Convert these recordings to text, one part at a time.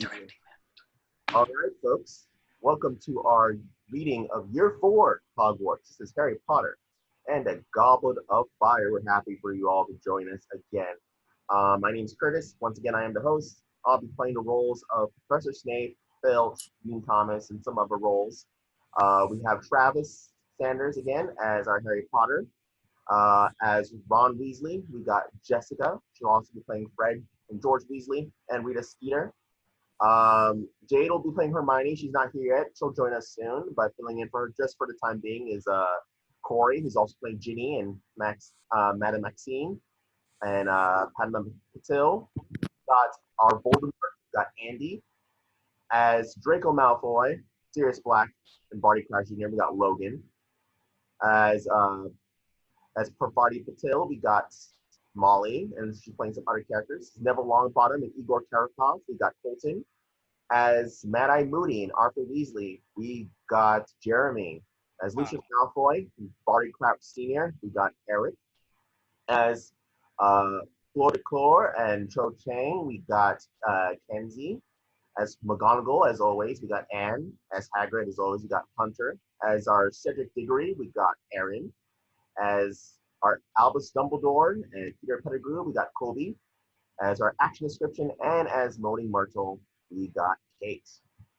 directing them. All right, folks. Welcome to our reading of Year 4 Hogwarts. This is Harry Potter and a Goblet of Fire. We're happy for you all to join us again. My name is Curtis. Once again, I am the host. I'll be playing the roles of Professor Snape, Filch, Dean Thomas, and some other roles. We have Travis Sanders again as our Harry Potter. As Ron Weasley, we got Jessica. She'll also be playing Fred and George Weasley, and Rita Skeeter. Jade will be playing Hermione. She's not here yet. She'll join us soon, but filling in for her just for the time being is Corey, who's also playing Ginny and Madame Maxine, and Padma Patil. Got our Voldemort. Got Andy as Draco Malfoy, Sirius Black, and Barty Crouch Jr. We got Logan as Parvati Patil. We got Molly, and she's playing some other characters. Neville Longbottom and Igor Karakov. We got Colton. As Mad-Eye Moody and Arthur Weasley, we got Jeremy. As Lucius Malfoy and Barty Crouch Sr., we got Eric. As Fleur de Clore and Cho Chang, we got Kenzie. As McGonagall, as always, we got Anne. As Hagrid, as always, we got Hunter. As our Cedric Diggory, we got Aaron. As our Albus Dumbledore and Peter Pettigrew, we got Colby. As our action description and as Moody Myrtle, we got Kate.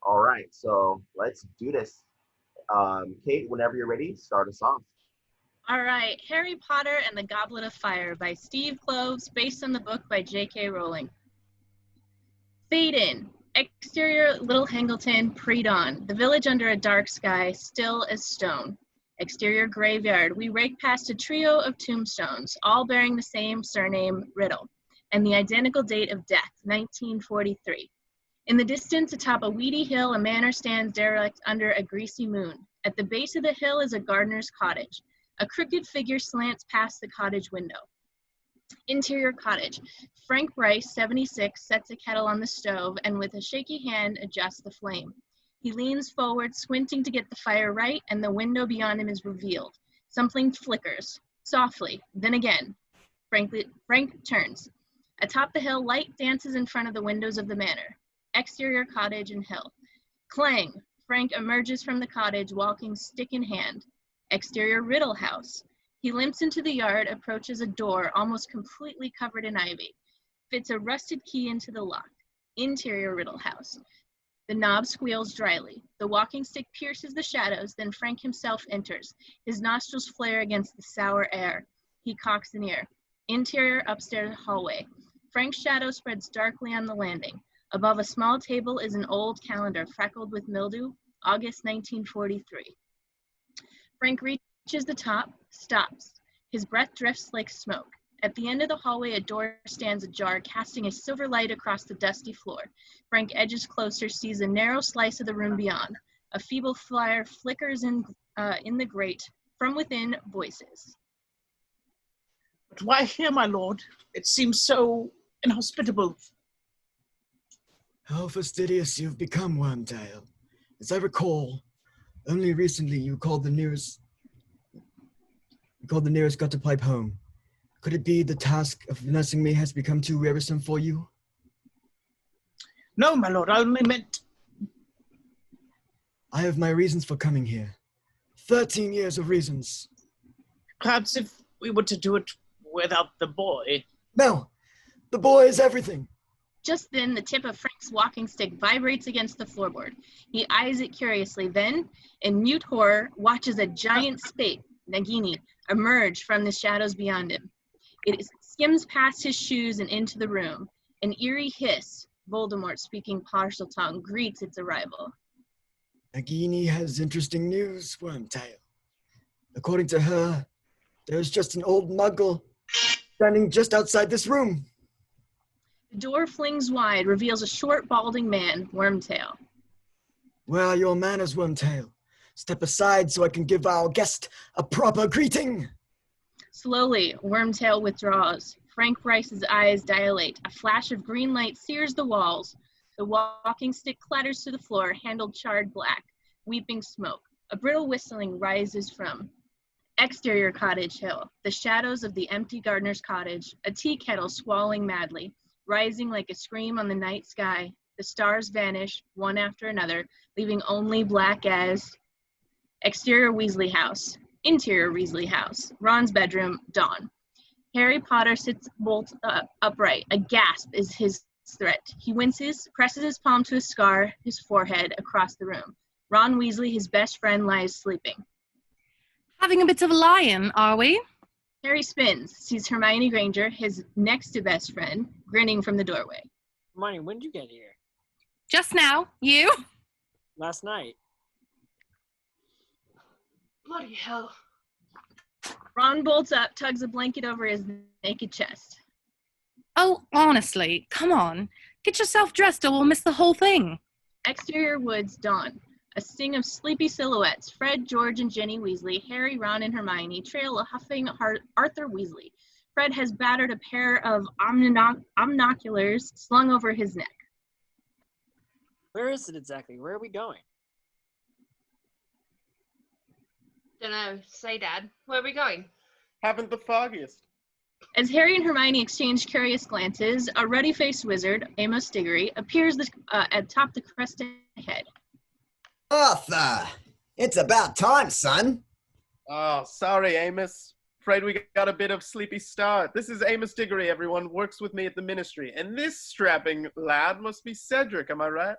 All right, so let's do this. Kate, whenever you're ready, start us off. All right, Harry Potter and the Goblet of Fire by Steven Kloves, based on the book by J.K. Rowling. Fade in. Exterior Little Hangleton, pre-dawn. The village under a dark sky, still as stone. Exterior graveyard. We rake past a trio of tombstones, all bearing the same surname, Riddle, and the identical date of death, 1943. In the distance, atop a weedy hill, a manor stands derelict under a greasy moon. At the base of the hill is a gardener's cottage. A crooked figure slants past the cottage window. Interior cottage. Frank Bryce, 76, sets a kettle on the stove and with a shaky hand adjusts the flame. He leans forward, squinting to get the fire right, and the window beyond him is revealed. Something flickers, softly, then again. Frank turns. Atop the hill, light dances in front of the windows of the manor. Exterior cottage and hill. Clang! Frank emerges from the cottage, walking stick in hand. Exterior Riddle house. He limps into the yard, approaches a door almost completely covered in ivy. Fits a rusted key into the lock. Interior Riddle house. The knob squeals dryly. The walking stick pierces the shadows, then Frank himself enters. His nostrils flare against the sour air. He cocks an ear. Interior upstairs hallway. Frank's shadow spreads darkly on the landing. Above a small table is an old calendar freckled with mildew, August 1943. Frank reaches the top, stops. His breath drifts like smoke. At the end of the hallway, a door stands ajar, casting a silver light across the dusty floor. Frank edges closer, sees a narrow slice of the room beyond. A feeble fire flickers in the grate. From within, voices. But why here, my lord? It seems so inhospitable. How fastidious you've become, Wormtail. As I recall, only recently you called the nearest gutter pipe home. Could it be the task of nursing me has become too wearisome for you? No, my lord, I only meant... I have my reasons for coming here. 13 years of reasons. Perhaps if we were to do it without the boy. No, the boy is everything. Just then, the tip of Frank's walking stick vibrates against the floorboard. He eyes it curiously, then, in mute horror, watches a giant spate, Nagini, emerge from the shadows beyond him. It skims past his shoes and into the room. An eerie hiss, Voldemort speaking partial tongue, greets its arrival. Nagini has interesting news, Wormtail. According to her, there's just an old muggle standing just outside this room. The door flings wide, reveals a short, balding man, Wormtail. Where are your manners, Wormtail? Step aside so I can give our guest a proper greeting. Slowly, Wormtail withdraws. Frank Bryce's eyes dilate. A flash of green light sears the walls. The walking stick clatters to the floor, handle charred black. Weeping smoke. A brittle whistling rises from exterior cottage hill. The shadows of the empty gardener's cottage. A tea kettle squalling madly, rising like a scream on the night sky. The stars vanish, one after another, leaving only black as exterior Weasley house, interior Weasley house, Ron's bedroom, dawn. Harry Potter sits bolt upright. A gasp is his threat. He winces, presses his palm to his forehead across the room. Ron Weasley, his best friend, lies sleeping. Having a bit of a lie-in, are we? Harry spins, sees Hermione Granger, his next to best friend, grinning from the doorway. Hermione, when did you get here? Just now. You? Last night. Bloody hell. Ron bolts up, tugs a blanket over his naked chest. Oh, honestly, come on. Get yourself dressed or we'll miss the whole thing. Exterior woods, dawn. A sting of sleepy silhouettes. Fred, George, and Ginny Weasley, Harry, Ron, and Hermione trail a huffing Arthur Weasley. Fred has battered a pair of omnoculars slung over his neck. Where is it exactly? Where are we going? Dunno. Say, Dad. Where are we going? Haven't the foggiest. As Harry and Hermione exchange curious glances, a ruddy-faced wizard, Amos Diggory, appears atop the crested head. Arthur, it's about time, son. Oh, sorry, Amos. Afraid we got a bit of sleepy start. This is Amos Diggory, everyone. Works with me at the ministry. And this strapping lad must be Cedric, am I right?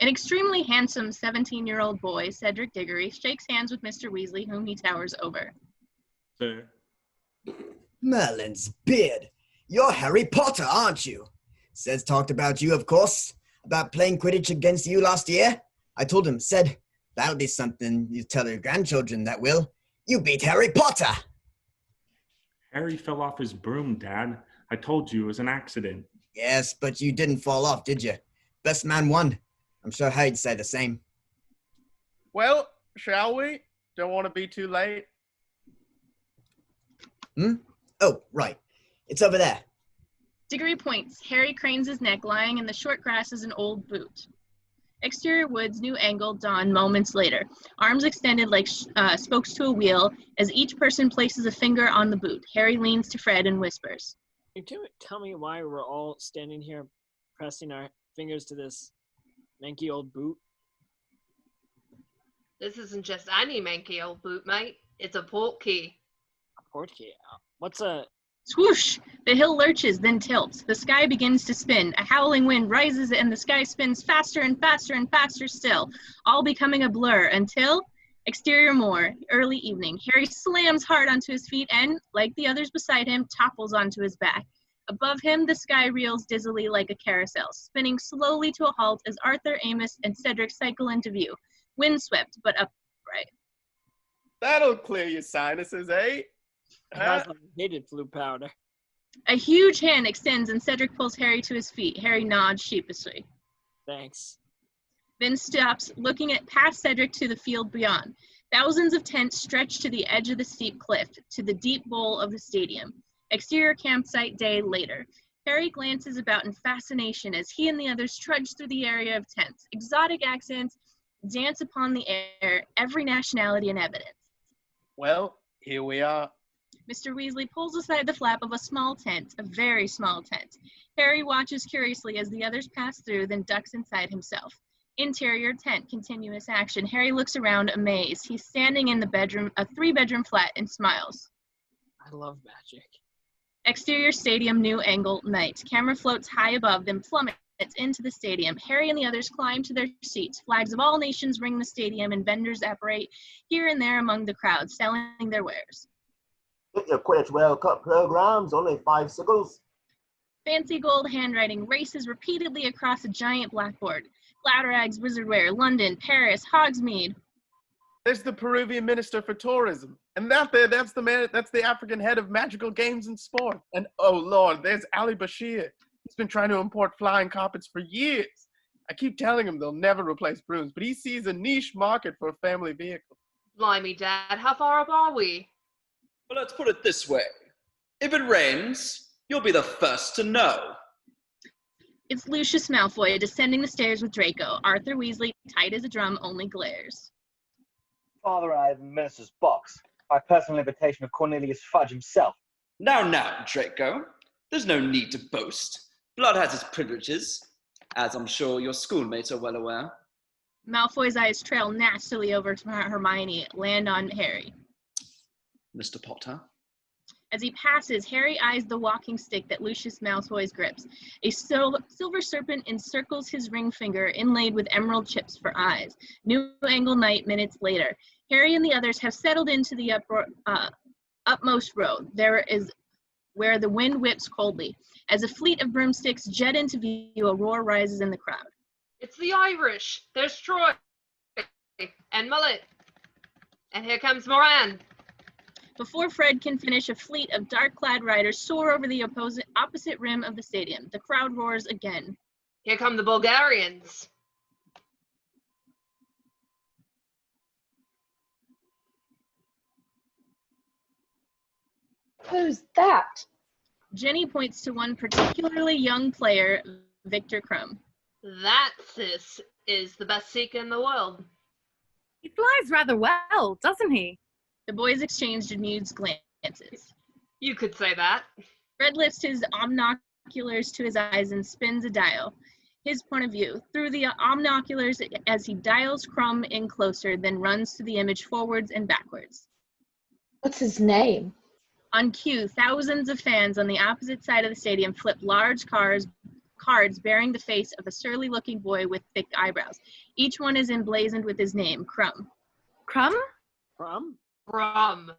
An extremely handsome 17-year-old boy, Cedric Diggory, shakes hands with Mr. Weasley, whom he towers over. Sir. Merlin's beard. You're Harry Potter, aren't you? Ced's talked about you, of course. About playing Quidditch against you last year. I told him, Ced, that'll be something you tell your grandchildren, that will. You beat Harry Potter. Harry fell off his broom, Dad. I told you it was an accident. Yes, but you didn't fall off, did you? Best man won. I'm sure Harry'd say the same. Well, shall we? Don't want to be too late. Oh, right. It's over there. Diggory points. Harry cranes his neck, lying in the short grass as an old boot. Exterior woods, new angle, dawn, moments later. Arms extended like spokes to a wheel as each person places a finger on the boot. Harry leans to Fred and whispers. Can you tell me why we're all standing here pressing our fingers to this manky old boot? This isn't just any manky old boot, mate. It's a portkey. A portkey? What's a... Swoosh! The hill lurches, then tilts. The sky begins to spin. A howling wind rises and the sky spins faster and faster and faster still, all becoming a blur until... Exterior moor, early evening. Harry slams hard onto his feet and, like the others beside him, topples onto his back. Above him, the sky reels dizzily like a carousel, spinning slowly to a halt as Arthur, Amos, and Cedric cycle into view. Windswept, but upright. That'll clear your sinuses, eh? Smells like hated flu powder. A huge hand extends and Cedric pulls Harry to his feet. Harry nods sheepishly. Thanks. Then stops, looking past Cedric to the field beyond. Thousands of tents stretch to the edge of the steep cliff, to the deep bowl of the stadium. Exterior campsite day later. Harry glances about in fascination as he and the others trudge through the area of tents. Exotic accents dance upon the air, every nationality in evidence. Well, here we are. Mr. Weasley pulls aside the flap of a small tent, a very small tent. Harry watches curiously as the others pass through, then ducks inside himself. Interior tent, continuous action. Harry looks around, amazed. He's standing in the bedroom, a 3-bedroom flat, and smiles. I love magic. Exterior stadium, new angle, night. Camera floats high above, then plummets into the stadium. Harry and the others climb to their seats. Flags of all nations ring the stadium, and vendors apparate here and there among the crowd, selling their wares. Get your Quidditch World Cup programs, only 5 sickles. Fancy gold handwriting races repeatedly across a giant blackboard. Gladrags, Wizardwear, London, Paris, Hogsmeade. There's the Peruvian Minister for Tourism. And that's the African head of magical games and sport. And oh Lord, there's Ali Bashir. He's been trying to import flying carpets for years. I keep telling him they'll never replace brooms, but he sees a niche market for a family vehicle. Blimey, Dad, how far up are we? Well, let's put it this way. If it rains, you'll be the first to know. It's Lucius Malfoy descending the stairs with Draco. Arthur Weasley, tight as a drum, only glares. Father and I have the minister's box, by personal invitation of Cornelius Fudge himself. Now, Draco. There's no need to boast. Blood has its privileges. as I'm sure your schoolmates are well aware. Malfoy's eyes trail nastily over to Hermione, land on Harry. Mr. Potter? As he passes, Harry eyes the walking stick that Lucius Malfoy grips. A silver serpent encircles his ring finger, inlaid with emerald chips for eyes. New Angle night minutes later. Harry and the others have settled into the upmost row. There is where the wind whips coldly. As a fleet of broomsticks jet into view, a roar rises in the crowd. It's the Irish. There's Troy and Mullet. And here comes Moran. Before Fred can finish, a fleet of dark-clad riders soar over the opposite rim of the stadium. The crowd roars again. Here come the Bulgarians. Who's that? Jenny points to one particularly young player, Victor Crumb. That, sis, is the best seeker in the world. He flies rather well, doesn't he? The boys exchanged amused glances. You could say that. Fred lifts his omnoculars to his eyes and spins a dial. His point of view. Through the omnoculars as he dials Crumb in closer, then runs to the image forwards and backwards. What's his name? On cue, thousands of fans on the opposite side of the stadium flip large cards bearing the face of a surly-looking boy with thick eyebrows. Each one is emblazoned with his name, Crumb. Crumb? Crumb? Crumb.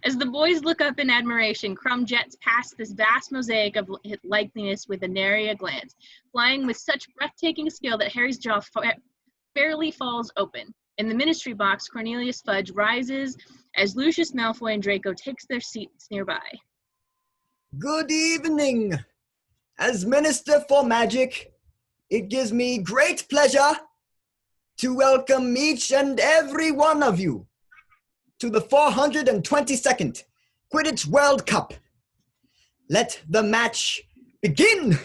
As the boys look up in admiration, Crumb jets past this vast mosaic of likeness with a nary glance, flying with such breathtaking skill that Harry's jaw fairly falls open. In the ministry box, Cornelius Fudge rises as Lucius Malfoy and Draco takes their seats nearby. Good evening. As Minister for Magic, it gives me great pleasure to welcome each and every one of you to the 422nd Quidditch World Cup. Let the match begin!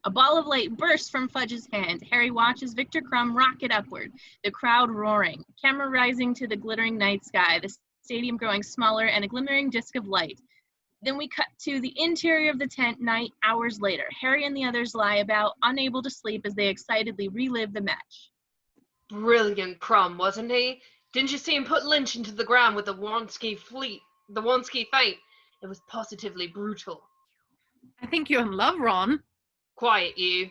A ball of light bursts from Fudge's hand. Harry watches Victor Crumb rocket upward, the crowd roaring, camera rising to the glittering night sky, the stadium growing smaller and a glimmering disc of light. Then we cut to the interior of the tent hours later. Harry and the others lie about, unable to sleep as they excitedly relive the match. Brilliant Crumb, wasn't he? Didn't you see him put Lynch into the ground with the Wonski feint? It was positively brutal. I think you're in love, Ron. Quiet, you.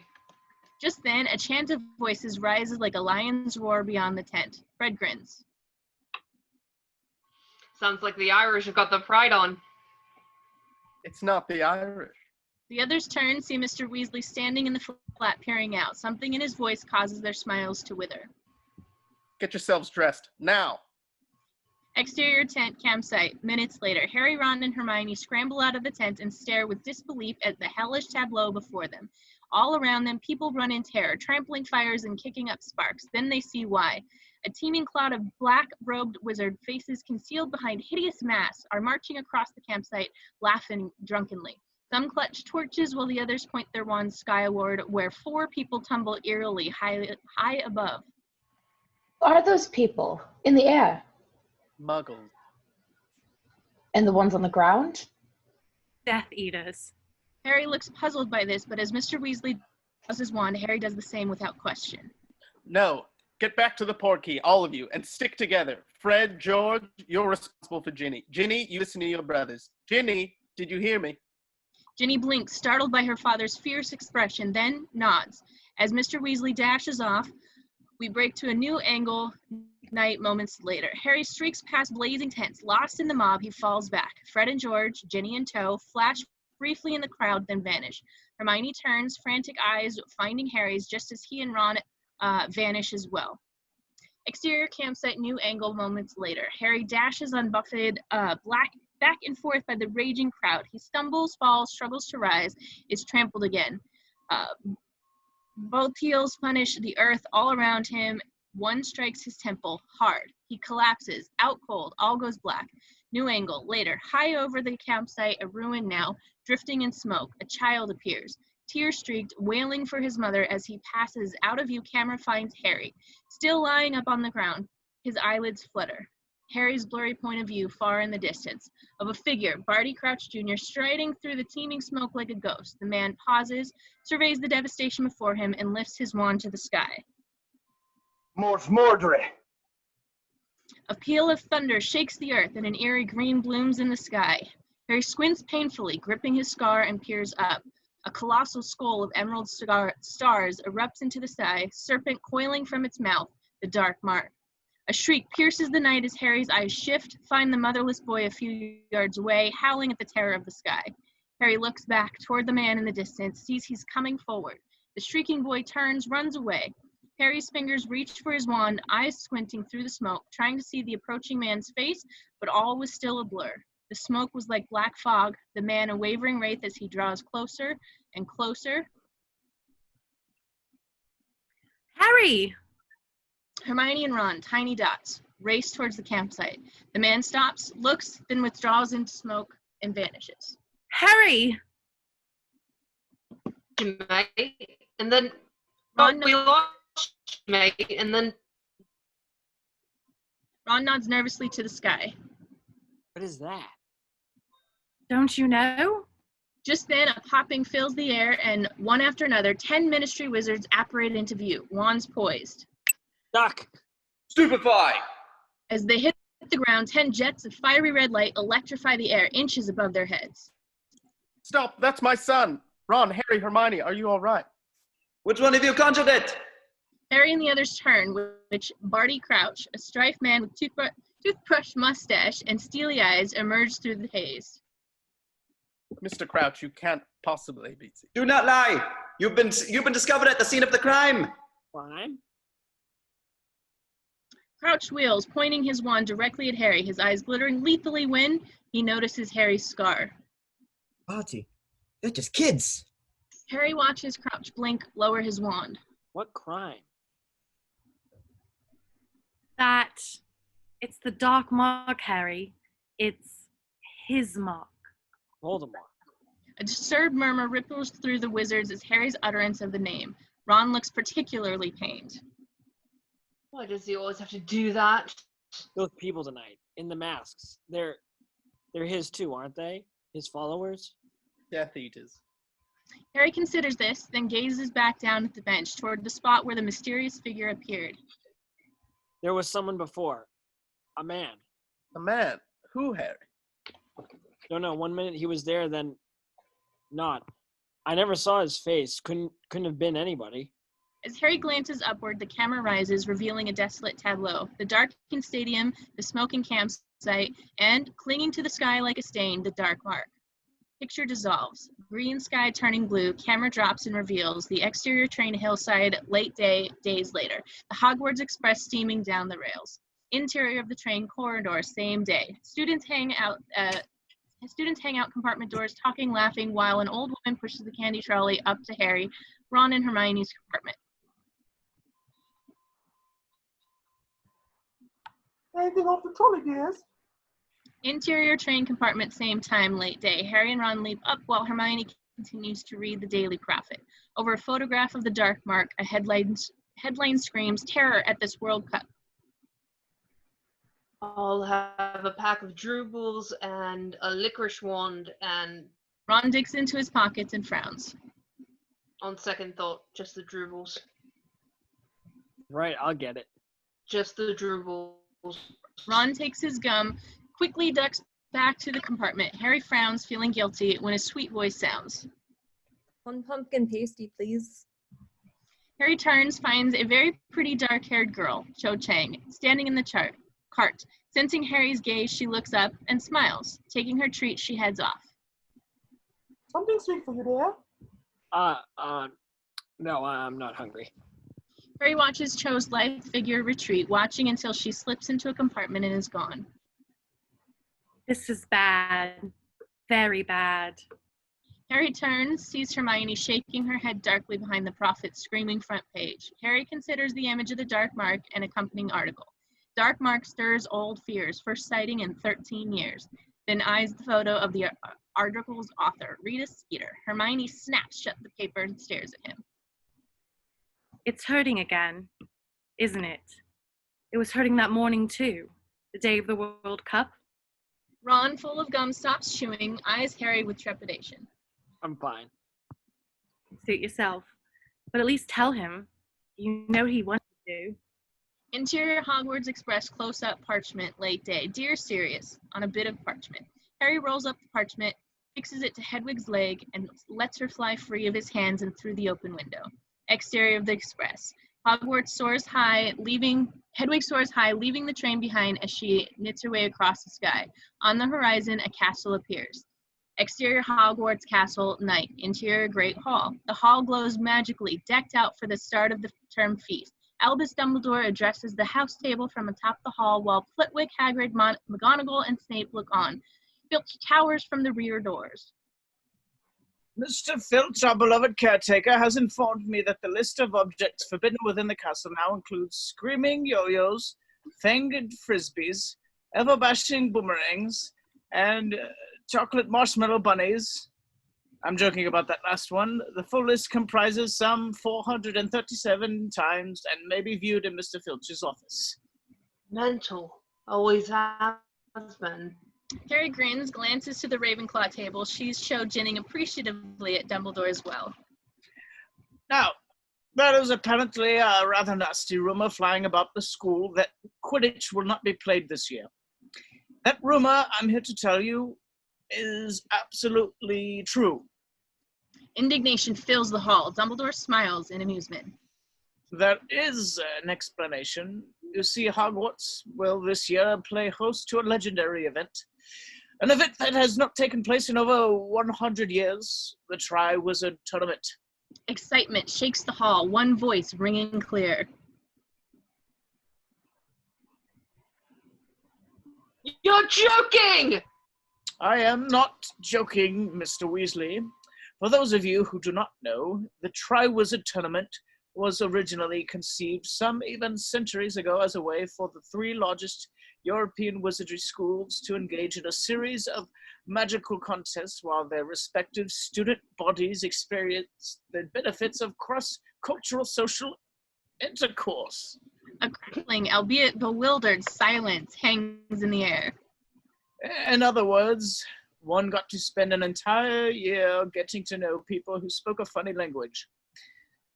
Just then, a chant of voices rises like a lion's roar beyond the tent. Fred grins. Sounds like the Irish have got their pride on. It's not the Irish. The others turn, see Mr. Weasley standing in the flat peering out. Something in his voice causes their smiles to wither. Get yourselves dressed, now. Exterior tent campsite. Minutes later, Harry, Ron, and Hermione scramble out of the tent and stare with disbelief at the hellish tableau before them. All around them, people run in terror, trampling fires and kicking up sparks. Then they see why. A teeming cloud of black-robed wizard faces concealed behind hideous masks are marching across the campsite, laughing drunkenly. Some clutch torches while the others point their wands skyward, where 4 people tumble eerily high above. Are those people in the air? Muggles. And the ones on the ground? Death Eaters. Harry looks puzzled by this, but as Mr. Weasley draws his wand, Harry does the same without question. No. Get back to the portkey, all of you, and stick together. Fred, George, you're responsible for Ginny. Ginny, you listen to your brothers. Ginny, did you hear me? Ginny blinks, startled by her father's fierce expression, then nods. As Mr. Weasley dashes off, we break to a new angle night moments later. Harry streaks past blazing tents. Lost in the mob, he falls back. Fred and George, Ginny in tow, flash briefly in the crowd, then vanish. Hermione turns, frantic eyes finding Harry's just as he and Ron vanish as well. Exterior campsite, new angle moments later. Harry dashes unbuffeted, back and forth by the raging crowd. He stumbles, falls, struggles to rise, is trampled again. Both heels punish the earth all around him. One strikes his temple hard. He collapses, out cold, all goes black. New angle, later. High over the campsite, a ruin now, drifting in smoke. A child appears. Tear-streaked, wailing for his mother as he passes out of view. Camera finds Harry, still lying up on the ground. His eyelids flutter. Harry's blurry point of view far in the distance, of a figure, Barty Crouch Jr., striding through the teeming smoke like a ghost. The man pauses, surveys the devastation before him, and lifts his wand to the sky. Mors Mordre! A peal of thunder shakes the earth, and an eerie green blooms in the sky. Harry squints painfully, gripping his scar, and peers up. A colossal skull of emerald stars erupts into the sky, serpent coiling from its mouth, the dark mark. A shriek pierces the night as Harry's eyes shift, find the motherless boy a few yards away, howling at the terror of the sky. Harry looks back toward the man in the distance, sees he's coming forward. The shrieking boy turns, runs away. Harry's fingers reach for his wand, eyes squinting through the smoke, trying to see the approaching man's face, but all was still a blur. The smoke was like black fog, the man a wavering wraith as he draws closer and closer. Harry! Hermione and Ron, tiny dots, race towards the campsite. The man stops, looks, then withdraws into smoke and vanishes. Harry! Mate, and then Ron, we lost mate, and then Ron nods nervously to the sky. What is that? Don't you know? Just then, a popping fills the air, and one after another, 10 ministry wizards apparate into view, wands poised. Duck! Stupefy! As they hit the ground, 10 jets of fiery red light electrify the air inches above their heads. Stop, that's my son. Ron, Harry, Hermione, are you all right? Which one of you conjured it? Harry and the others turn, which Barty Crouch, a striped man with toothbrush mustache and steely eyes, emerge through the haze. Mr. Crouch, you can't possibly be. Do not lie! You've been discovered at the scene of the crime! Crime? Crouch wheels, pointing his wand directly at Harry, his eyes glittering lethally when he notices Harry's scar. Barty, they're just kids. Harry watches Crouch blink, lower his wand. What crime? It's the dark mark, Harry. It's his mark. Voldemort. A disturbed murmur ripples through the wizards as Harry's utterance of the name. Ron looks particularly pained. Why does he always have to do that? Those people tonight, in the masks, they're his too, aren't they? His followers? Death Eaters. Harry considers this, then gazes back down at the bench toward the spot where the mysterious figure appeared. There was someone before. A man. A man? Who, Harry? Don't know. 1 minute he was there, then not. I never saw his face. Couldn't have been anybody. As Harry glances upward, the camera rises, revealing a desolate tableau. The darkened stadium, the smoking campsite, and, clinging to the sky like a stain, the dark mark. Picture dissolves. Green sky turning blue, camera drops and reveals the exterior train hillside, late day, days later. The Hogwarts Express steaming down the rails. Interior of the train corridor, same day. Students hang out compartment doors, talking, laughing, while an old woman pushes the candy trolley up to Harry, Ron, and Hermione's compartment. Anything off the trolley, dears? Interior train compartment, same time, late day. Harry and Ron leap up while Hermione continues to read the Daily Prophet. Over a photograph of the dark mark, a headline screams, "Terror at this World Cup." I'll have a pack of drupals and a licorice wand, and Ron digs into his pockets and frowns. on second thought, just the drupals. Right, I'll get it. Just the drupals. Ron takes his gum, quickly ducks back to the compartment. Harry frowns, feeling guilty, when a sweet voice sounds. One pumpkin pasty, please. Harry turns, finds a very pretty dark-haired girl, Cho Chang, standing in the cart. Sensing Harry's gaze, she looks up and smiles. Taking her treat, she heads off. Something sweet for you, dear. No, I'm not hungry. Harry watches Cho's lithe figure retreat, watching until she slips into a compartment and is gone. This is bad. Very bad. Harry turns, sees Hermione shaking her head darkly behind the prophet's screaming front page. Harry considers the image of the dark mark and accompanying article. Dark mark stirs old fears, first sighting in 13 years. Then eyes the photo of the article's author, Rita Skeeter. Hermione snaps shut the paper and stares at him. It's hurting again, isn't it? It was hurting that morning too. The day of the World Cup? Ron, full of gum, stops chewing, eyes Harry with trepidation. I'm fine. Suit yourself. But at least tell him. You know he wanted to. Interior Hogwarts Express close-up parchment, late day. Dear Sirius, on a bit of parchment. Harry rolls up the parchment, fixes it to Hedwig's leg, and lets her fly free of his hands and through the open window. Exterior of the Express. Hedwig soars high, leaving the train behind as she knits her way across the sky. On the horizon, a castle appears. Exterior Hogwarts Castle, night. Interior Great Hall. The hall glows magically, decked out for the start of the term feast. Albus Dumbledore addresses the house table from atop the hall while Flitwick, Hagrid, McGonagall, and Snape look on. Filch towers from the rear doors. Mr. Filch, our beloved caretaker, has informed me that the list of objects forbidden within the castle now includes screaming yo-yos, fanged frisbees, ever-bashing boomerangs, and chocolate marshmallow bunnies. I'm joking about that last one. The full list comprises some 437 times and may be viewed in Mr. Filch's office. Mental. Always has been. Harry grins, glances to the Ravenclaw table. She's showed ginning appreciatively at Dumbledore as well. Now, there is apparently a rather nasty rumor flying about the school that Quidditch will not be played this year. That rumor, I'm here to tell you, is absolutely true. Indignation fills the hall. Dumbledore smiles in amusement. There is an explanation. You see, Hogwarts will this year play host to a legendary event. An event that has not taken place in over 100 years, the Triwizard Tournament. Excitement shakes the hall, one voice ringing clear. You're joking! I am not joking, Mr. Weasley. For those of you who do not know, the Triwizard Tournament was originally conceived some even centuries ago as a way for the three largest European wizardry schools to engage in a series of magical contests while their respective student bodies experienced the benefits of cross-cultural social intercourse. A crippling, albeit bewildered, silence hangs in the air. In other words, one got to spend an entire year getting to know people who spoke a funny language.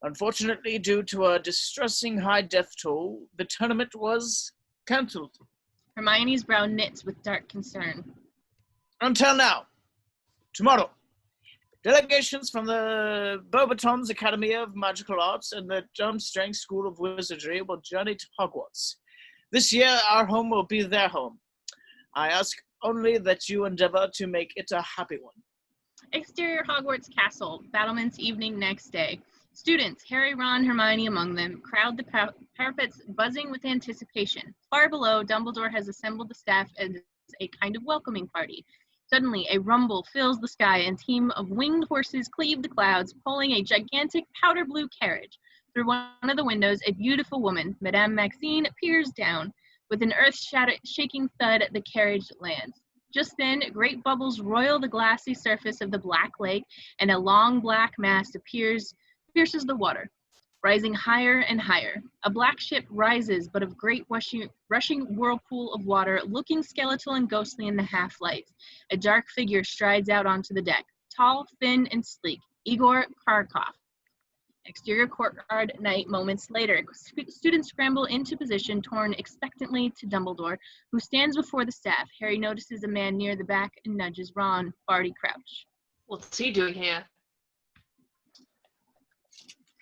Unfortunately, due to a distressing high death toll, the tournament was cancelled. Hermione's brow knits with dark concern. Until now. Tomorrow, delegations from the Beauxbatons Academy of Magical Arts and the Durmstrang School of Wizardry will journey to Hogwarts. This year, our home will be their home. I ask only that you endeavor to make it a happy one. Exterior Hogwarts Castle, battlements evening next day. Students, Harry, Ron, Hermione among them, crowd the parapets buzzing with anticipation. Far below, Dumbledore has assembled the staff as a kind of welcoming party. Suddenly, a rumble fills the sky and a team of winged horses cleave the clouds, pulling a gigantic powder blue carriage. Through one of the windows, a beautiful woman, Madame Maxine, peers down. With an earth-shaking thud, the carriage lands. Just then, great bubbles roil the glassy surface of the Black Lake, and a long black mast pierces the water, rising higher and higher. A black ship rises, but of great rushing whirlpool of water, looking skeletal and ghostly in the half-light. A dark figure strides out onto the deck, tall, thin, and sleek. Igor Kharkov. Exterior courtyard night. Moments later, students scramble into position, torn expectantly to Dumbledore, who stands before the staff. Harry notices a man near the back and nudges Ron. Barty crouch. What's he doing here?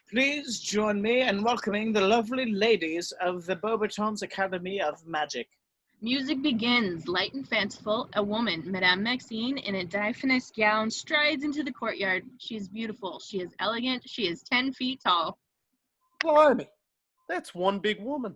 Please join me in welcoming the lovely ladies of the Beauxbatons Academy of Magic. Music begins, light and fanciful. A woman, Madame Maxine, in a diaphanous gown, strides into the courtyard. She is beautiful. She is elegant. She is 10 feet tall. Blimey, that's one big woman.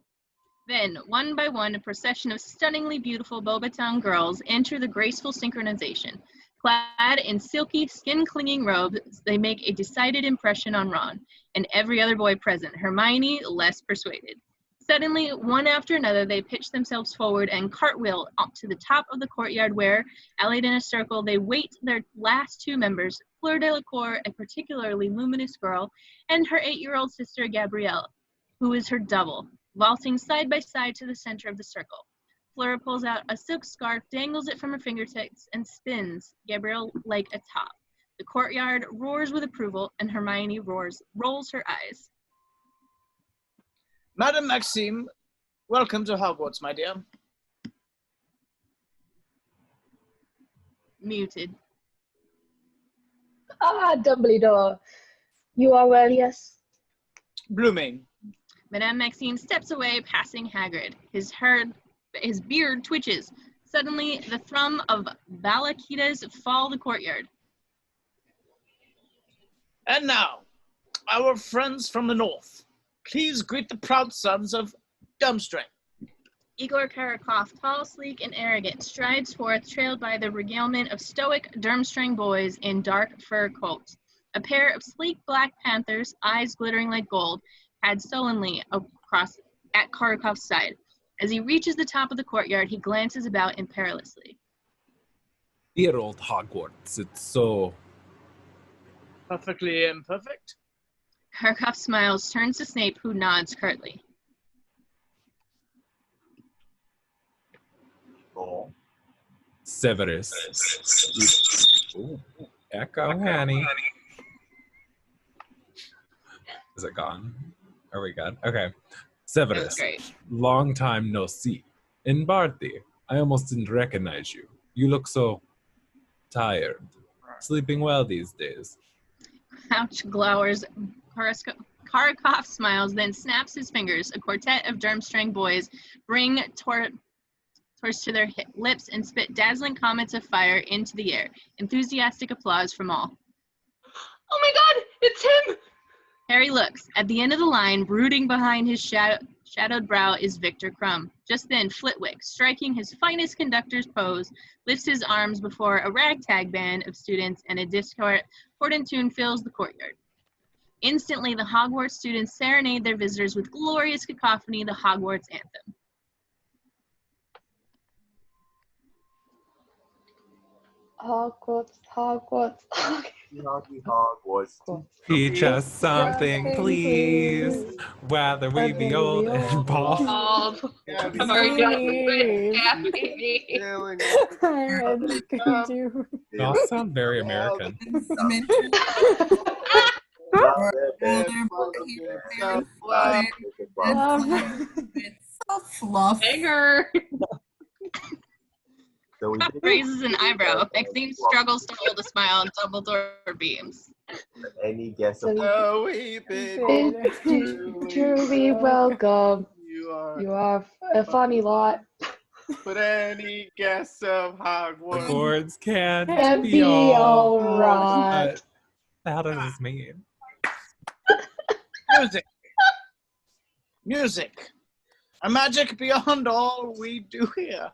Then, one by one, a procession of stunningly beautiful Beauxbaton girls enter the graceful synchronization. Clad in silky, skin-clinging robes, they make a decided impression on Ron and every other boy present. Hermione, less persuaded. Suddenly, one after another, they pitch themselves forward and cartwheel up to the top of the courtyard where, allied in a circle, they wait their last two members, Fleur Delacour, a particularly luminous girl, and her 8-year-old sister, Gabrielle, who is her double, vaulting side by side to the center of the circle. Fleur pulls out a silk scarf, dangles it from her fingertips, and spins Gabriel like a top. The courtyard roars with approval, and Hermione rolls her eyes. Madame Maxime, welcome to Hogwarts, my dear. Muted. Ah, Dumbledore. You are well, yes? Blooming. Madame Maxime steps away, passing Hagrid. His beard twitches. Suddenly, the thrum of balakitas fall the courtyard. And now, our friends from the north. Please greet the proud sons of Durmstrang. Igor Karakov, tall, sleek, and arrogant, strides forth, trailed by the regalement of stoic Durmstrang boys in dark fur coats. A pair of sleek black panthers, eyes glittering like gold, pad sullenly across at Karakov's side. As he reaches the top of the courtyard, he glances about imperilously. Dear old Hogwarts, it's so... Perfectly imperfect. Karakov smiles, turns to Snape, who nods curtly. Oh. Severus. Ooh. Echo, Hanny. Is it gone? Are we good? Okay. Severus. Great. Long time no see. In Barty, I almost didn't recognize you. You look so tired. Sleeping well these days. Crouch glowers. Karakov smiles, then snaps his fingers. A quartet of Durmstrang boys bring torch to their lips and spit dazzling comets of fire into the air. Enthusiastic applause from all. Oh my god, it's him! Harry looks. At the end of the line, brooding behind his shadowed brow, is Victor Crumb. Just then, Flitwick, striking his finest conductor's pose, lifts his arms before a ragtag band of students, and a discordant tune fills the courtyard. Instantly, the Hogwarts students serenade their visitors with glorious cacophony, the Hogwarts anthem. Hogwarts, Hogwarts, Hogwarts. Teach us something, please. Whether we be old and bald. You all sound very American. So fluff. So Pop raises an eyebrow. Maxime struggles to hold a smile, and Dumbledore beams. Any guess of Truly welcome. You are a funny lot. But any guess of Hogwarts? Hogwarts can't Can't be be all alright. How does this mean? Music. Music. A magic beyond all we do here.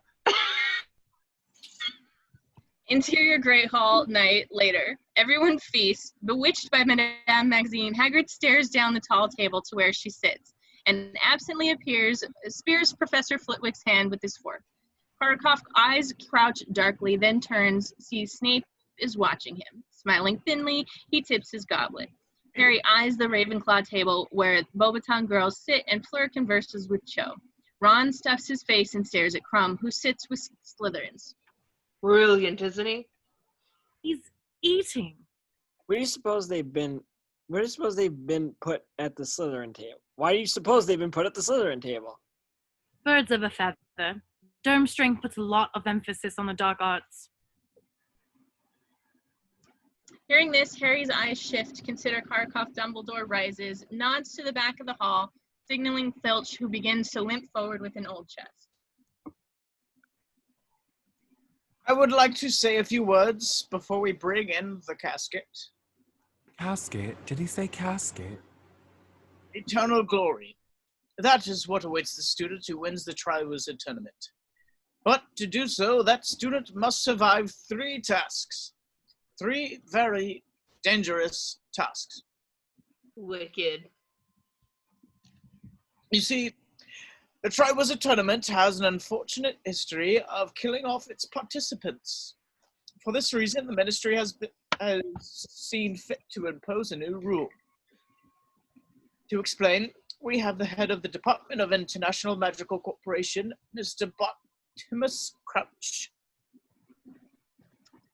Interior Great Hall night later. Everyone feasts. Bewitched by Madame Maxime, Hagrid stares down the tall table to where she sits, and absently spears Professor Flitwick's hand with his fork. Karakov's eyes crouch darkly, then turns, sees Snape is watching him. Smiling thinly, he tips his goblet. Harry eyes the Ravenclaw table where Beauxbaton girls sit, and Fleur converses with Cho. Ron stuffs his face and stares at Crumb, who sits with Slytherins. Brilliant, isn't he? He's eating. Where do you suppose they've been put at the Slytherin table? Why do you suppose they've been put at the Slytherin table? Birds of a feather. Durmstrang puts a lot of emphasis on the dark arts. Hearing this, Harry's eyes shift. Consider Karakov. Dumbledore rises, nods to the back of the hall, signaling Filch, who begins to limp forward with an old chest. I would like to say a few words before we bring in the casket. Casket? Did he say casket? Eternal glory. That is what awaits the student who wins the Triwizard Tournament. But to do so, that student must survive 3 tasks. 3 very dangerous tasks. Wicked. You see, the Triwizard Tournament has an unfortunate history of killing off its participants. For this reason, the Ministry has seen fit to impose a new rule. To explain, we have the head of the Department of International Magical Corporation, Mr. Timus Crouch.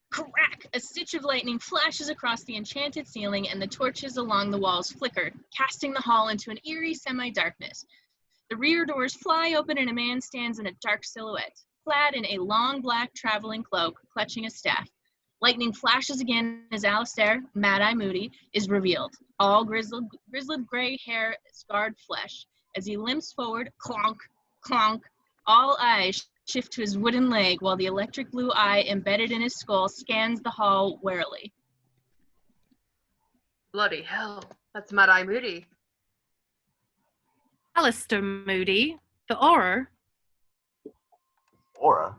Crack! A stitch of lightning flashes across the enchanted ceiling and the torches along the walls flicker, casting the hall into an eerie semi-darkness. The rear doors fly open and a man stands in a dark silhouette, clad in a long black traveling cloak, clutching a staff. Lightning flashes again as Alistair, Mad-Eye Moody, is revealed, all grizzled gray hair, scarred flesh. As he limps forward, clonk, clonk, all eyes shift to his wooden leg while the electric blue eye embedded in his skull scans the hall warily. Bloody hell, that's Mad-Eye Moody. Alistair Moody, the aura. Aura?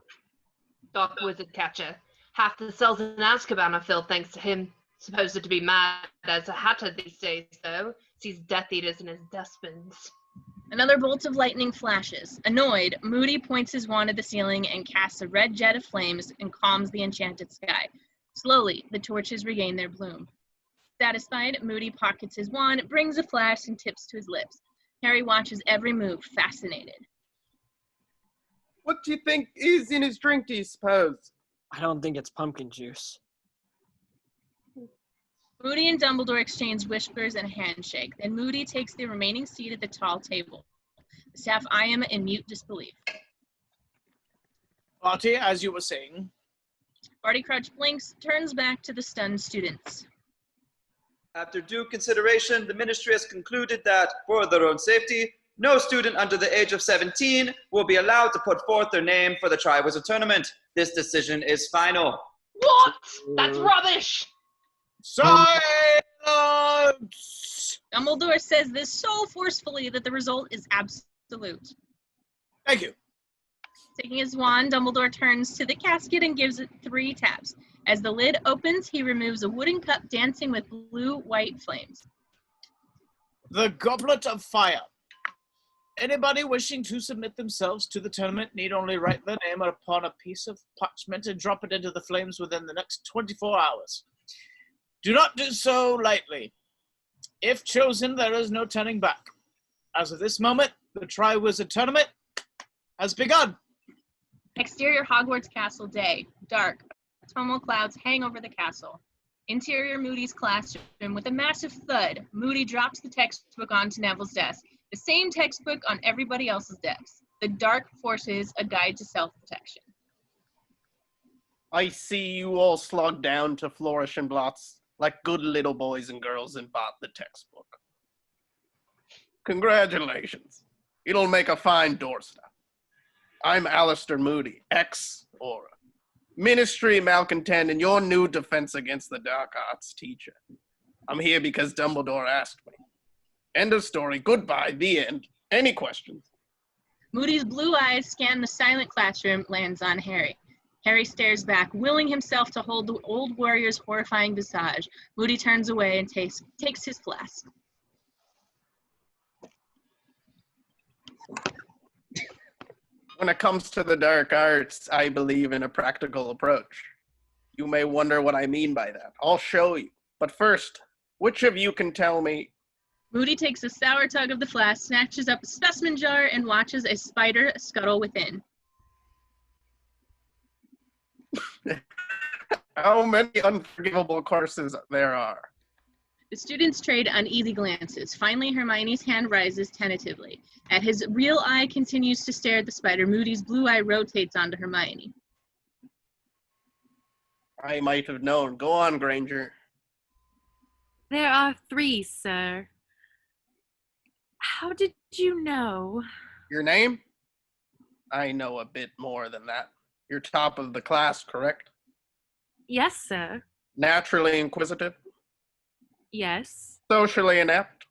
Dark wizard catcher. Half the cells in Azkaban are filled thanks to him. Supposed to be mad as a hatter these days, though. Sees Death Eaters in his dustbins. Another bolt of lightning flashes. Annoyed, Moody points his wand at the ceiling and casts a red jet of flames and calms the enchanted sky. Slowly, the torches regain their bloom. Satisfied, Moody pockets his wand, brings a flash, and tips to his lips. Harry watches every move, fascinated. What do you think is in his drink, do you suppose? I don't think it's pumpkin juice. Moody and Dumbledore exchange whispers and a handshake. Then Moody takes the remaining seat at the tall table. The staff eye him in mute disbelief. Barty, as you were saying. Barty Crouch blinks, turns back to the stunned students. After due consideration, the ministry has concluded that, for their own safety, no student under the age of 17 will be allowed to put forth their name for the Triwizard Tournament. This decision is final. What? That's rubbish! Silence! Dumbledore says this so forcefully that the result is absolute. Thank you. Taking his wand, Dumbledore turns to the casket and gives it 3 taps. As the lid opens, he removes a wooden cup dancing with blue-white flames. The Goblet of Fire. Anybody wishing to submit themselves to the tournament need only write their name upon a piece of parchment and drop it into the flames within the next 24 hours. Do not do so lightly. If chosen, there is no turning back. As of this moment, the Triwizard Tournament has begun. Exterior Hogwarts Castle day. Dark. Autumnal clouds hang over the castle. Interior Moody's classroom. With a massive thud, Moody drops the textbook onto Neville's desk. The same textbook on everybody else's desks. The Dark Forces, A Guide to Self-Protection. I see you all slogged down to flourish and blots like good little boys and girls and bought the textbook. Congratulations. It'll make a fine doorstep. I'm Alistair Moody, ex-Aura. Ministry malcontent and your new defense against the dark arts teacher. I'm here because Dumbledore asked me. End of story. Goodbye. The end. Any questions? Moody's blue eyes scan the silent classroom, lands on Harry. Harry stares back, willing himself to hold the old warrior's horrifying visage. Moody turns away and takes his flask. When it comes to the dark arts, I believe in a practical approach. You may wonder what I mean by that. I'll show you. But first, which of you can tell me? Moody takes a sour tug of the flask, snatches up a specimen jar, and watches a spider scuttle within. How many unforgivable courses there are? The students trade uneasy glances. Finally, Hermione's hand rises tentatively. As his real eye continues to stare at the spider, Moody's blue eye rotates onto Hermione. I might have known. Go on, Granger. There are 3, sir. How did you know? Your name? I know a bit more than that. You're top of the class, correct? Yes, sir. Naturally inquisitive? Yes. Socially inept?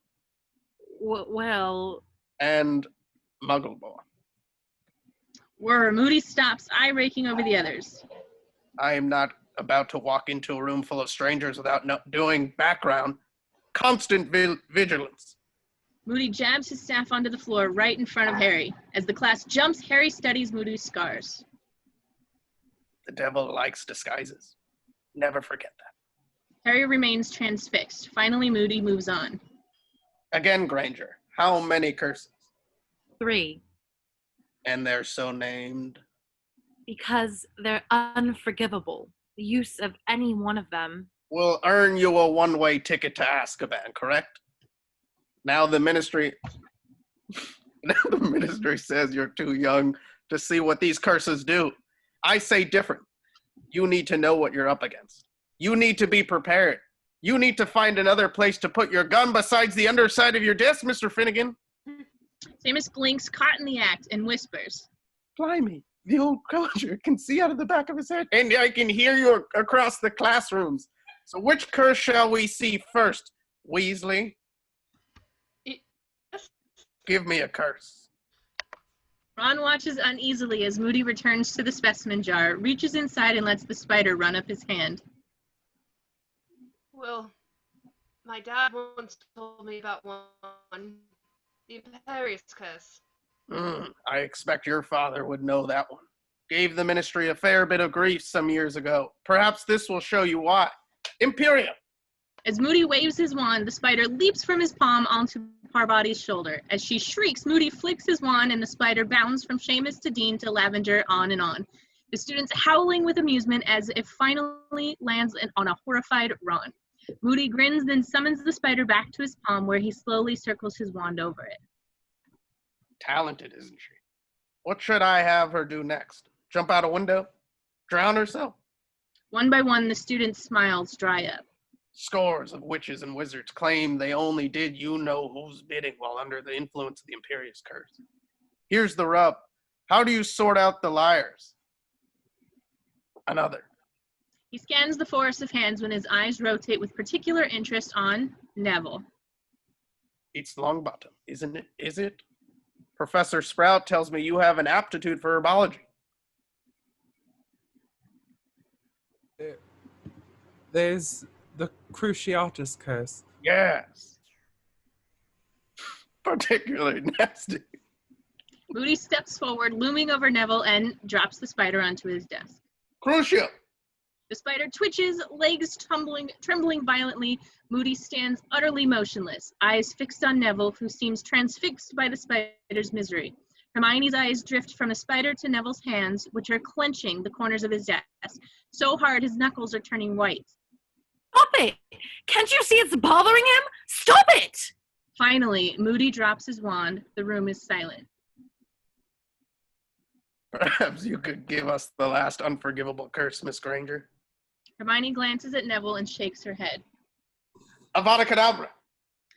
Well... And Muggleborn. Moody stops, eye raking over the others. I am not about to walk into a room full of strangers without doing background. Constant vigilance. Moody jabs his staff onto the floor right in front of Harry. As the class jumps, Harry studies Moody's scars. The devil likes disguises. Never forget that. Harry remains transfixed. Finally, Moody moves on. Again, Granger, how many curses? 3. And they're so named? Because they're unforgivable. The use of any one of them. Will earn you a one-way ticket to Azkaban, correct? Now the ministry says you're too young to see what these curses do. I say different. You need to know what you're up against. You need to be prepared. You need to find another place to put your gun besides the underside of your desk, Mr. Finnegan. Seamus blinks, caught in the act, and whispers. Blimey, the old Granger can see out of the back of his head. And I can hear you across the classrooms. So which curse shall we see first, Weasley? Give me a curse. Ron watches uneasily as Moody returns to the specimen jar, reaches inside and lets the spider run up his hand. Well, my dad once told me about one. The Imperious Curse. I expect your father would know that one. Gave the ministry a fair bit of grief some years ago. Perhaps this will show you why. Imperium! As Moody waves his wand, the spider leaps from his palm onto Parvati's shoulder. As she shrieks, Moody flicks his wand and the spider bounds from Seamus to Dean to Lavender, on and on. The students howling with amusement as it finally lands on a horrified Ron. Moody grins, then summons the spider back to his palm where he slowly circles his wand over it. Talented, isn't she? What should I have her do next? Jump out a window? Drown herself? One by one, the students' smiles dry up. Scores of witches and wizards claim they only did you-know-who's bidding while under the influence of the Imperious Curse. Here's the rub. How do you sort out the liars? Another. He scans the forest of hands when his eyes rotate with particular interest on Neville. It's Longbottom, isn't it? Is it? Professor Sprout tells me you have an aptitude for herbology. There's the Cruciatus curse. Yes. Particularly nasty. Moody steps forward, looming over Neville, and drops the spider onto his desk. Crucio! The spider twitches, legs trembling violently. Moody stands utterly motionless, eyes fixed on Neville, who seems transfixed by the spider's misery. Hermione's eyes drift from the spider to Neville's hands, which are clenching the corners of his desk, so hard his knuckles are turning white. Stop it! Can't you see it's bothering him? Stop it! Finally, Moody drops his wand. The room is silent. Perhaps you could give us the last unforgivable curse, Miss Granger. Hermione glances at Neville and shakes her head. Avada Kedavra!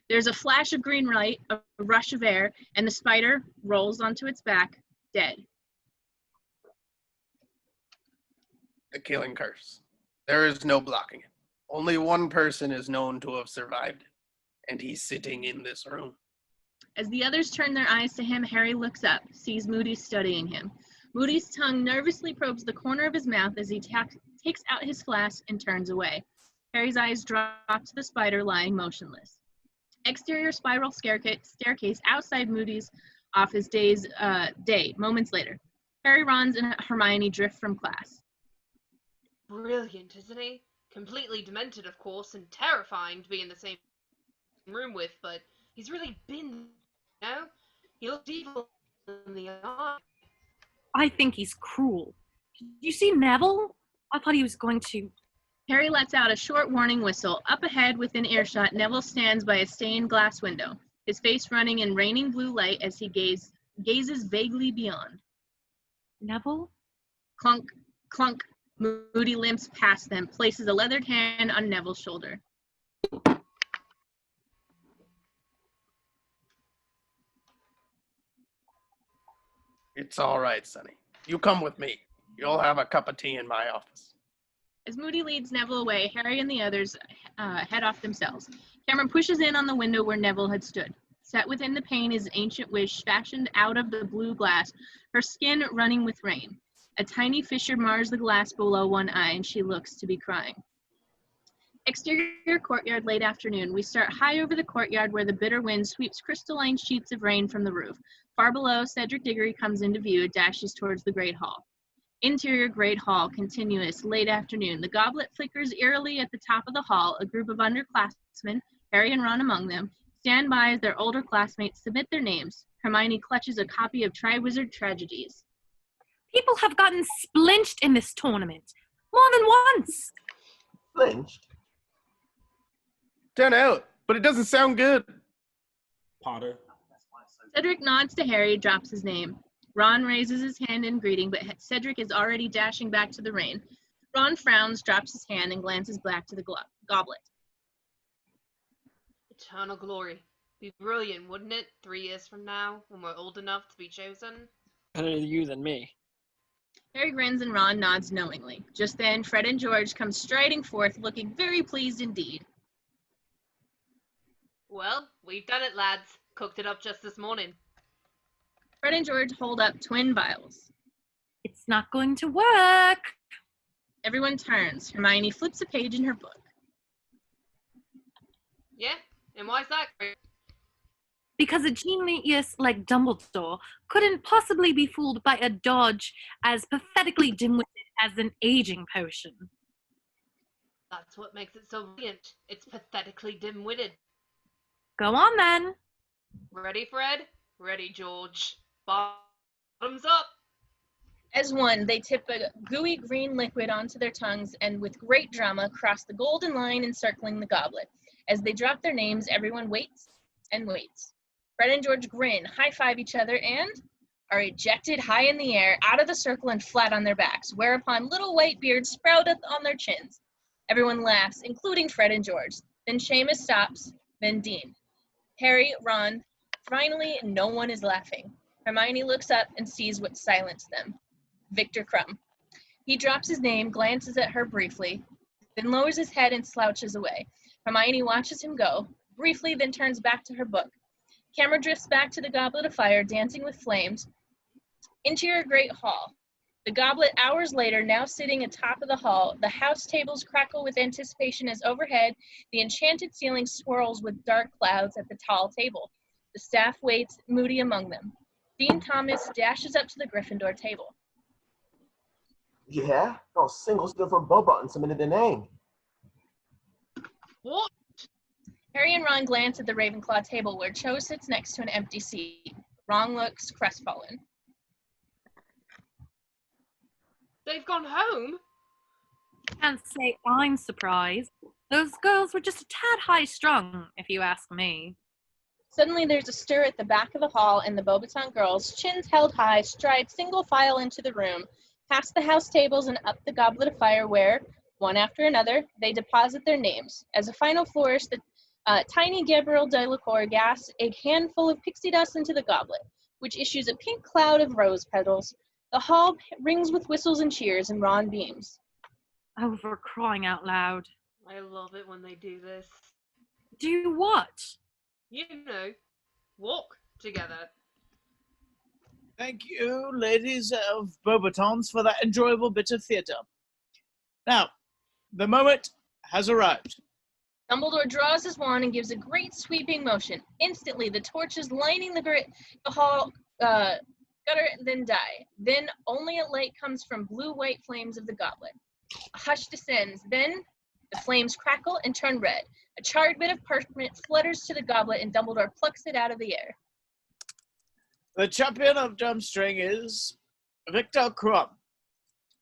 There's a flash of green light, a rush of air, and the spider rolls onto its back, dead. The killing curse. There is no blocking it. Only one person is known to have survived it, and he's sitting in this room. As the others turn their eyes to him, Harry looks up, sees Moody studying him. Moody's tongue nervously probes the corner of his mouth as he takes out his flask and turns away. Harry's eyes drop to the spider lying motionless. Exterior spiral staircase outside Moody's office day, moments later. Harry, Ron, and Hermione drift from class. Brilliant, isn't he? Completely demented, of course, and terrifying to be in the same room with, but he's really been, you know? He looks evil in the eye. I think he's cruel. Did you see Neville? I thought he was going to... Harry lets out a short warning whistle. Up ahead, within earshot, Neville stands by a stained glass window, his face running in raining blue light as he gazes vaguely beyond. Neville? Clunk, clunk. Moody limps past them, places a leathered hand on Neville's shoulder. It's all right, Sonny. You come with me. You'll have a cup of tea in my office. As Moody leads Neville away, Harry and the others head off themselves. Cameron pushes in on the window where Neville had stood. Set within the pane is ancient wish fashioned out of the blue glass, her skin running with rain. A tiny fissure mars the glass below one eye, and she looks to be crying. Exterior courtyard, late afternoon. We start high over the courtyard where the bitter wind sweeps crystalline sheets of rain from the roof. Far below, Cedric Diggory comes into view, dashes towards the Great Hall. Interior Great Hall, continuous, late afternoon. The goblet flickers eerily at the top of the hall. A group of underclassmen, Harry and Ron among them, stand by as their older classmates submit their names. Hermione clutches a copy of Triwizard Tragedies. People have gotten splinched in this tournament. More than once. Flinched? Don't know, but it doesn't sound good. Potter. Cedric nods to Harry, drops his name. Ron raises his hand in greeting, but Cedric is already dashing back to the rain. Ron frowns, drops his hand, and glances back to the goblet. Eternal glory. Be brilliant, wouldn't it, 3 years from now, when we're old enough to be chosen? Better you than me. Harry grins and Ron nods knowingly. Just then, Fred and George come striding forth, looking very pleased indeed. Well, we've done it, lads. Cooked it up just this morning. Fred and George hold up twin vials. It's not going to work. Everyone turns. Hermione flips a page in her book. Yeah? And why's that? Because a genius like Dumbledore couldn't possibly be fooled by a dodge as pathetically dim-witted as an aging potion. That's what makes it so brilliant. It's pathetically dim-witted. Go on, then. Ready, Fred? Ready, George. Bottoms up! As one, they tip a gooey green liquid onto their tongues and with great drama cross the golden line encircling the goblet. As they drop their names, everyone waits and waits. Fred and George grin, high-five each other, and are ejected high in the air, out of the circle and flat on their backs, whereupon little white beards sprouteth on their chins. Everyone laughs, including Fred and George. Then Seamus stops, then Dean. Harry, Ron, finally no one is laughing. Hermione looks up and sees what silenced them. Victor Crumb. He drops his name, glances at her briefly, then lowers his head and slouches away. Hermione watches him go, briefly, then turns back to her book. Camera drifts back to the Goblet of Fire, dancing with flames. Interior Great Hall. The goblet, hours later, now sitting atop of the hall. The house tables crackle with anticipation as overhead, the enchanted ceiling swirls with dark clouds at the tall table. The staff waits, Moody among them. Dean Thomas dashes up to the Gryffindor table. Yeah? No, singles good for Boba and submitted a name. What? Harry and Ron glance at the Ravenclaw table where Cho sits next to an empty seat. Ron looks crestfallen. They've gone home? Can't say I'm surprised. Those girls were just a tad high-strung, if you ask me. Suddenly there's a stir at the back of the hall, and the Beauxbaton girls, chins held high, stride single file into the room, past the house tables and up the Goblet of Fire where, one after another, they deposit their names. As a final flourish, the tiny Gabrielle Delacour gasps a handful of pixie dust into the goblet, which issues a pink cloud of rose petals. The hall rings with whistles and cheers, and Ron beams. Oh, for crying out loud. I love it when they do this. Do what? You know, walk together. Thank you, ladies of Beauxbatons, for that enjoyable bit of theatre. Now, the moment has arrived. Dumbledore draws his wand and gives a great sweeping motion. Instantly, the torches lining the hall gutter then die. Then only a light comes from blue-white flames of the goblet. A hush descends. Then the flames crackle and turn red. A charred bit of parchment flutters to the goblet, and Dumbledore plucks it out of the air. The champion of Durmstrang is Victor Crumb.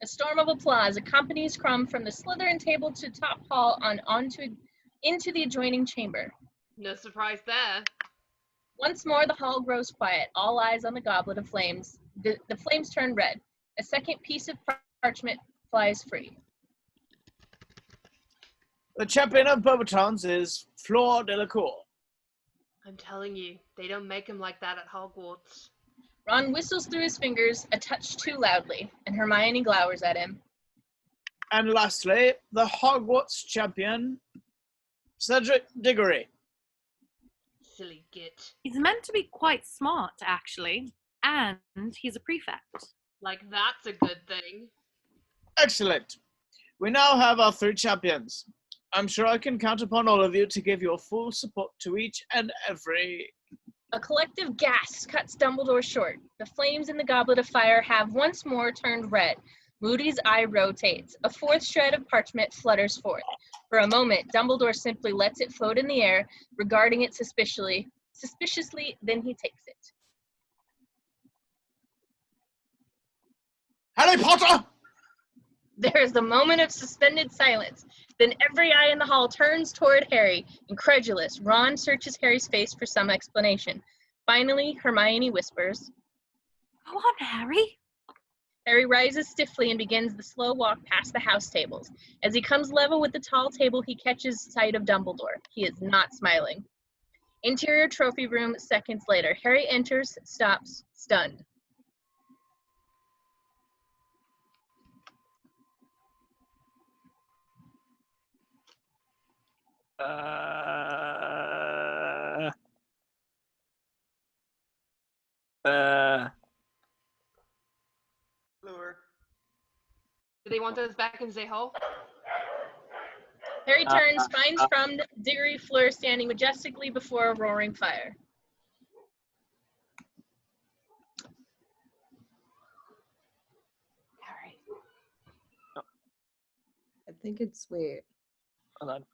A storm of applause accompanies Crumb from the Slytherin table to top hall into the adjoining chamber. No surprise there. Once more, the hall grows quiet. All eyes on the Goblet of Flames. The flames turn red. A second piece of parchment flies free. The champion of Beauxbatons is Fleur Delacour. I'm telling you, they don't make him like that at Hogwarts. Ron whistles through his fingers a touch too loudly, and Hermione glowers at him. And lastly, the Hogwarts champion, Cedric Diggory. Silly git. He's meant to be quite smart, actually, and he's a prefect. Like that's a good thing. Excellent. We now have our 3 champions. I'm sure I can count upon all of you to give your full support to each and every... A collective gasp cuts Dumbledore short. The flames in the Goblet of Fire have once more turned red. Moody's eye rotates. A 4th shred of parchment flutters forth. For a moment, Dumbledore simply lets it float in the air, regarding it suspiciously, then he takes it. Harry Potter! There is a moment of suspended silence. Then every eye in the hall turns toward Harry. Incredulous, Ron searches Harry's face for some explanation. Finally, Hermione whispers, Go on, Harry. Harry rises stiffly and begins the slow walk past the house tables. As he comes level with the tall table, he catches sight of Dumbledore. He is not smiling. Interior trophy room, seconds later. Harry enters, stops, stunned. Do they want us back in the hall? Harry turns, finds From Diggory Fleur standing majestically before a roaring fire. Harry. I think it's sweet. Hold on.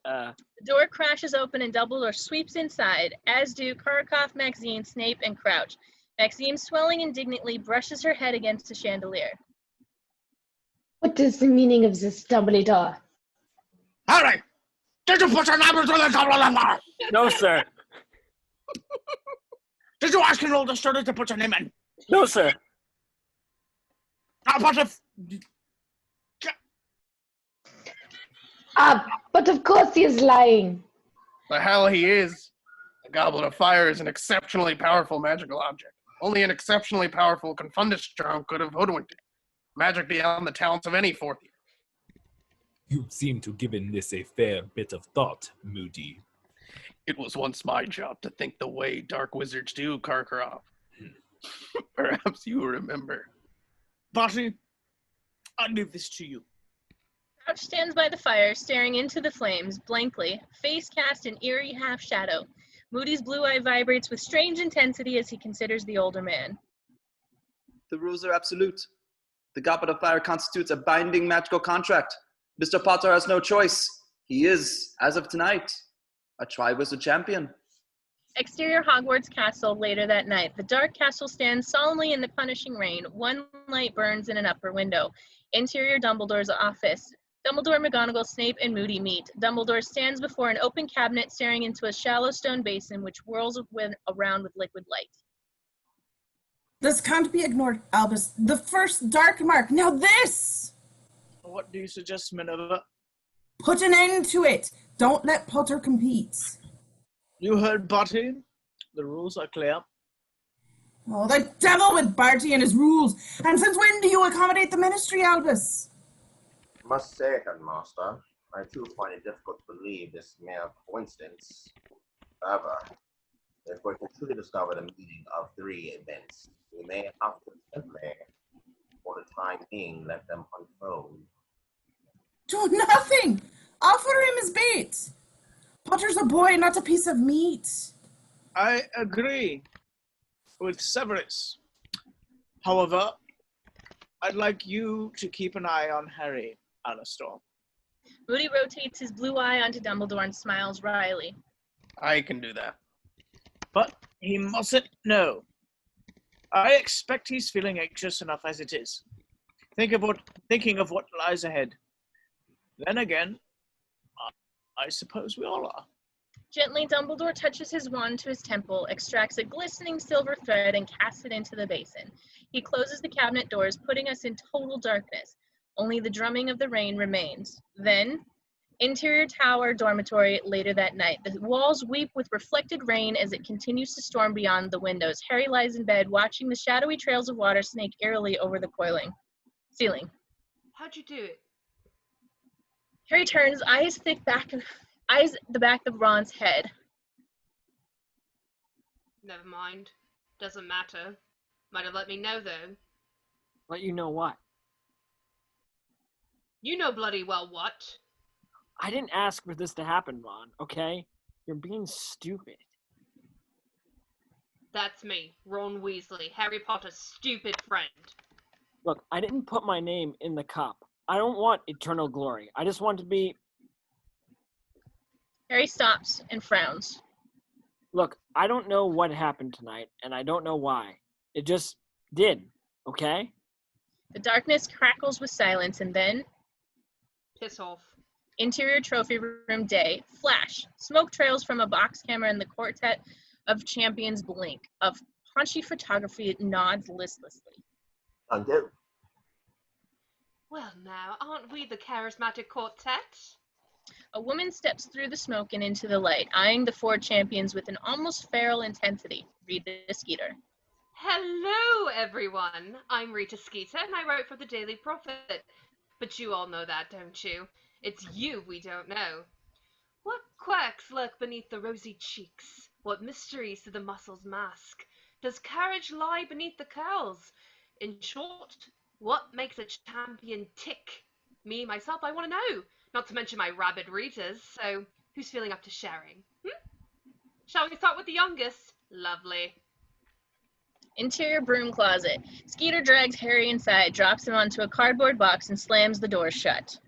The door crashes open and Dumbledore sweeps inside, as do Karkaroff, Maxine, Snape, and Crouch. Maxine, swelling indignantly, brushes her head against a chandelier. What is the meaning of this, Dumbledore? Harry! Did you put your name into the Dumbledore? No, sir. Did you ask your older student to put your name in? No, sir. But if... But of course he is lying. The hell he is. The Goblet of Fire is an exceptionally powerful magical object. Only an exceptionally powerful Confundus could have hoodwinked it. Magic beyond the talents of any fourth year. You seem to have given this a fair bit of thought, Moody. It was once my job to think the way dark wizards do, Karkaroff. Perhaps you remember. Barty, I leave this to you. Crouch stands by the fire, staring into the flames, blankly, face cast in eerie half-shadow. Moody's blue eye vibrates with strange intensity as he considers the older man. The rules are absolute. The Goblet of Fire constitutes a binding magical contract. Mr. Potter has no choice. He is, as of tonight, a Triwizard champion. Exterior Hogwarts Castle later that night. The dark castle stands solemnly in the punishing rain. One light burns in an upper window. Interior Dumbledore's office. Dumbledore, McGonagall, Snape, and Moody meet. Dumbledore stands before an open cabinet staring into a shallow stone basin which whirls around with liquid light. This can't be ignored, Albus. The first dark mark. Now this! What do you suggest, Minerva? Put an end to it. Don't let Potter compete. You heard Barty. The rules are clear. Oh, the devil with Barty and his rules. And since when do you accommodate the ministry, Albus? I must say, Headmaster, I too find it difficult to believe this mere coincidence. However, if we're to truly discover the meaning of 3 events, we may have to simply, for the time being, let them unfold. Do nothing! Offer him his bait! Potter's a boy, not a piece of meat. I agree with Severus. However, I'd like you to keep an eye on Harry, Alistair. Moody rotates his blue eye onto Dumbledore and smiles wryly. I can do that. But he mustn't know. I expect he's feeling anxious enough as it is. Thinking of what lies ahead. Then again, I suppose we all are. Gently, Dumbledore touches his wand to his temple, extracts a glistening silver thread, and casts it into the basin. He closes the cabinet doors, putting us in total darkness. Only the drumming of the rain remains. Then, interior tower dormitory later that night. The walls weep with reflected rain as it continues to storm beyond the windows. Harry lies in bed, watching the shadowy trails of water snake eerily over the ceiling. How'd you do it? Harry turns, eyes the back of Ron's head. Never mind. Doesn't matter. Might have let me know, though. Let you know what? You know bloody well what. I didn't ask for this to happen, Ron, okay? You're being stupid. That's me, Ron Weasley, Harry Potter's stupid friend. Look, I didn't put my name in the cup. I don't want eternal glory. I just want to be... Harry stops and frowns. Look, I don't know what happened tonight, and I don't know why. It just did, okay? The darkness crackles with silence, and then Piss off. interior trophy room day. Flash. Smoke trails from a box camera, and the quartet of champions blink. Of punchy photography nods listlessly. Undo. Well, now, aren't we the charismatic quartet? A woman steps through the smoke and into the light, eyeing the four champions with an almost feral intensity. Rita Skeeter. Hello, everyone. I'm Rita Skeeter, and I write for the Daily Prophet. But you all know that, don't you? It's you we don't know. What quirks lurk beneath the rosy cheeks? What mysteries do the muscles mask? Does courage lie beneath the curls? In short, what makes a champion tick? Me, myself, I want to know. Not to mention my rabid readers, so who's feeling up to sharing? Shall we start with the youngest? Lovely. Interior broom closet. Skeeter drags Harry inside, drops him onto a cardboard box, and slams the door shut.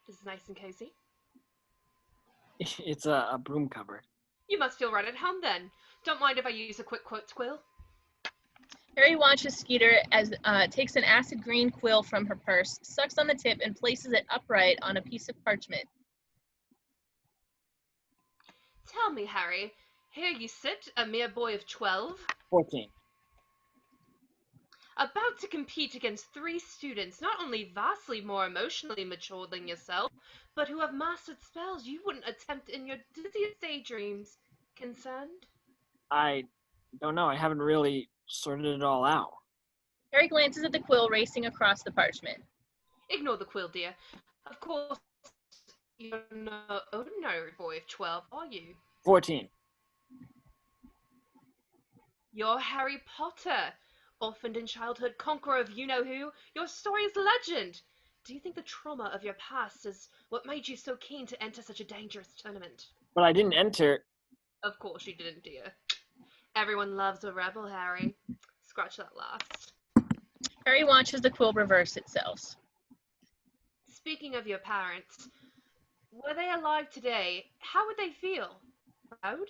This is nice and cozy. It's a broom cover. You must feel right at home then. Don't mind if I use a quick quote quill. Harry watches Skeeter as takes an acid green quill from her purse, sucks on the tip, and places it upright on a piece of parchment. Tell me, Harry, here you sit, a mere boy of 12. 14. About to compete against 3 students, not only vastly more emotionally mature than yourself, but who have mastered spells you wouldn't attempt in your dizziest daydreams. Concerned? I don't know. I haven't really sorted it all out. Harry glances at the quill racing across the parchment. Ignore the quill, dear. Of course, you're no ordinary boy of 12, are you? 14. You're Harry Potter. Orphaned in childhood, conqueror of you-know-who, your story is legend. Do you think the trauma of your past is what made you so keen to enter such a dangerous tournament? But I didn't enter. Of course you didn't, dear. Everyone loves a rebel, Harry. Scratch that last. Harry watches the quill reverse itself. Speaking of your parents, were they alive today, how would they feel? Proud?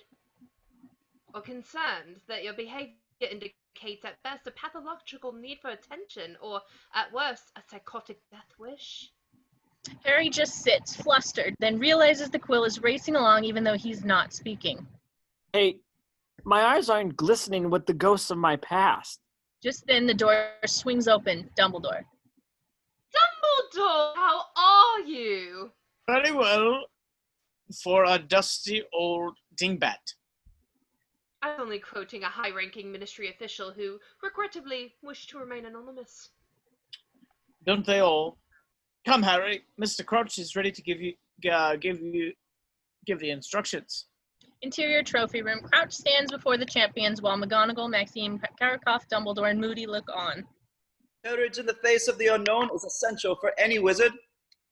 Or concerned that your behavior indicates at best a pathological need for attention, or at worst, a psychotic death wish? Harry just sits, flustered, then realizes the quill is racing along even though he's not speaking. Hey, my eyes aren't glistening with the ghosts of my past. Just then the door swings open. Dumbledore. Dumbledore, how are you? Very well, for a dusty old dingbat. I'm only quoting a high-ranking ministry official who, regrettably, wished to remain anonymous. Don't they all? Come, Harry. Mr. Crouch is ready to give the instructions. Interior trophy room. Crouch stands before the champions while McGonagall, Maxime, Karakaroff, Dumbledore, and Moody look on. Courage in the face of the unknown is essential for any wizard.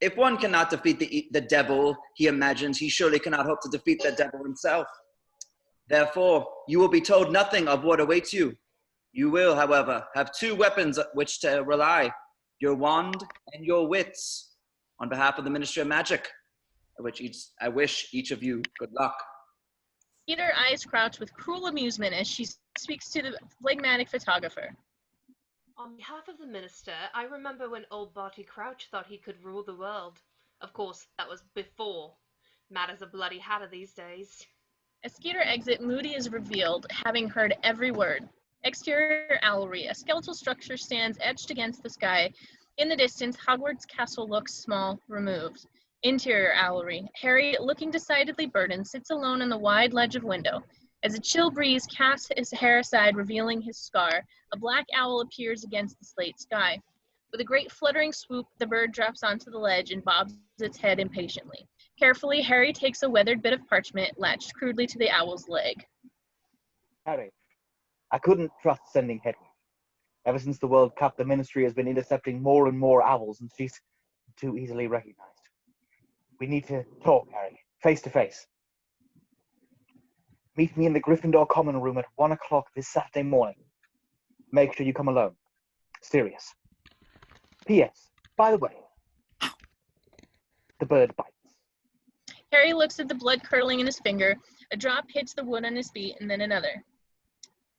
If one cannot defeat the devil he imagines, he surely cannot hope to defeat the devil himself. Therefore, you will be told nothing of what awaits you. You will, however, have 2 weapons on which to rely, your wand and your wits. On behalf of the Ministry of Magic, I wish each of you good luck. Skeeter eyes Crouch with cruel amusement as she speaks to the phlegmatic photographer. On behalf of the minister, I remember when old Barty Crouch thought he could rule the world. Of course, that was before. Matters a bloody hatter these days. As Skeeter exits, Moody is revealed, having heard every word. Exterior owlry. A skeletal structure stands etched against the sky. In the distance, Hogwarts castle looks small, removed. Interior owlry. Harry, looking decidedly burdened, sits alone on the wide ledge of window. As a chill breeze casts his hair aside, revealing his scar, a black owl appears against the slate sky. With a great fluttering swoop, the bird drops onto the ledge and bobs its head impatiently. Carefully, Harry takes a weathered bit of parchment latched crudely to the owl's leg. Harry, I couldn't trust sending Hedwig. Ever since the World Cup, the Ministry has been intercepting more and more owls, and she's too easily recognized. We need to talk, Harry, face to face. Meet me in the Gryffindor common room at 1 o'clock this Saturday morning. Make sure you come alone. Serious. P.S. By the way, the bird bites. Harry looks at the blood curdling in his finger. A drop hits the wood on his feet, and then another.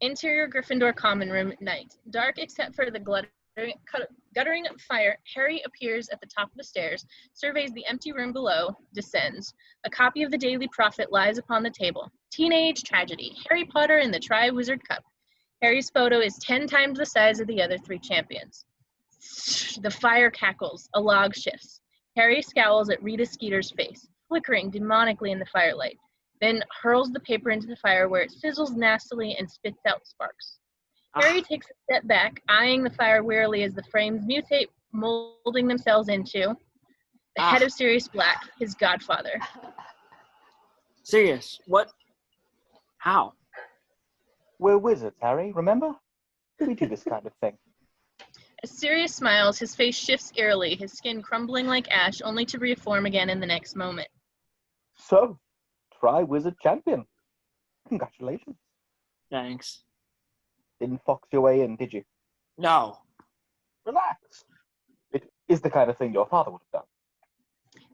Interior Gryffindor common room, night. Dark except for the guttering fire. Harry appears at the top of the stairs, surveys the empty room below, descends. A copy of the Daily Prophet lies upon the table. Teenage tragedy. Harry Potter and the Triwizard Cup. Harry's photo is 10 times the size of the other 3 champions. The fire cackles. A log shifts. Harry scowls at Rita Skeeter's face, flickering demonically in the firelight, then hurls the paper into the fire where it sizzles nastily and spits out sparks. Harry takes a step back, eyeing the fire wearily as the frames mutate, molding themselves into the head of Sirius Black, his godfather. Sirius, what? How? We're wizards, Harry, remember? We do this kind of thing. As Sirius smiles, his face shifts eerily, his skin crumbling like ash, only to reform again in the next moment. So, Triwizard champion. Congratulations. Thanks. Didn't fox your way in, did you? No. Relax. It is the kind of thing your father would have done.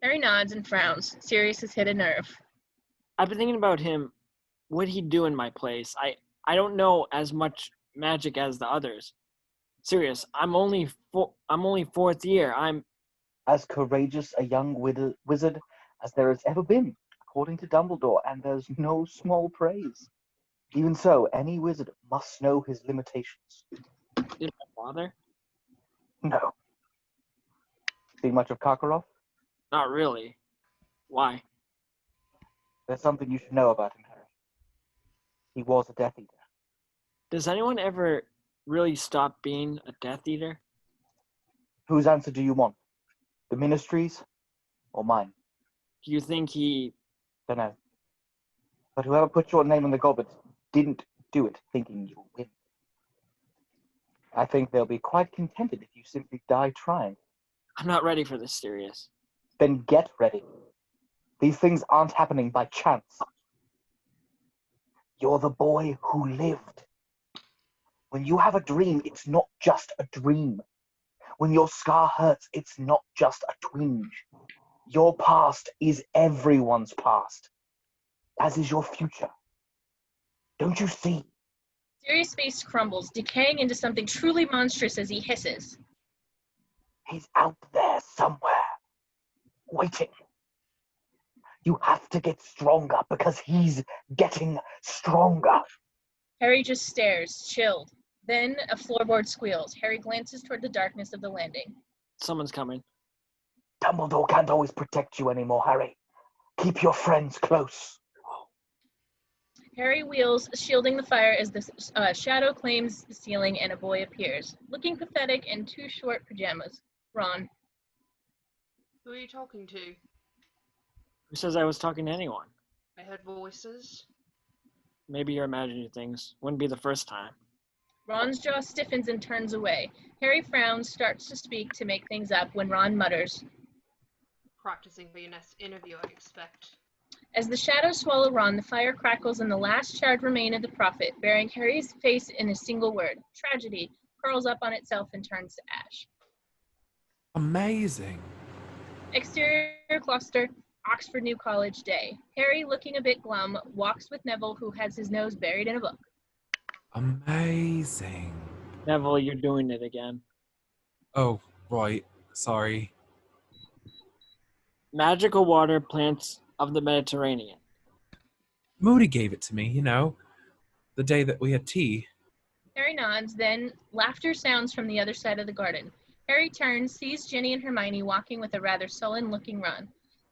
Harry nods and frowns. Sirius has hit a nerve. I've been thinking about him. What'd he do in my place? I don't know as much magic as the others. Sirius, I'm only 4th year. I'm as courageous a young wizard as there has ever been, according to Dumbledore, and there's no small praise. Even so, any wizard must know his limitations. Did my father? No. Seen much of Karkaroff? Not really. Why? There's something you should know about him, Harry. He was a Death Eater. Does anyone ever really stop being a Death Eater? Whose answer do you want? The Ministry's or mine? Do you think he... Don't know. But whoever put your name on the goblet didn't do it thinking you'll win. I think they'll be quite contented if you simply die trying. I'm not ready for this, Sirius. Then get ready. These things aren't happening by chance. You're the boy who lived. When you have a dream, it's not just a dream. When your scar hurts, it's not just a twinge. Your past is everyone's past, as is your future. Don't you see? Sirius' face crumbles, decaying into something truly monstrous as he hisses. He's out there somewhere, waiting. You have to get stronger because he's getting stronger. Harry just stares, chilled. Then a floorboard squeals. Harry glances toward the darkness of the landing. Someone's coming. Dumbledore can't always protect you anymore, Harry. Keep your friends close. Harry wheels, shielding the fire as the shadow claims the ceiling and a boy appears, looking pathetic in 2 short pajamas. Ron. Who are you talking to? Who says I was talking to anyone? I heard voices. Maybe you're imagining things. Wouldn't be the first time. Ron's jaw stiffens and turns away. Harry frowns, starts to speak to make things up when Ron mutters. Practicing for your next interview, I expect. As the shadows swallow Ron, the fire crackles and the last charred remain of the prophet, bearing Harry's face in a single word. Tragedy curls up on itself and turns to ash. Amazing. Exterior cluster, Oxford New College day. Harry, looking a bit glum, walks with Neville, who has his nose buried in a book. Amazing. Neville, you're doing it again. Oh, right. Sorry. Magical water plants of the Mediterranean. Moody gave it to me, the day that we had tea. Harry nods, then laughter sounds from the other side of the garden. Harry turns, sees Ginny and Hermione walking with a rather sullen-looking Ron.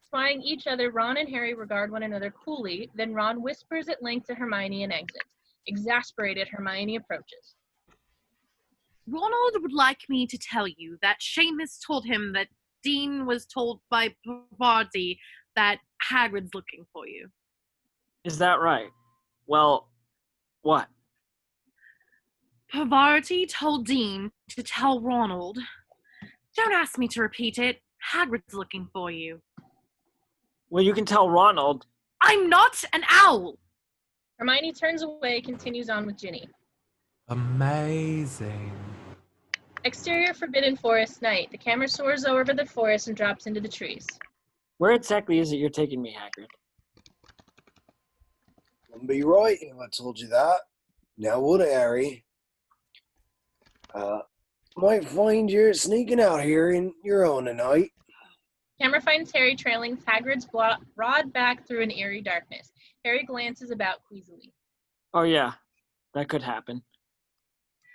Spying each other, Ron and Harry regard one another coolly, then Ron whispers at length to Hermione and exits. Exasperated, Hermione approaches. Ronald would like me to tell you that Seamus told him that Dean was told by Parvati that Hagrid's looking for you. Is that right? Well, what? Parvati told Dean to tell Ronald. Don't ask me to repeat it. Hagrid's looking for you. Well, you can tell Ronald. I'm not an owl! Hermione turns away, continues on with Ginny. Amazing. Exterior Forbidden Forest night. The camera soars over the forest and drops into the trees. Where exactly is it you're taking me, Hagrid? Wouldn't be right if I told you that. Now would it, Harry? Might find you sneaking out here in your own tonight. Camera finds Harry trailing Hagrid's broad back through an eerie darkness. Harry glances about queasily. Oh yeah, that could happen.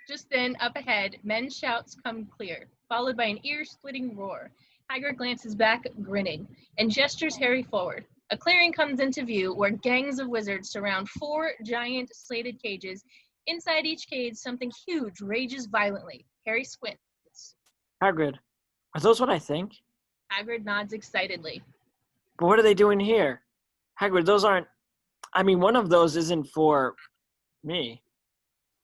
Just then, up ahead, men's shouts come clear, followed by an ear-splitting roar. Hagrid glances back, grinning, and gestures Harry forward. A clearing comes into view where gangs of wizards surround 4 giant slated cages. Inside each cage, something huge rages violently. Harry squints. Hagrid, are those what I think? Hagrid nods excitedly. But what are they doing here? Hagrid, those aren't... I mean, one of those isn't for me.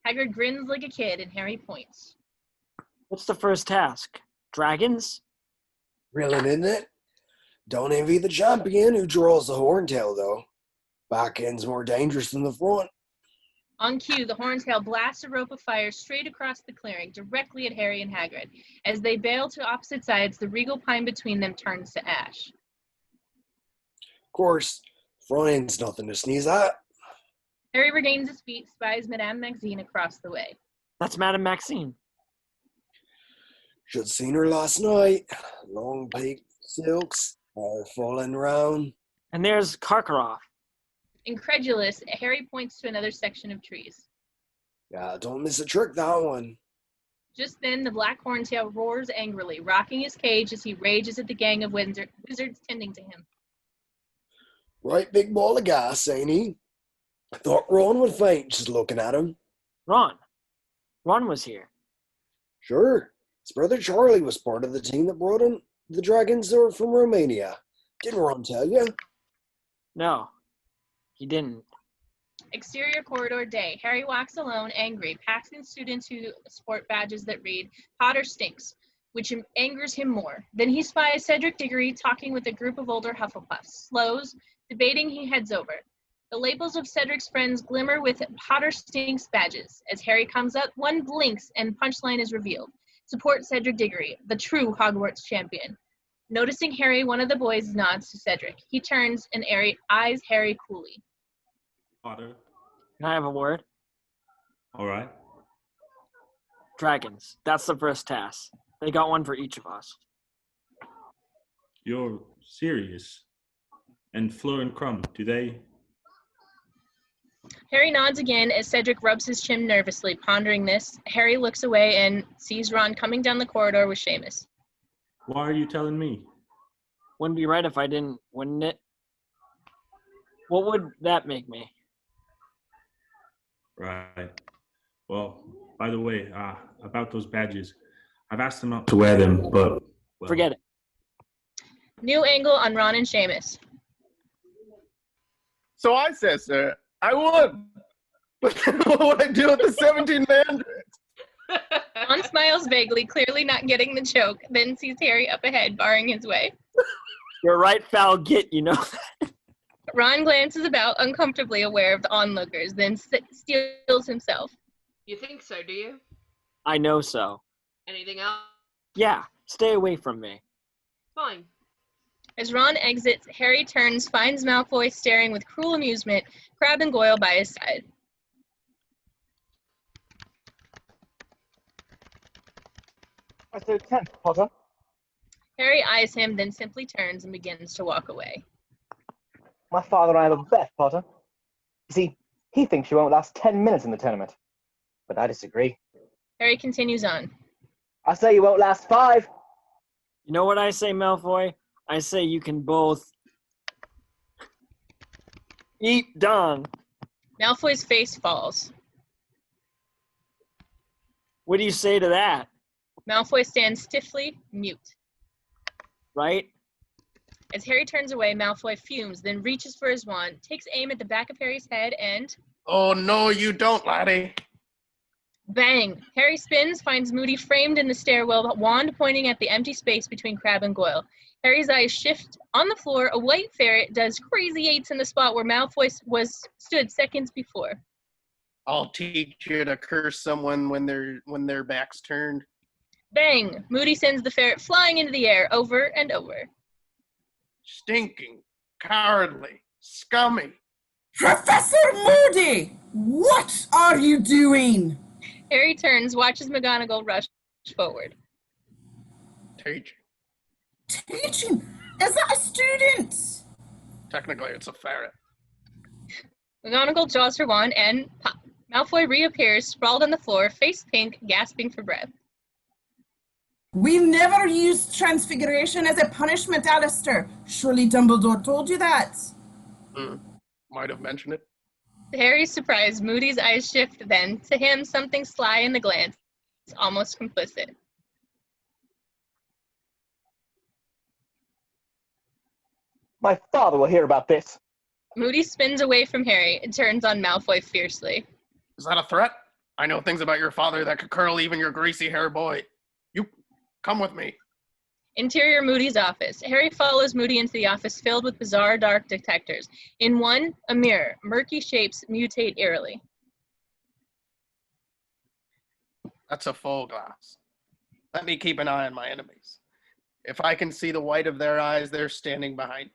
Hagrid grins like a kid and Harry points. What's the first task? Dragons? Thrilling, isn't it? Don't envy the champion who draws the horntail, though. Back end's more dangerous than the front. On cue, the Horntail blasts a rope of fire straight across the clearing, directly at Harry and Hagrid. As they bail to opposite sides, the regal pine between them turns to ash. Of course, front end's nothing to sneeze at. Harry regains his feet, spies Madame Maxine across the way. That's Madame Maxine. Should seen her last night. Long pink silks, hair falling round. And there's Karkaroff. Incredulous, Harry points to another section of trees. Yeah, don't miss a trick, that one. Just then, the black horntail roars angrily, rocking his cage as he rages at the gang of wizards tending to him. Right big ball of gas, ain't he? I thought Ron would faint just looking at him. Ron was here. Sure. His brother Charlie was part of the team that brought in the dragons from Romania. Didn't Ron tell you? No, he didn't. Exterior corridor day. Harry walks alone, angry, passing students who sport badges that read, Potter stinks, which angers him more. Then he spies Cedric Diggory talking with a group of older Hufflepuffs. Slows, debating, he heads over. The labels of Cedric's friends glimmer with Potter stinks badges. As Harry comes up, one blinks and punchline is revealed. Support Cedric Diggory, the true Hogwarts champion. Noticing Harry, one of the boys nods to Cedric. He turns and eyes Harry coolly. Potter. Can I have a word? All right. Dragons. That's the first task. They got one for each of us. You're serious. And Fleur and Crumb, do they? Harry nods again as Cedric rubs his chin nervously, pondering this. Harry looks away and sees Ron coming down the corridor with Seamus. Why are you telling me? Wouldn't be right if I didn't, wouldn't it? What would that make me? Right. Well, by the way, about those badges, I've asked them not to wear them, but... Well. Forget it. New angle on Ron and Seamus. So I said, sir, I would. But what would I do with the 17 mandrakes? Ron smiles vaguely, clearly not getting the joke, then sees Harry up ahead, barring his way. You're right, foul git, you know that. Ron glances about, uncomfortably aware of the onlookers, then steels himself. You think so, do you? I know so. Anything else? Yeah, stay away from me. Fine. As Ron exits, Harry turns, finds Malfoy staring with cruel amusement, Crabbe and Goyle by his side. I said 10, Potter. Harry eyes him, then simply turns and begins to walk away. My father and I have a bet, Potter. You see, he thinks you won't last 10 minutes in the tournament. But I disagree. Harry continues on. I say you won't last 5. You know what I say, Malfoy? I say you can both eat dung. Malfoy's face falls. What do you say to that? Malfoy stands stiffly, mute. Right? As Harry turns away, Malfoy fumes, then reaches for his wand, takes aim at the back of Harry's head, and... Oh, no, you don't, laddie. Bang! Harry spins, finds Moody framed in the stairwell, wand pointing at the empty space between Crabbe and Goyle. Harry's eyes shift. On the floor, a white ferret does crazy eights in the spot where Malfoy stood seconds before. I'll teach you to curse someone when their back's turned. Bang! Moody sends the ferret flying into the air, over and over. Stinking, cowardly, scummy. Professor Moody! What are you doing? Harry turns, watches McGonagall rush forward. Teaching. Teaching? Is that a student? Technically, it's a ferret. McGonagall draws her wand and pop. Malfoy reappears, sprawled on the floor, face pink, gasping for breath. We never used transfiguration as a punishment, Alistair. Surely Dumbledore told you that. Might have mentioned it. To Harry's surprise, Moody's eyes shift then. To him, something sly in the glance, almost complicit. My father will hear about this. Moody spins away from Harry and turns on Malfoy fiercely. Is that a threat? I know things about your father that could curl even your greasy hair boy. You, come with me. Interior Moody's office. Harry follows Moody into the office filled with bizarre dark detectors. In one, a mirror. Murky shapes mutate eerily. That's a full glass. Let me keep an eye on my enemies. If I can see the white of their eyes, they're standing behind me.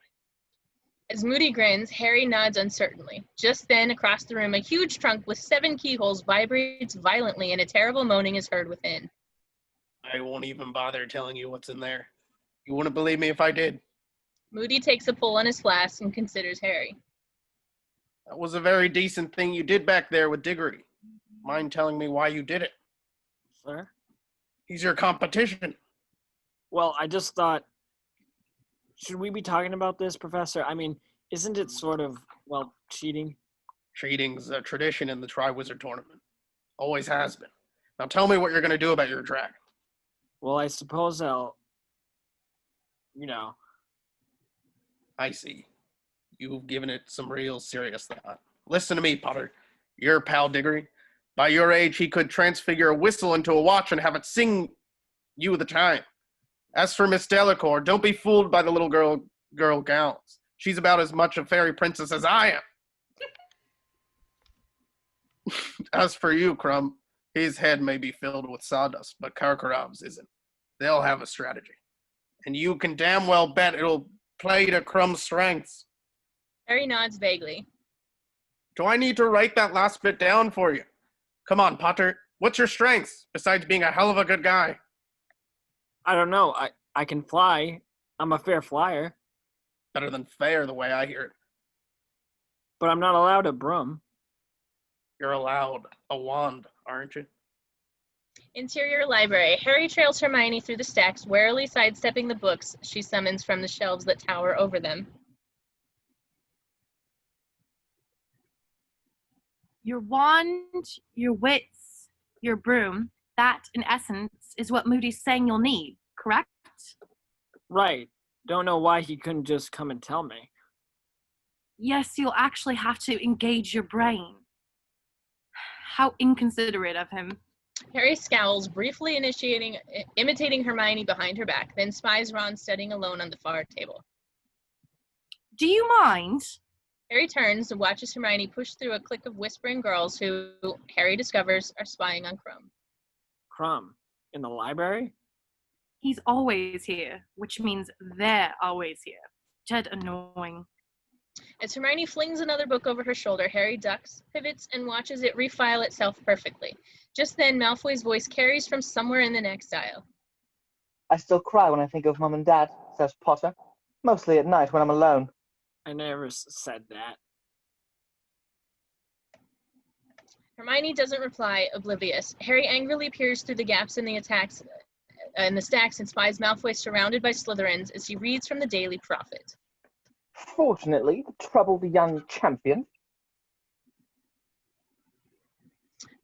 As Moody grins, Harry nods uncertainly. Just then, across the room, a huge trunk with 7 keyholes vibrates violently and a terrible moaning is heard within. I won't even bother telling you what's in there. You wouldn't believe me if I did. Moody takes a pull on his flask and considers Harry. That was a very decent thing you did back there with Diggory. Mind telling me why you did it? Sir? He's your competition. Well, I just thought, should we be talking about this, Professor? I mean, isn't it sort of, well, cheating? Cheating's a tradition in the Triwizard Tournament. Always has been. Now tell me what you're going to do about your dragon. Well, I suppose I'll, I see. You've given it some real serious thought. Listen to me, Potter. Your pal Diggory. By your age, he could transfigure a whistle into a watch and have it sing you the time. As for Miss Delacour, don't be fooled by the little girl gowns. She's about as much a fairy princess as I am. As for you, Crumb, his head may be filled with sawdust, but Karkarov's isn't. They'll have a strategy. And you can damn well bet it'll play to Crumb's strengths. Harry nods vaguely. Do I need to write that last bit down for you? Come on, Potter. What's your strengths, besides being a hell of a good guy? I don't know. I can fly. I'm a fair flyer. Better than fair, the way I hear it. But I'm not allowed a broom. You're allowed a wand, aren't you? Interior library. Harry trails Hermione through the stacks, warily sidestepping the books she summons from the shelves that tower over them. Your wand, your wits, your broom, that, in essence, is what Moody's saying you'll need, correct? Right. Don't know why he couldn't just come and tell me. Yes, you'll actually have to engage your brain. How inconsiderate of him. Harry scowls, briefly imitating Hermione behind her back, then spies Ron studying alone on the far table. Do you mind? Harry turns and watches Hermione push through a clique of whispering girls who, Harry discovers, are spying on Crumb. Crumb? In the library? He's always here, which means they're always here. Dead annoying. As Hermione flings another book over her shoulder, Harry ducks, pivots, and watches it refile itself perfectly. Just then, Malfoy's voice carries from somewhere in the next aisle. I still cry when I think of Mum and Dad, says Potter. Mostly at night when I'm alone. I never said that. Hermione doesn't reply, oblivious. Harry angrily peers through the gaps in the stacks and spies Malfoy surrounded by Slytherins as he reads from the Daily Prophet. Fortunately, the troubled young champion.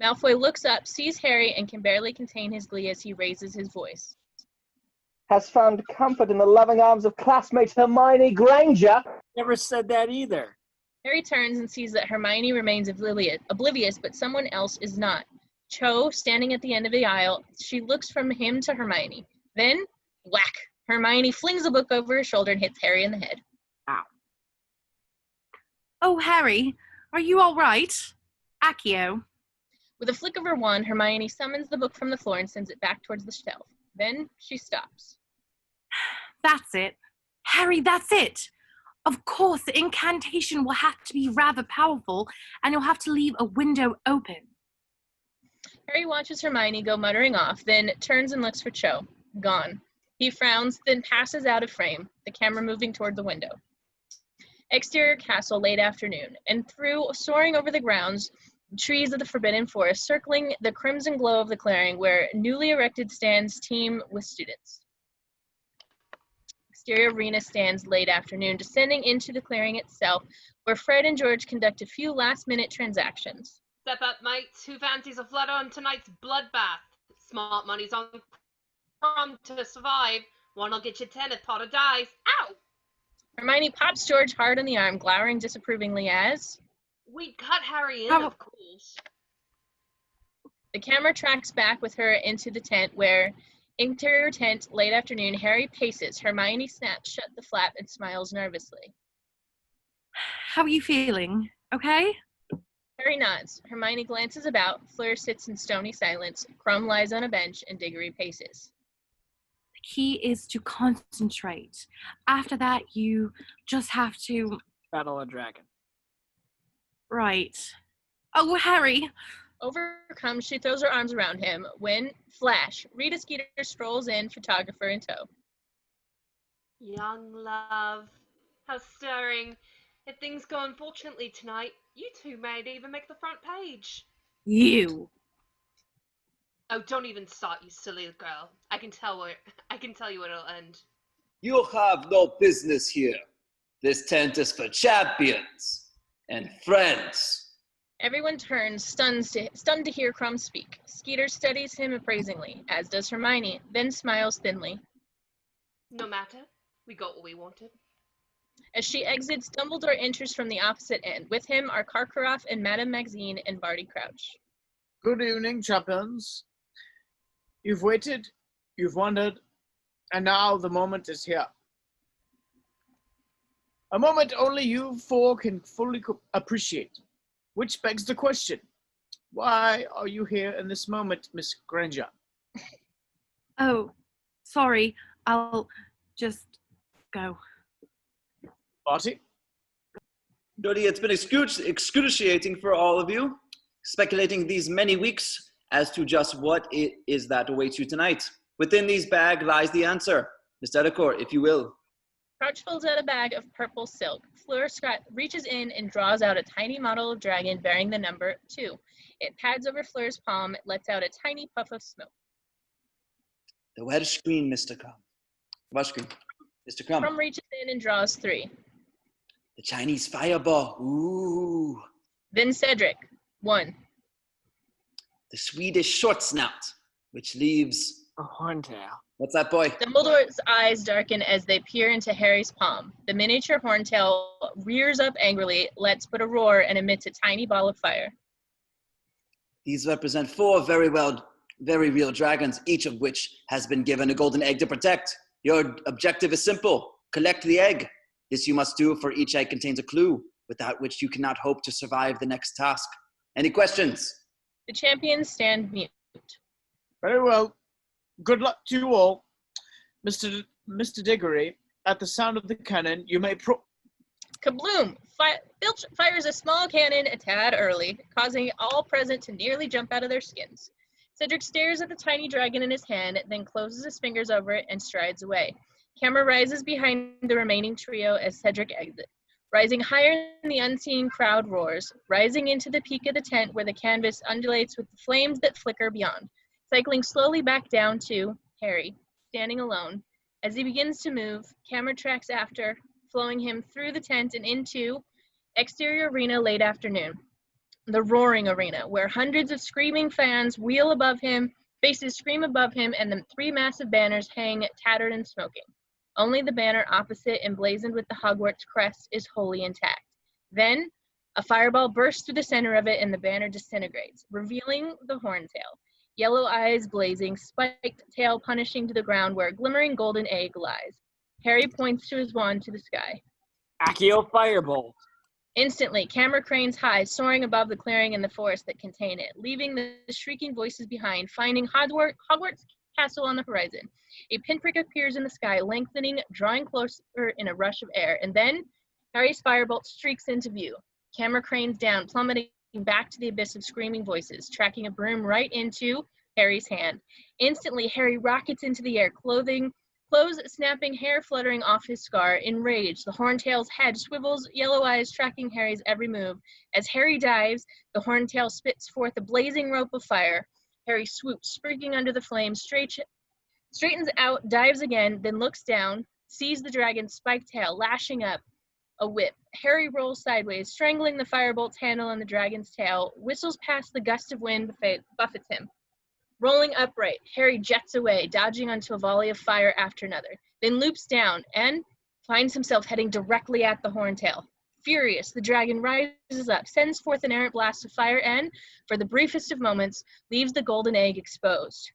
Malfoy looks up, sees Harry, and can barely contain his glee as he raises his voice. Has found comfort in the loving arms of classmate Hermione Granger. Never said that either. Harry turns and sees that Hermione remains oblivious, but someone else is not. Cho, standing at the end of the aisle, she looks from him to Hermione. Then, whack! Hermione flings a book over her shoulder and hits Harry in the head. Ow. Oh, Harry, are you all right? Accio. With a flick of her wand, Hermione summons the book from the floor and sends it back towards the shelf. Then she stops. That's it. Harry, that's it. Of course, the incantation will have to be rather powerful, and you'll have to leave a window open. Harry watches Hermione go muttering off, then turns and looks for Cho. Gone. He frowns, then passes out of frame, the camera moving toward the window. Exterior castle, late afternoon, and soaring over the grounds, trees of the Forbidden Forest, circling the crimson glow of the clearing where newly erected stands teem with students. Exterior arena stands late afternoon, descending into the clearing itself, where Fred and George conduct a few last-minute transactions. Step up, mates. Who fancies a flutter on tonight's bloodbath? Smart money's on prompt to survive. One will get you 10 if Potter dies. Ow! Hermione pops George hard on the arm, glowering disapprovingly as... We'd cut Harry in, of course. The camera tracks back with her into the tent where, interior tent, late afternoon, Harry paces. Hermione snaps shut the flap and smiles nervously. How are you feeling? Okay? Harry nods. Hermione glances about. Fleur sits in stony silence. Crumb lies on a bench, and Diggory paces. The key is to concentrate. After that, you just have to... Battle a dragon. Right. Oh, Harry! Overcome, she throws her arms around him when, flash, Rita Skeeter strolls in, photographer in tow. Young love. How stirring. If things go unfortunately tonight, you two may even make the front page. You. Oh, don't even start, you silly girl. I can tell you it'll end. You have no business here. This tent is for champions and friends. Everyone turns, stunned to hear Crumb speak. Skeeter studies him appraisingly, as does Hermione, then smiles thinly. No matter. We got what we wanted. As she exits, Dumbledore enters from the opposite end. With him are Karkaroff and Madame Maxine and Barty Crouch. Good evening, champions. You've waited, you've wondered, and now the moment is here. A moment only you four can fully appreciate. Which begs the question, why are you here in this moment, Miss Granger? Oh, sorry. I'll just go. Barty? Dodie, it's been excruciating for all of you, speculating these many weeks as to just what it is that awaits you tonight. Within these bags lies the answer. Miss Delacour, if you will. Crouch pulls out a bag of purple silk. Fleur reaches in and draws out a tiny model of dragon bearing the number 2. It pads over Fleur's palm. It lets out a tiny puff of smoke. The Welsh Queen, Mr. Crumb. Welsh Queen, Mr. Crumb. Crumb reaches in and draws 3. The Chinese fireball. Ooh. Then Cedric. 1. The Swedish short snout, which leaves... A horntail. What's that, boy? Dumbledore's eyes darken as they peer into Harry's palm. The miniature horntail rears up angrily, lets but a roar, and emits a tiny ball of fire. These represent 4 very real dragons, each of which has been given a golden egg to protect. Your objective is simple. Collect the egg. This you must do, for each egg contains a clue, without which you cannot hope to survive the next task. Any questions? The champions stand mute. Very well. Good luck to you all. Mr. Diggory, at the sound of the cannon, you may Kabloom! Filch fires a small cannon a tad early, causing all present to nearly jump out of their skins. Cedric stares at the tiny dragon in his hand, then closes his fingers over it and strides away. Camera rises behind the remaining trio as Cedric exits. Rising higher than the unseen crowd roars, rising into the peak of the tent where the canvas undulates with the flames that flicker beyond. Cycling slowly back down to Harry, standing alone. As he begins to move, camera tracks after, flowing him through the tent and into exterior arena late afternoon. The roaring arena, where hundreds of screaming fans wheel above him, faces scream above him, and the 3 massive banners hang tattered and smoking. Only the banner opposite, emblazoned with the Hogwarts crest, is wholly intact. Then, a fireball bursts through the center of it and the banner disintegrates, revealing the horntail. Yellow eyes blazing, spiked tail punishing to the ground where a glimmering golden egg lies. Harry points to his wand to the sky. Accio Firebolt. Instantly, camera cranes high, soaring above the clearing and the forest that contain it, leaving the shrieking voices behind, finding Hogwarts castle on the horizon. A pinprick appears in the sky, lengthening, drawing closer in a rush of air, and then Harry's firebolt streaks into view. Camera cranes down, plummeting back to the abyss of screaming voices, tracking a broom right into Harry's hand. Instantly, Harry rockets into the air, clothes snapping, hair fluttering off his scar. Enraged, the Horntail's head swivels, yellow eyes tracking Harry's every move. As Harry dives, the Horntail spits forth a blazing rope of fire. Harry swoops, sprinting under the flames, straightens out, dives again, then looks down, sees the dragon's spiked tail lashing up. A whip. Harry rolls sideways, strangling the firebolt's handle on the dragon's tail, whistles past the gust of wind, buffets him. Rolling upright, Harry jets away, dodging onto a volley of fire after another, then loops down and finds himself heading directly at the Horntail. Furious, the dragon rises up, sends forth an errant blast of fire, and, for the briefest of moments, leaves the golden egg exposed.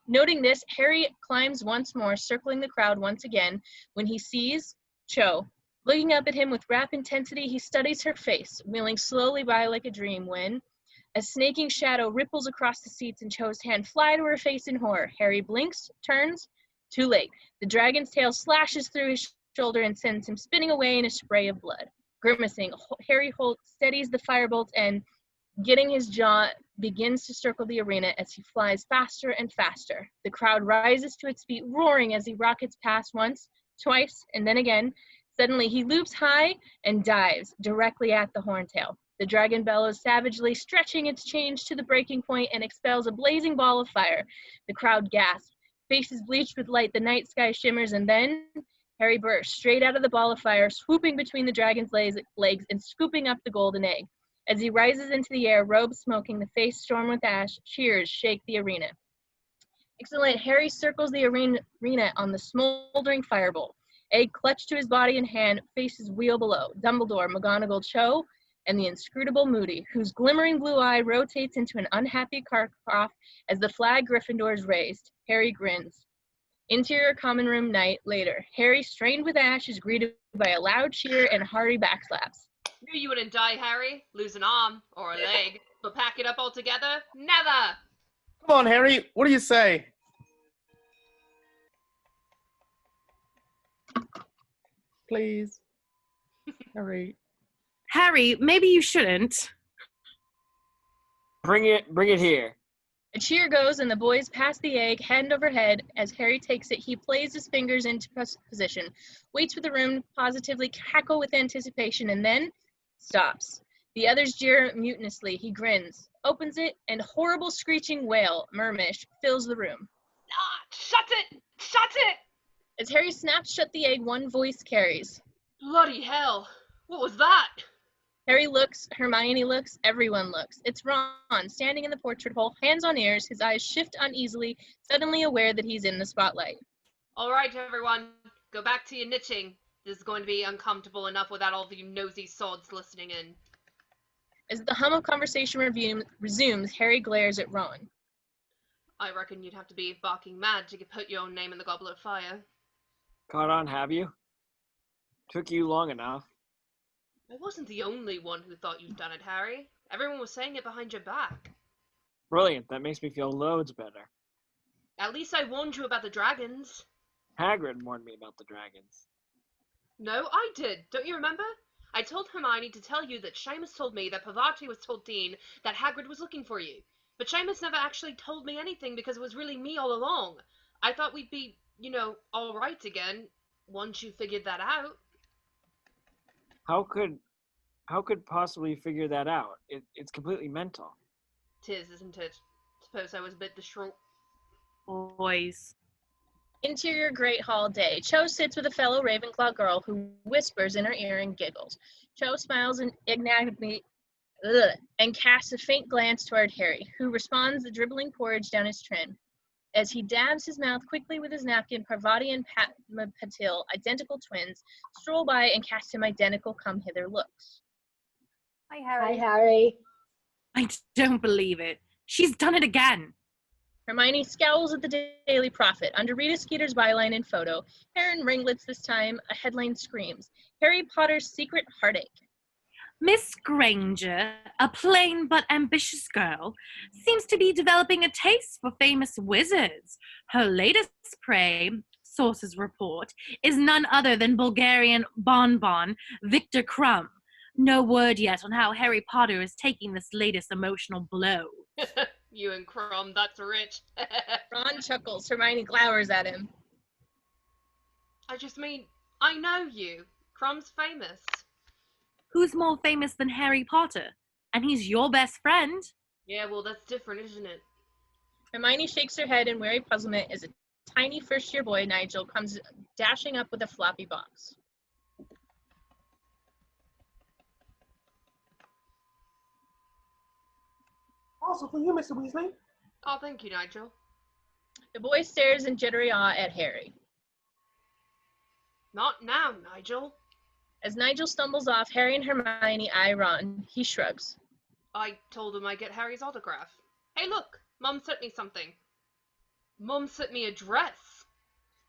Noting this, Harry climbs once more, circling the crowd once again, when he sees Cho. Looking up at him with rapt intensity, he studies her face, wheeling slowly by like a dream when a snaking shadow ripples across the seats and Cho's hand fly to her face in horror. Harry blinks, turns, too late. The dragon's tail slashes through his shoulder and sends him spinning away in a spray of blood. Grimacing, Harry steadies the firebolt and, getting his jaw, begins to circle the arena as he flies faster and faster. The crowd rises to its feet, roaring as he rockets past once, twice, and then again. Suddenly, he loops high and dives directly at the Horntail. The dragon bellows savagely, stretching its chains to the breaking point, and expels a blazing ball of fire. The crowd gasps. Faces bleached with light, the night sky shimmers, and then Harry bursts straight out of the ball of fire, swooping between the dragon's legs and scooping up the golden egg. As he rises into the air, robes smoking, the face stormed with ash, cheers shake the arena. Excellent, Harry circles the arena on the smoldering firebolt. Egg clutched to his body and hand, faces wheel below. Dumbledore, McGonagall, Cho, and the inscrutable Moody, whose glimmering blue eye rotates into an unhappy cough as the flag Gryffindor is raised. Harry grins. Interior common room night later. Harry, strained with ash, is greeted by a loud cheer and hearty backslaps. Knew you wouldn't die, Harry. Lose an arm or a leg, but pack it up altogether? Never! Come on, Harry. What do you say? Please. Harry. Harry, maybe you shouldn't. Bring it here. A cheer goes and the boys pass the egg hand over head. As Harry takes it, he plays his fingers into position, waits for the room to positively cackle with anticipation, and then stops. The others jeer mutinously. He grins, opens it, and horrible screeching wail, Murmish, fills the room. Ah, shut it! Shut it! As Harry snaps shut the egg, one voice carries. Bloody hell! What was that? Harry looks, Hermione looks, everyone looks. It's Ron, standing in the portrait hole, hands on ears, his eyes shift uneasily, suddenly aware that he's in the spotlight. All right, everyone, go back to your knitting. This is going to be uncomfortable enough without all the nosy sods listening in. As the hum of conversation resumes, Harry glares at Ron. I reckon you'd have to be barking mad to put your own name in the Goblet of Fire. Caught on, have you? Took you long enough. I wasn't the only one who thought you'd done it, Harry. Everyone was saying it behind your back. Brilliant, that makes me feel loads better. At least I warned you about the dragons. Hagrid warned me about the dragons. No, I did. Don't you remember? I told Hermione to tell you that Seamus told me that Pavati was told Dean that Hagrid was looking for you. But Seamus never actually told me anything because it was really me all along. I thought we'd be, all right again once you figured that out. How could possibly figure that out? It's completely mental. 'Tis, isn't it? Suppose I was a bit distraught. Boys. Interior Great Hall day. Cho sits with a fellow Ravenclaw girl who whispers in her ear and giggles. Cho smiles enigmatically and casts a faint glance toward Harry, who responds the dribbling porridge down his chin. As he dabs his mouth quickly with his napkin, Parvati and Padma Patil, identical twins, stroll by and cast him identical come-hither looks. Hi, Harry. Hi, Harry. I don't believe it. She's done it again. Hermione scowls at the Daily Prophet. Under Rita Skeeter's byline and photo, hair in ringlets this time, a headline screams, Harry Potter's secret heartache. Miss Granger, a plain but ambitious girl, seems to be developing a taste for famous wizards. Her latest prey, sources report, is none other than Bulgarian bonbon Victor Crumb. No word yet on how Harry Potter is taking this latest emotional blow. You and Crumb, that's rich. Ron chuckles. Hermione glowers at him. I just mean, I know you. Crumb's famous. Who's more famous than Harry Potter? And he's your best friend. Yeah, well, that's different, isn't it? Hermione shakes her head in weary puzzlement as a tiny first-year boy, Nigel, comes dashing up with a floppy box. Also for you, Mr. Weasley. Oh, thank you, Nigel. The boy stares in jittery awe at Harry. Not now, Nigel. As Nigel stumbles off, Harry and Hermione eye Ron. He shrugs. I told him I'd get Harry's autograph. Hey, look! Mum sent me something. Mum sent me a dress.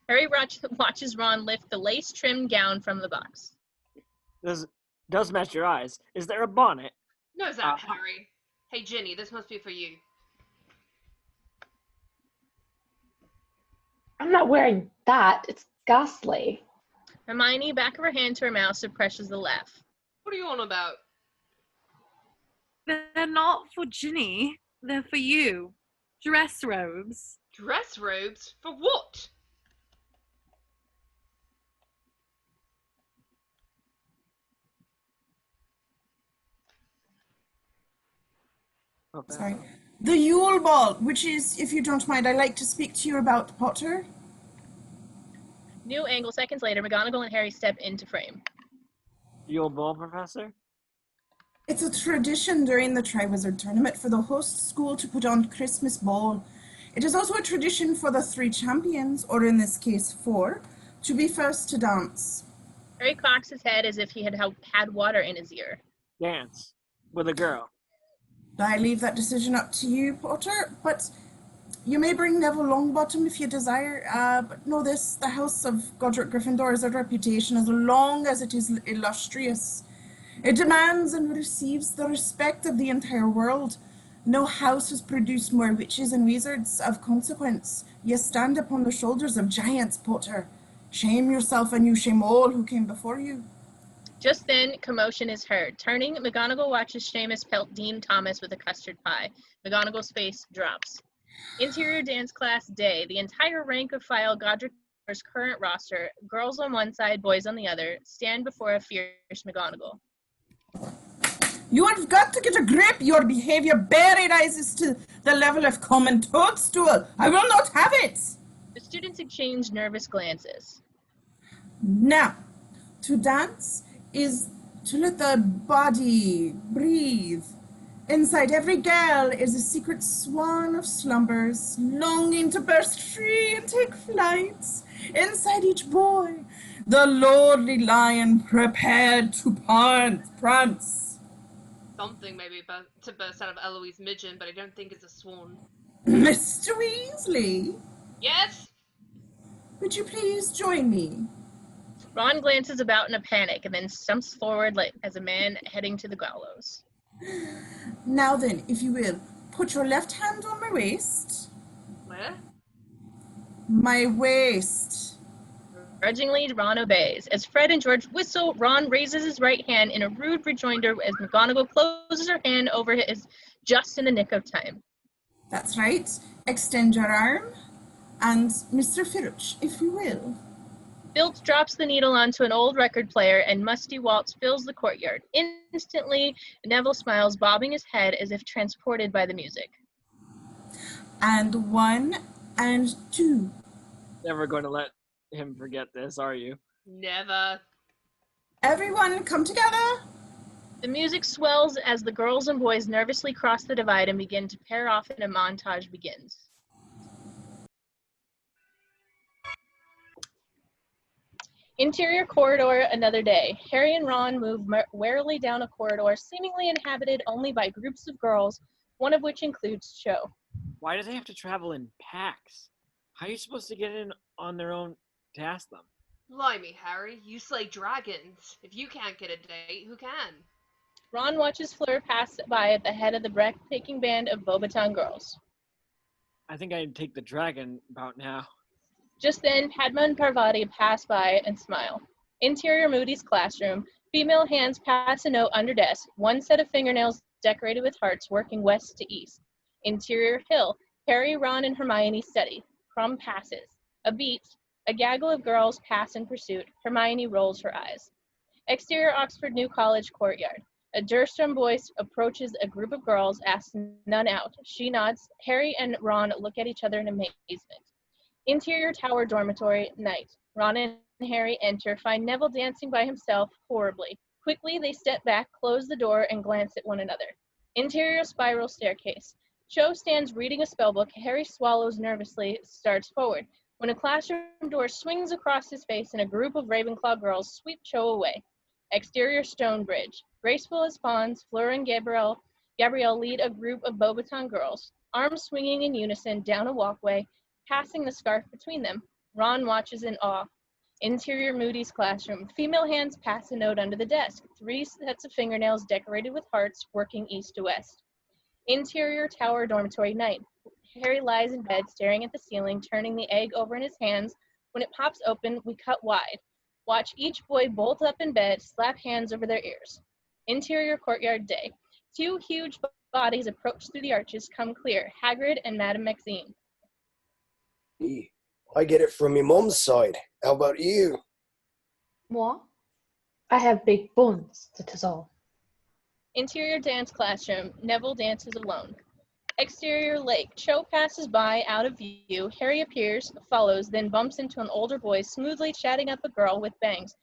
Harry watches Ron lift the lace-trimmed gown from the box. Does match your eyes. Is there a bonnet? Knows that, Harry. Hey, Ginny, this must be for you. I'm not wearing that. It's ghastly. Hermione, back of her hand to her mouth, suppresses the laugh. What are you on about? They're not for Ginny. They're for you. Dress robes. Dress robes? For what? Sorry. The Yule Ball, which is, if you don't mind, I'd like to speak to you about Potter. New angle. Seconds later, McGonagall and Harry step into frame. Yule Ball, Professor? It's a tradition during the Triwizard Tournament for the host school to put on Christmas Ball. It is also a tradition for the 3 champions, or in this case 4, to be first to dance. Harry cocks his head as if he had water in his ear. Dance. With a girl. I leave that decision up to you, Potter, but you may bring Neville Longbottom if you desire. But know this, the House of Godric Gryffindor has a reputation as long as it is illustrious. It demands and receives the respect of the entire world. No house has produced more witches and wizards of consequence. You stand upon the shoulders of giants, Potter. Shame yourself and you shame all who came before you. Just then, commotion is heard. Turning, McGonagall watches Seamus pelt Dean Thomas with a custard pie. McGonagall's face drops. Interior dance class day. The entire rank of file Godric's current roster, girls on one side, boys on the other, stand before a fierce McGonagall. You have got to get a grip. Your behavior barely rises to the level of common toadstool. I will not have it. The students exchange nervous glances. Now, to dance is to let the body breathe. Inside every girl is a secret swan of slumbers, longing to burst free and take flight. Inside each boy, the lordly lion prepared to prance. Something maybe to burst out of Eloise Midgen, but I don't think it's a swan. Mr. Weasley? Yes? Would you please join me? Ron glances about in a panic and then stumps forward as a man heading to the gallows. Now then, if you will, put your left hand on my waist. Where? My waist. Grudgingly, Ron obeys. As Fred and George whistle, Ron raises his right hand in a rude rejoinder as McGonagall closes her hand over his just in the nick of time. That's right. Extend your arm. And Mr. Filch, if you will. Filch drops the needle onto an old record player and Musty Waltz fills the courtyard. Instantly, Neville smiles, bobbing his head as if transported by the music. And 1 and 2. Never going to let him forget this, are you? Never. Everyone come together. The music swells as the girls and boys nervously cross the divide and begin to pair off and a montage begins. Interior corridor, another day. Harry and Ron move warily down a corridor seemingly inhabited only by groups of girls, one of which includes Cho. Why do they have to travel in packs? How are you supposed to get in on their own to ask them? Blimey, Harry, you slay dragons. If you can't get a date, who can? Ron watches Fleur pass by at the head of the breathtaking band of Beauxbaton girls. I think I'd take the dragon about now. Just then, Padma and Parvati pass by and smile. Interior Moody's classroom. Female hands pass a note under desk. One set of fingernails decorated with hearts working west to east. Interior Hill. Harry, Ron, and Hermione study. Crumb passes. A beat. A gaggle of girls pass in pursuit. Hermione rolls her eyes. Exterior Oxford New College courtyard. A Durstrom boy approaches a group of girls, asks none out. She nods. Harry and Ron look at each other in amazement. Interior Tower dormitory, night. Ron and Harry enter, find Neville dancing by himself horribly. Quickly, they step back, close the door, and glance at one another. Interior spiral staircase. Cho stands reading a spellbook. Harry swallows nervously, starts forward. When a classroom door swings across his face and a group of Ravenclaw girls sweep Cho away. Exterior stone bridge. Graceful as fawns, Fleur and Gabrielle lead a group of Beauxbaton girls, arms swinging in unison down a walkway, passing the scarf between them. Ron watches in awe. Interior Moody's classroom. Female hands pass a note under the desk. 3 sets of fingernails decorated with hearts working east to west. Interior Tower dormitory, night. Harry lies in bed staring at the ceiling, turning the egg over in his hands. When it pops open, we cut wide. Watch each boy bolt up in bed, slap hands over their ears. Interior courtyard, day. 2 huge bodies approach through the arches, come clear. Hagrid and Madame Maxine. I get it from your mum's side. How about you? Moi? I have big bones, that is all. Interior dance classroom. Neville dances alone. Exterior lake. Cho passes by, out of view. Harry appears, follows, then bumps into an older boy, smoothly chatting up a girl with bangs.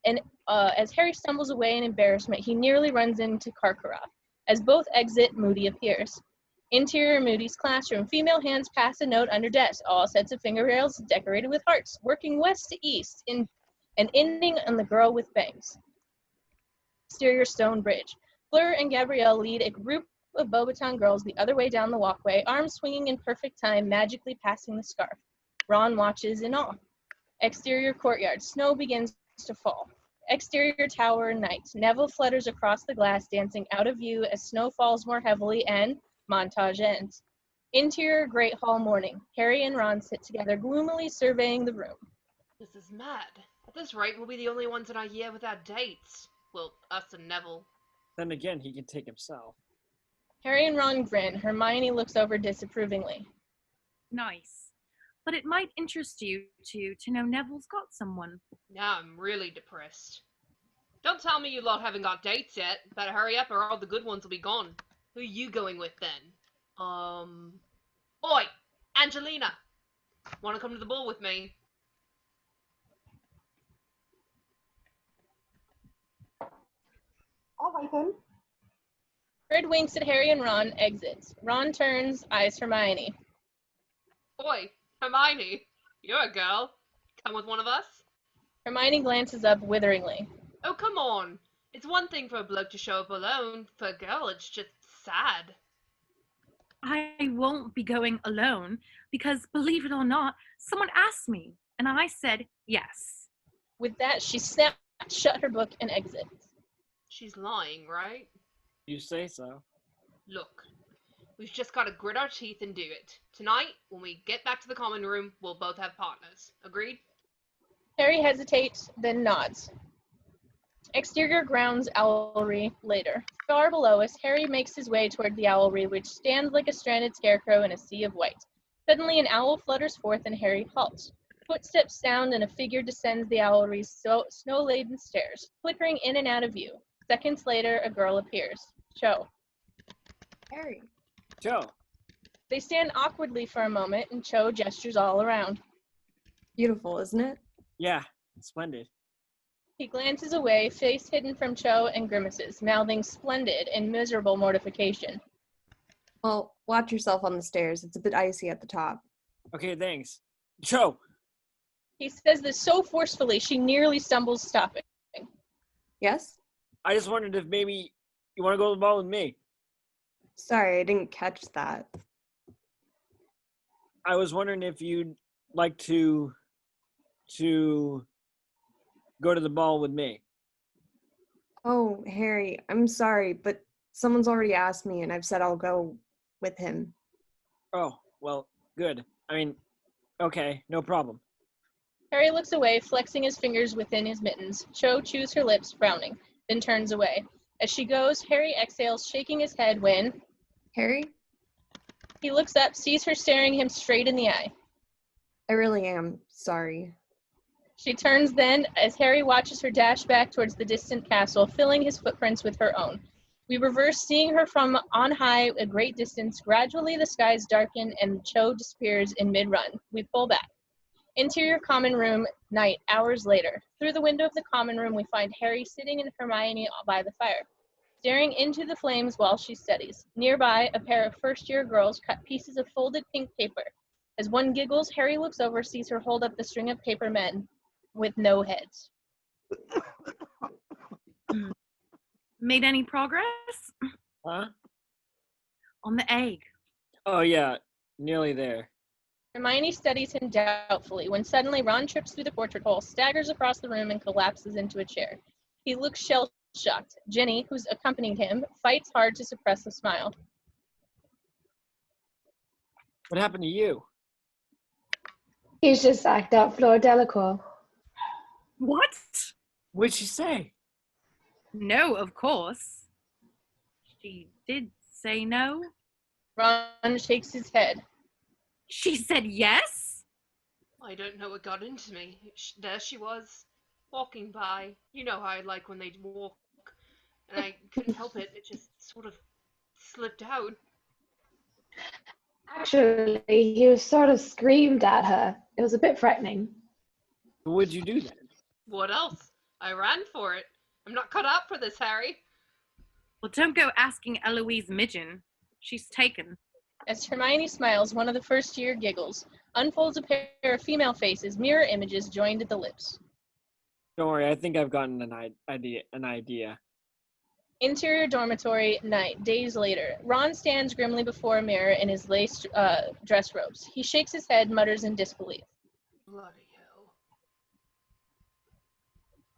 And as Harry stumbles away in embarrassment, he nearly runs into Karkaroff. As both exit, Moody appears. Interior Moody's classroom. Female hands pass a note under desk. All sets of fingernails decorated with hearts, working west to east, and ending on the girl with bangs. Exterior stone bridge. Fleur and Gabrielle lead a group of Beauxbaton girls the other way down the walkway, arms swinging in perfect time, magically passing the scarf. Ron watches in awe. Exterior courtyard. Snow begins to fall. Exterior tower, night. Neville flutters across the glass, dancing out of view as snow falls more heavily, and montage ends. Interior Great Hall, morning. Harry and Ron sit together, gloomily surveying the room. This is mad. At this rate, we'll be the only ones in our year without dates. Well, us and Neville. Then again, he can take himself. Harry and Ron grin. Hermione looks over disapprovingly. Nice. But it might interest you to know Neville's got someone. Now I'm really depressed. Don't tell me you lot haven't got dates yet. Better hurry up or all the good ones will be gone. Who are you going with then? Oi! Angelina! Wanna come to the ball with me? All right then. Fred winks at Harry and Ron, exits. Ron turns, eyes Hermione. Oi, Hermione! You're a girl. Come with one of us? Hermione glances up witheringly. Oh, come on. It's one thing for a bloke to show up alone. For a girl, it's just sad. I won't be going alone because, believe it or not, someone asked me, and I said yes. With that, she snaps shut her book and exits. She's lying, right? You say so. Look, we've just got to grit our teeth and do it. Tonight, when we get back to the common room, we'll both have partners. Agreed? Harry hesitates, then nods. Exterior grounds owlry, later. Far below us, Harry makes his way toward the owlry, which stands like a stranded scarecrow in a sea of white. Suddenly, an owl flutters forth and Harry halts. Footsteps sound and a figure descends the owlry's snow-laden stairs, flickering in and out of view. Seconds later, a girl appears. Cho. Harry. Cho. They stand awkwardly for a moment, and Cho gestures all around. Beautiful, isn't it? Yeah, splendid. He glances away, face hidden from Cho, and grimaces, mouthing splendid in miserable mortification. Well, watch yourself on the stairs. It's a bit icy at the top. Okay, thanks. Cho! He says this so forcefully, she nearly stumbles, stopping. Yes? I just wondered if maybe you want to go to the ball with me. Sorry, I didn't catch that. I was wondering if you'd like to go to the ball with me. Oh, Harry, I'm sorry, but someone's already asked me and I've said I'll go with him. Oh, well, good. I mean, okay, no problem. Harry looks away, flexing his fingers within his mittens. Cho chews her lips, frowning, then turns away. As she goes, Harry exhales, shaking his head when... Harry? He looks up, sees her staring him straight in the eye. I really am sorry. She turns then, as Harry watches her dash back towards the distant castle, filling his footprints with her own. We reverse, seeing her from on high a great distance. Gradually the skies darken and Cho disappears in mid-run. We pull back. Interior common room, night, hours later. Through the window of the common room, we find Harry sitting and Hermione by the fire, staring into the flames while she studies. Nearby, a pair of first-year girls cut pieces of folded pink paper. As one giggles, Harry looks over, sees her hold up the string of paper men with no heads. Made any progress? Huh? On the egg. Oh, yeah, nearly there. Hermione studies him doubtfully when suddenly Ron trips through the portrait hole, staggers across the room, and collapses into a chair. He looks shell-shocked. Ginny, who's accompanied him, fights hard to suppress a smile. What happened to you? He's just act out Fleur Delacour. What? What'd she say? No, of course. She did say no. Ron shakes his head. She said yes? I don't know what got into me. There she was, walking by. You know how I like when they walk. And I couldn't help it. It just sort of slipped out. Actually, he sort of screamed at her. It was a bit frightening. What'd you do then? What else? I ran for it. I'm not cut out for this, Harry. Well, don't go asking Eloise Midgen. She's taken. As Hermione smiles, one of the first-year giggles, unfolds a pair of female faces, mirror images joined at the lips. Don't worry, I think I've gotten an idea. Interior dormitory, night, days later. Ron stands grimly before a mirror in his lace dress robes. He shakes his head, mutters in disbelief. Bloody hell.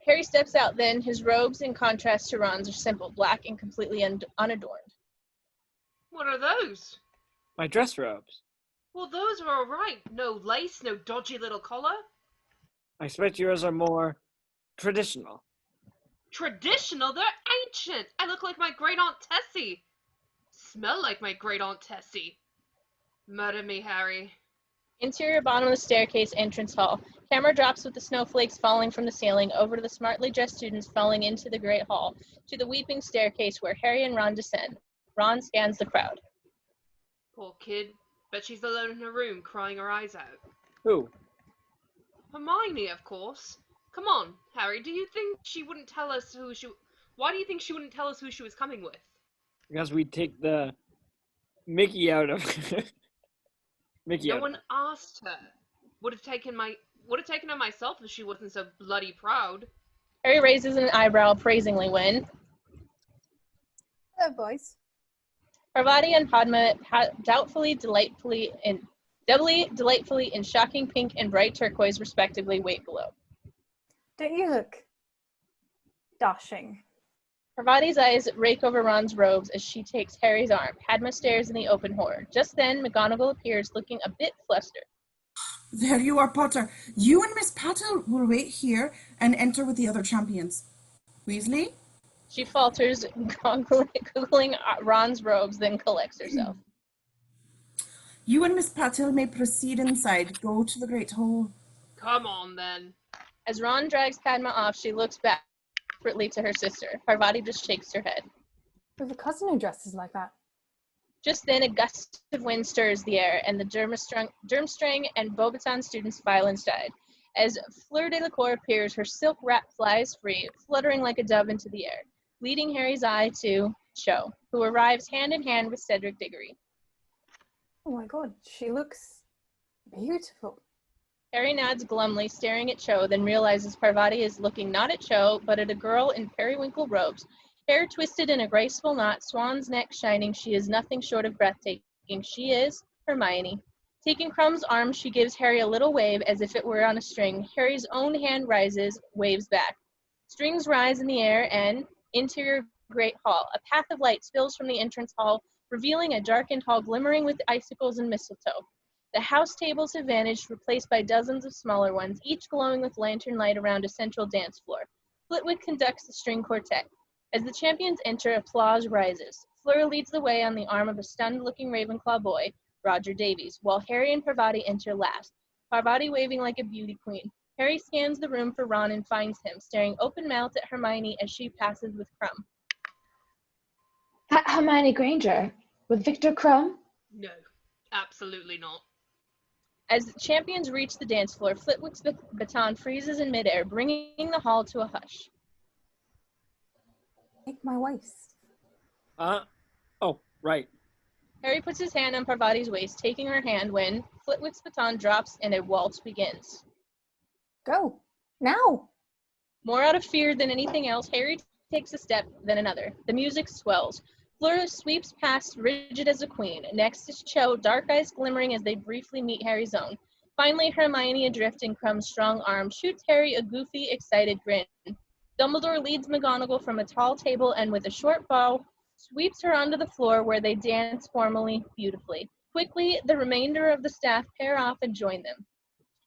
Harry steps out then. His robes, in contrast to Ron's, are simple, black, and completely unadorned. What are those? My dress robes. Well, those are all right. No lace, no dodgy little collar. I expect yours are more traditional. Traditional? They're ancient. I look like my great-aunt Tessie. Smell like my great-aunt Tessie. Murder me, Harry. Interior bottom of the staircase, entrance hall. Camera drops with the snowflakes falling from the ceiling over to the smartly dressed students falling into the great hall, to the weeping staircase where Harry and Ron descend. Ron scans the crowd. Poor kid. Bet she's alone in her room, crying her eyes out. Who? Hermione, of course. Come on, Harry, do you think she wouldn't tell us who she... Why do you think she wouldn't tell us who she was coming with? Because we take the Mickey out of Mickey No out. one asked her. Would have taken her myself if she wasn't so bloody proud. Harry raises an eyebrow appraisingly when... Hello, boys. Parvati and Padma doubly, delightfully, in shocking pink and bright turquoise, respectively, wait below. Don't you look dashing? Parvati's eyes rake over Ron's robes as she takes Harry's arm. Padma stares in the open horror. Just then, McGonagall appears, looking a bit flustered. There you are, Potter. You and Miss Patel will wait here and enter with the other champions. Weasley? She falters, googling Ron's robes, then collects herself. You and Miss Patel may proceed inside. Go to the Great Hall. Come on, then. As Ron drags Padma off, she looks back desperately to her sister. Parvati just shakes her head. We have a cousin who dresses like that. Just then, a gust of wind stirs the air, and the Durmstrang and Beauxbaton students file inside. As Fleur Delacour appears, her silk wrap flies free, fluttering like a dove into the air, leading Harry's eye to Cho, who arrives hand in hand with Cedric Diggory. Oh my god, she looks beautiful. Harry nods glumly, staring at Cho, then realizes Parvati is looking not at Cho, but at a girl in periwinkle robes. Hair twisted in a graceful knot, swan's neck shining, she is nothing short of breathtaking. She is Hermione. Taking Crumb's arm, she gives Harry a little wave as if it were on a string. Harry's own hand rises, waves back. Strings rise in the air, and interior Great Hall. A path of light spills from the entrance hall, revealing a darkened hall glimmering with icicles and mistletoe. The house tables have vanished, replaced by dozens of smaller ones, each glowing with lantern light around a central dance floor. Flitwick conducts the string quartet. As the champions enter, applause rises. Fleur leads the way on the arm of a stunned-looking Ravenclaw boy, Roger Davies, while Harry and Parvati enter last, Parvati waving like a beauty queen. Harry scans the room for Ron and finds him, staring open-mouthed at Hermione as she passes with Crumb. That Hermione Granger with Victor Crumb? No, absolutely not. As the champions reach the dance floor, Flitwick's baton freezes in midair, bringing the hall to a hush. Take my waist. Oh, right. Harry puts his hand on Parvati's waist, taking her hand when Flitwick's baton drops and a waltz begins. Go, now! More out of fear than anything else, Harry takes a step, then another. The music swells. Fleur sweeps past, rigid as a queen. Next is Cho, dark eyes glimmering as they briefly meet Harry's own. Finally, Hermione, adrift in Crumb's strong arm, shoots Harry a goofy, excited grin. Dumbledore leads McGonagall from a tall table and with a short bow, sweeps her onto the floor where they dance formally, beautifully. Quickly, the remainder of the staff pair off and join them.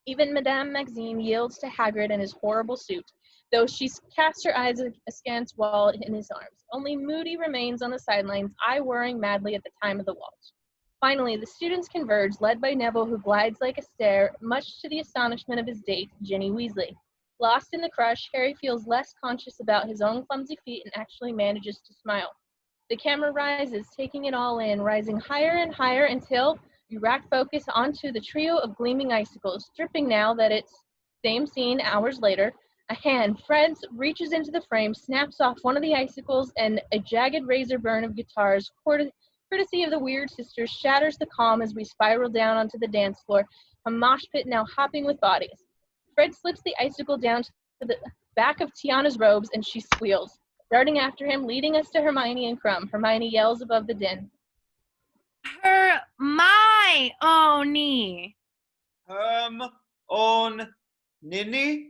Even Madame Maxime yields to Hagrid in his horrible suit, though she casts her eyes askance while in his arms. Only Moody remains on the sidelines, eye-whirring madly at the time of the waltz. Finally, the students converge, led by Neville, who glides like a stare, much to the astonishment of his date, Ginny Weasley. Lost in the crush, Harry feels less conscious about his own clumsy feet and actually manages to smile. The camera rises, taking it all in, rising higher and higher until you rack focus onto the trio of gleaming icicles, dripping now that it's same scene hours later. A hand, Fred's, reaches into the frame, snaps off one of the icicles, and a jagged razor burn of guitars, courtesy of the Weird Sisters, shatters the calm as we spiral down onto the dance floor, a mosh pit now hopping with bodies. Fred slips the icicle down to the back of Tiana's robes, and she squeals, darting after him, leading us to Hermione and Crumb. Hermione yells above the din. Hermione. On Nini?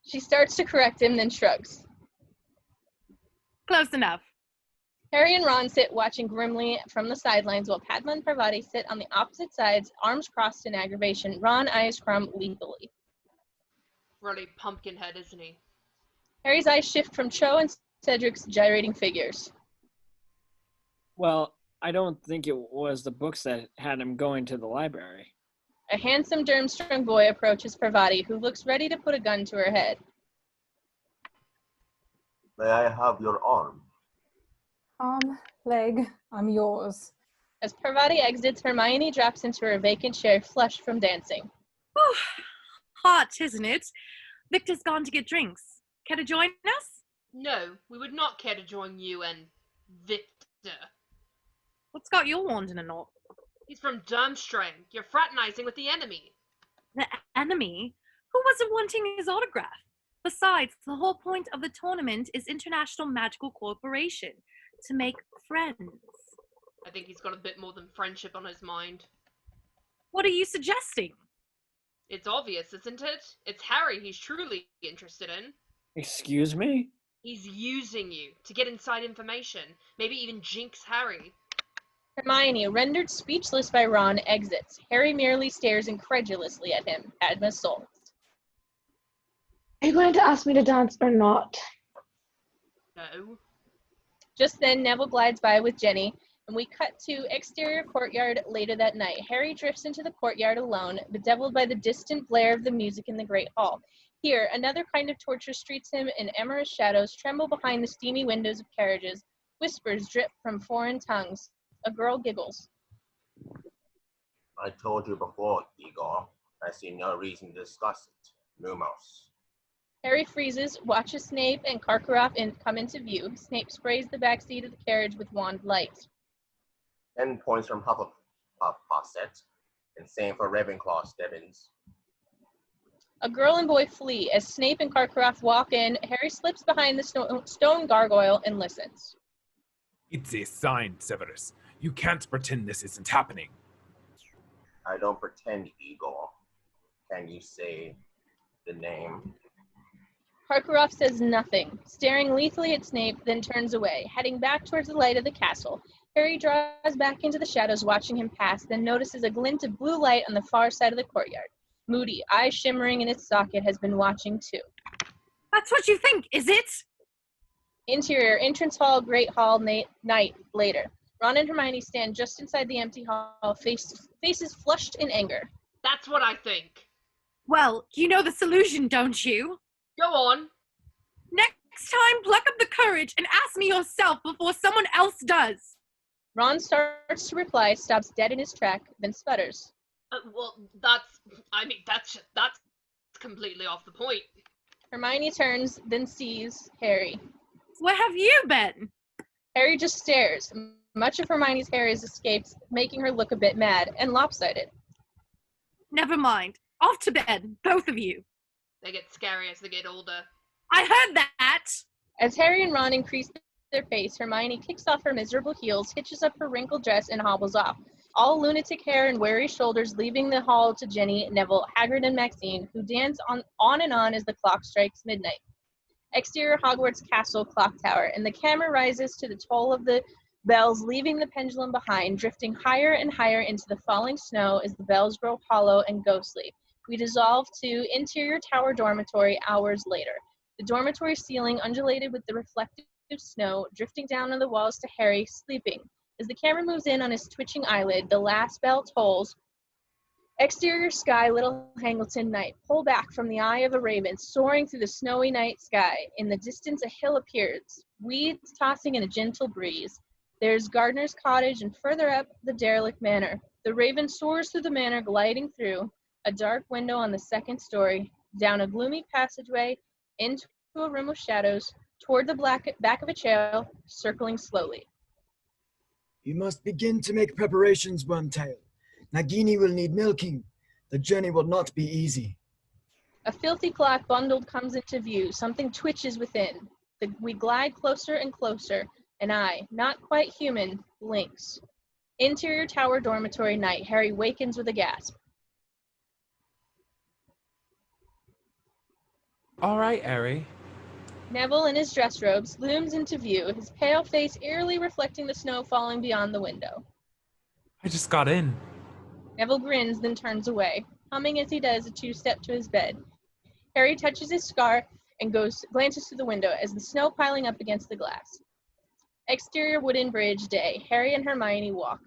She starts to correct him, then shrugs. Close enough. Harry and Ron sit watching grimly from the sidelines while Padma and Parvati sit on the opposite sides, arms crossed in aggravation. Ron eyes Crumb lethally. Really pumpkinhead, isn't he? Harry's eyes shift from Cho and Cedric's gyrating figures. Well, I don't think it was the books that had him going to the library. A handsome Durmstrang boy approaches Parvati, who looks ready to put a gun to her head. May I have your arm? Arm, leg, I'm yours. As Parvati exits, Hermione drops into her vacant chair, flushed from dancing. Whew. Hot, isn't it? Victor's gone to get drinks. Care to join us? No, we would not care to join you and Victor. What's got you wanting a knot? He's from Durmstrang. You're fraternizing with the enemy. The enemy? Who wasn't wanting his autograph? Besides, the whole point of the tournament is international magical cooperation, to make friends. I think he's got a bit more than friendship on his mind. What are you suggesting? It's obvious, isn't it? It's Harry he's truly interested in. Excuse me? He's using you to get inside information, maybe even jinx Harry. Hermione, rendered speechless by Ron, exits. Harry merely stares incredulously at him. Padma sulks. Are you going to ask me to dance or not? No. Just then, Neville glides by with Jenny, and we cut to exterior courtyard later that night. Harry drifts into the courtyard alone, bedeviled by the distant blare of the music in the Great Hall. Here, another kind of torture streets him, and amorous shadows tremble behind the steamy windows of carriages. Whispers drip from foreign tongues. A girl giggles. I told you before, Igor. I see no reason to discuss it. Lumos. Harry freezes, watches Snape and Karkaroff come into view. Snape sprays the back seat of the carriage with wand light. 10 points from Hufflepuff Posset, and same for Ravenclaw Stebbins. A girl and boy flee. As Snape and Karkaroff walk in, Harry slips behind the stone gargoyle and listens. It's a sign, Severus. You can't pretend this isn't happening. I don't pretend, Igor. Can you say the name? Karkaroff says nothing, staring lethally at Snape, then turns away, heading back towards the light of the castle. Harry draws back into the shadows, watching him pass, then notices a glint of blue light on the far side of the courtyard. Moody, eyes shimmering in its socket, has been watching too. That's what you think, is it? Interior, entrance hall, great hall, night, later. Ron and Hermione stand just inside the empty hall, faces flushed in anger. That's what I think. Well, you know the solution, don't you? Go on. Next time, pluck up the courage and ask me yourself before someone else does. Ron starts to reply, stops dead in his track, then sputters. Well, that's completely off the point. Hermione turns, then sees Harry. Where have you been? Harry just stares. Much of Hermione's hair has escaped, making her look a bit mad and lopsided. Never mind. Off to bed, both of you. They get scary as they get older. I heard that! As Harry and Ron increase their pace, Hermione kicks off her miserable heels, hitches up her wrinkled dress, and hobbles off. All lunatic hair and weary shoulders, leaving the hall to Jenny, Neville, Hagrid, and Maxine, who dance on and on as the clock strikes midnight. Exterior Hogwarts Castle clock tower, and the camera rises to the toll of the bells, leaving the pendulum behind, drifting higher and higher into the falling snow as the bells grow hollow and ghostly. We dissolve to interior tower dormitory hours later. The dormitory ceiling undulated with the reflective snow, drifting down on the walls to Harry, sleeping. As the camera moves in on his twitching eyelid, the last bell tolls. Exterior sky, Little Hangleton night. Pull back from the eye of a raven, soaring through the snowy night sky. In the distance, a hill appears, weeds tossing in a gentle breeze. There's Gardener's cottage, and further up, the derelict manor. The raven soars through the manor, gliding through a dark window on the second story, down a gloomy passageway, into a room of shadows, toward the back of a chair, circling slowly. You must begin to make preparations, Wormtail. Nagini will need milking. The journey will not be easy. A filthy clock bundled comes into view. Something twitches within. We glide closer and closer. An eye, not quite human, blinks. Interior tower dormitory night. Harry wakens with a gasp. All right, Harry. Neville, in his dress robes, looms into view, his pale face eerily reflecting the snow falling beyond the window. I just got in. Neville grins, then turns away, humming as he does a two-step to his bed. Harry touches his scar and glances through the window as the snow piling up against the glass. Exterior wooden bridge day. Harry and Hermione walk.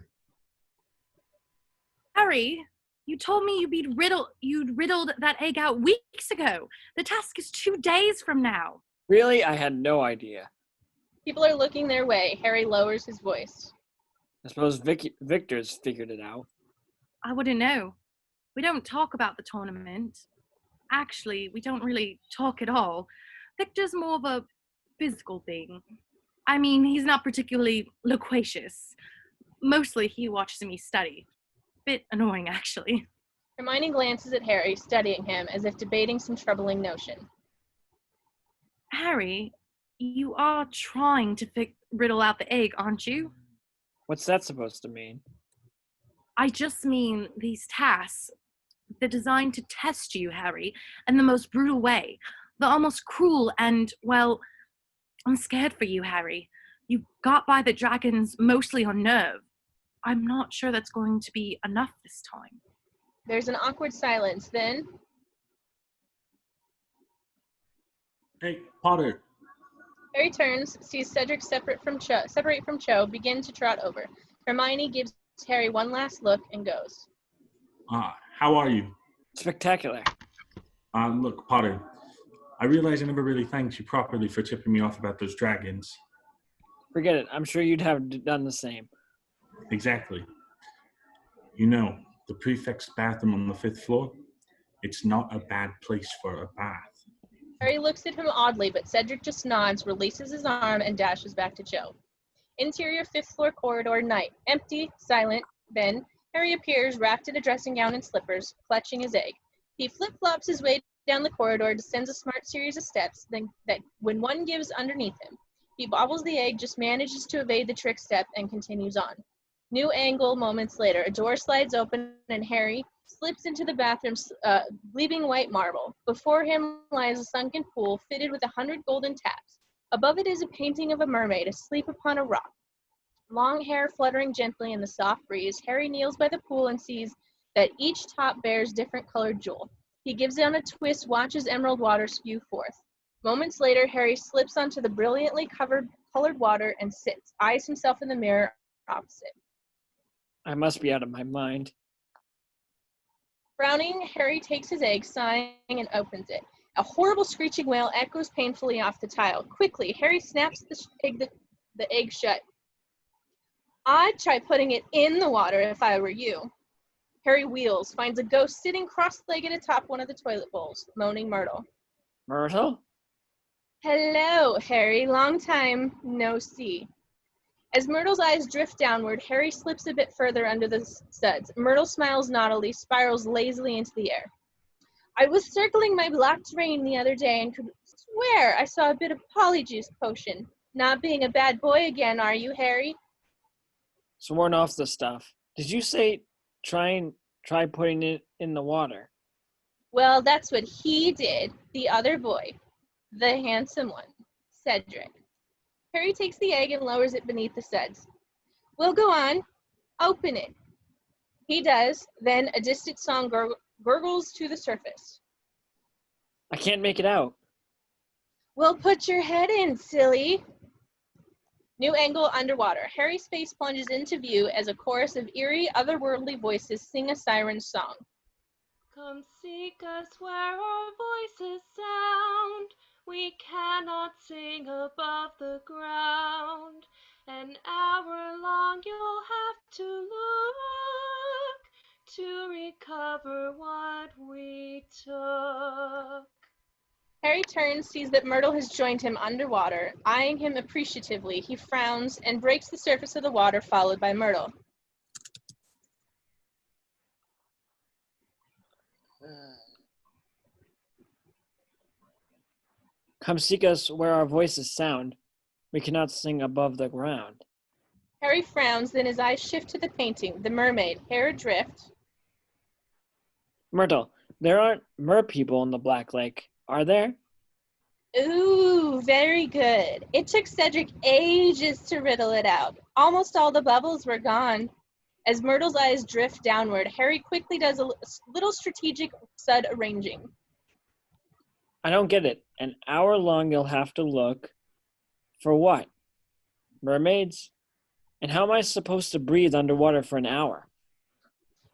Harry, you told me you'd riddled that egg out weeks ago. The task is 2 days from now. Really? I had no idea. People are looking their way. Harry lowers his voice. I suppose Victor's figured it out. I wouldn't know. We don't talk about the tournament. Actually, we don't really talk at all. Victor's more of a physical thing. I mean, he's not particularly loquacious. Mostly he watches me study. Bit annoying, actually. Hermione glances at Harry, studying him as if debating some troubling notion. Harry, you are trying to riddle out the egg, aren't you? What's that supposed to mean? I just mean these tasks. They're designed to test you, Harry, in the most brutal way. They're almost cruel and, well, I'm scared for you, Harry. You got by the dragons mostly on nerve. I'm not sure that's going to be enough this time. There's an awkward silence, then... Hey, Potter. Harry turns, sees Cedric separate from Cho, begin to trot over. Hermione gives Harry one last look and goes. How are you? Spectacular. Look, Potter, I realize I never really thanked you properly for tipping me off about those dragons. Forget it. I'm sure you'd have done the same. Exactly. You know, the prefect's bathroom on the 5th floor, it's not a bad place for a bath. Harry looks at him oddly, but Cedric just nods, releases his arm, and dashes back to Cho. Interior 5th floor corridor night. Empty, silent. Then, Harry appears, wrapped in a dressing gown and slippers, clutching his egg. He flip-flops his way down the corridor, descends a smart series of steps, then when one gives underneath him. He bobbles the egg, just manages to evade the trick step, and continues on. New angle moments later. A door slides open, and Harry, slips into the bathroom, leaving white marble. Before him lies a sunken pool fitted with 100 golden taps. Above it is a painting of a mermaid asleep upon a rock. Long hair fluttering gently in the soft breeze, Harry kneels by the pool and sees that each top bears different colored jewel. He gives it a twist, watches emerald water spew forth. Moments later, Harry slips onto the brilliantly colored water and sits, eyes himself in the mirror opposite. I must be out of my mind. Frowning, Harry takes his egg, sighing, and opens it. A horrible screeching wail echoes painfully off the tile. Quickly, Harry snaps the egg shut. I'd try putting it in the water if I were you. Harry wheels, finds a ghost sitting cross-legged atop one of the toilet bowls, moaning Myrtle. Myrtle? Hello, Harry. Long time no see. As Myrtle's eyes drift downward, Harry slips a bit further under the studs. Myrtle smiles naughtily, spirals lazily into the air. I was circling my black terrain the other day and could swear I saw a bit of polyjuice potion. Not being a bad boy again, are you, Harry? Sworn off the stuff. Did you say try putting it in the water? Well, that's what he did, the other boy. The handsome one, Cedric. Harry takes the egg and lowers it beneath the suds. We'll go on. Open it. He does, then a distant song gurgles to the surface. I can't make it out. Well, put your head in, silly. New angle underwater. Harry's face plunges into view as a chorus of eerie, otherworldly voices sing a siren song. Come seek us where our voices sound. We cannot sing above the ground. An hour long you'll have to look to recover what we took. Harry turns, sees that Myrtle has joined him underwater. Eyeing him appreciatively, he frowns and breaks the surface of the water, followed by Myrtle. Come seek us where our voices sound. We cannot sing above the ground. Harry frowns, then his eyes shift to the painting, the mermaid, hair adrift. Myrtle, there aren't mer-people in the Black Lake, are there? Ooh, very good. It took Cedric ages to riddle it out. Almost all the bubbles were gone. As Myrtle's eyes drift downward, Harry quickly does a little strategic sud arranging. I don't get it. An hour long you'll have to look. For what? Mermaids? And how am I supposed to breathe underwater for an hour?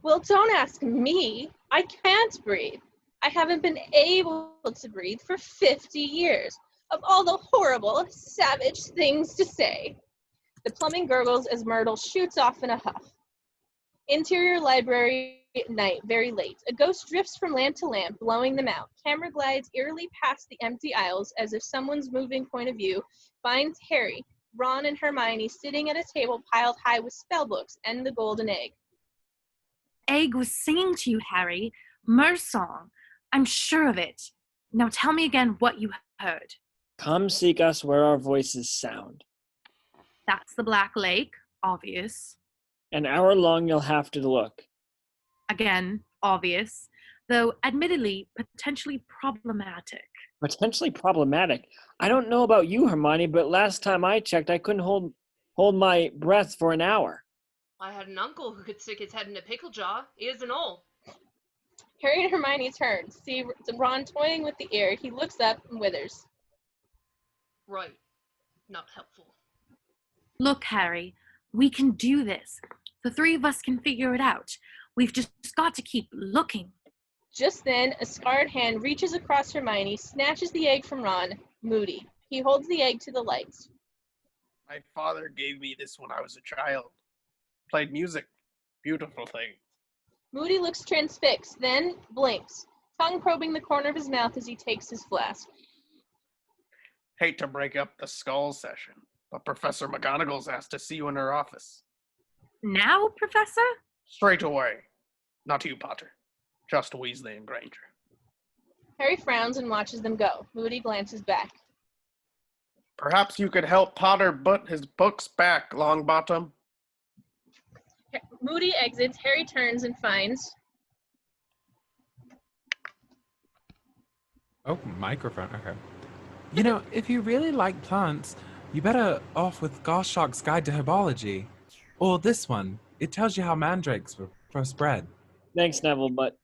Well, don't ask me. I can't breathe. I haven't been able to breathe for 50 years. Of all the horrible, savage things to say. The plumbing gurgles as Myrtle shoots off in a huff. Interior library at night, very late. A ghost drifts from lamp to lamp, blowing them out. Camera glides eerily past the empty aisles as if someone's moving point of view finds Harry, Ron, and Hermione sitting at a table piled high with spellbooks and the golden egg. Egg was singing to you, Harry. Mer song. I'm sure of it. Now tell me again what you heard. Come seek us where our voices sound. That's the Black Lake, obvious. An hour long you'll have to look. Again, obvious, though admittedly potentially problematic. Potentially problematic? I don't know about you, Hermione, but last time I checked, I couldn't hold my breath for an hour. I had an uncle who could stick his head in a pickle jar, ears and all. Harry and Hermione turn, see Ron toying with the air. He looks up and withers. Right. Not helpful. Look, Harry, we can do this. The three of us can figure it out. We've just got to keep looking. Just then, a scarred hand reaches across Hermione, snatches the egg from Ron, Moody. He holds the egg to the lights. My father gave me this when I was a child. Played music. Beautiful thing. Moody looks transfixed, then blinks, tongue probing the corner of his mouth as he takes his flask. Hate to break up the skull session, but Professor McGonagall's asked to see you in her office. Now, Professor? Straight away. Not you, Potter. Just Weasley and Granger. Harry frowns and watches them go. Moody glances back. Perhaps you could help Potter put his books back, Longbottom. Moody exits. Harry turns and finds Oh, microphone. Okay. You know, if you really like plants, you better off with Goshawk's Guide to Herbology. Or this one. It tells you how mandrakes were first bred. Thanks, Neville, but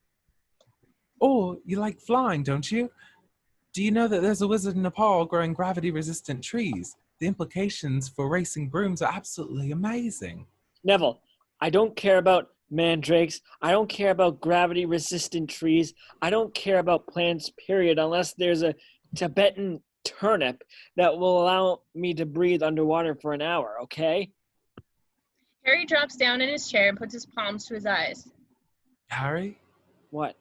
Or you like flying, don't you? Do you know that there's a wizard in Nepal growing gravity-resistant trees? The implications for racing brooms are absolutely amazing. Neville, I don't care about mandrakes. I don't care about gravity-resistant trees. I don't care about plants, period, unless there's a Tibetan turnip that will allow me to breathe underwater for an hour, okay? Harry drops down in his chair and puts his palms to his eyes. Harry? What?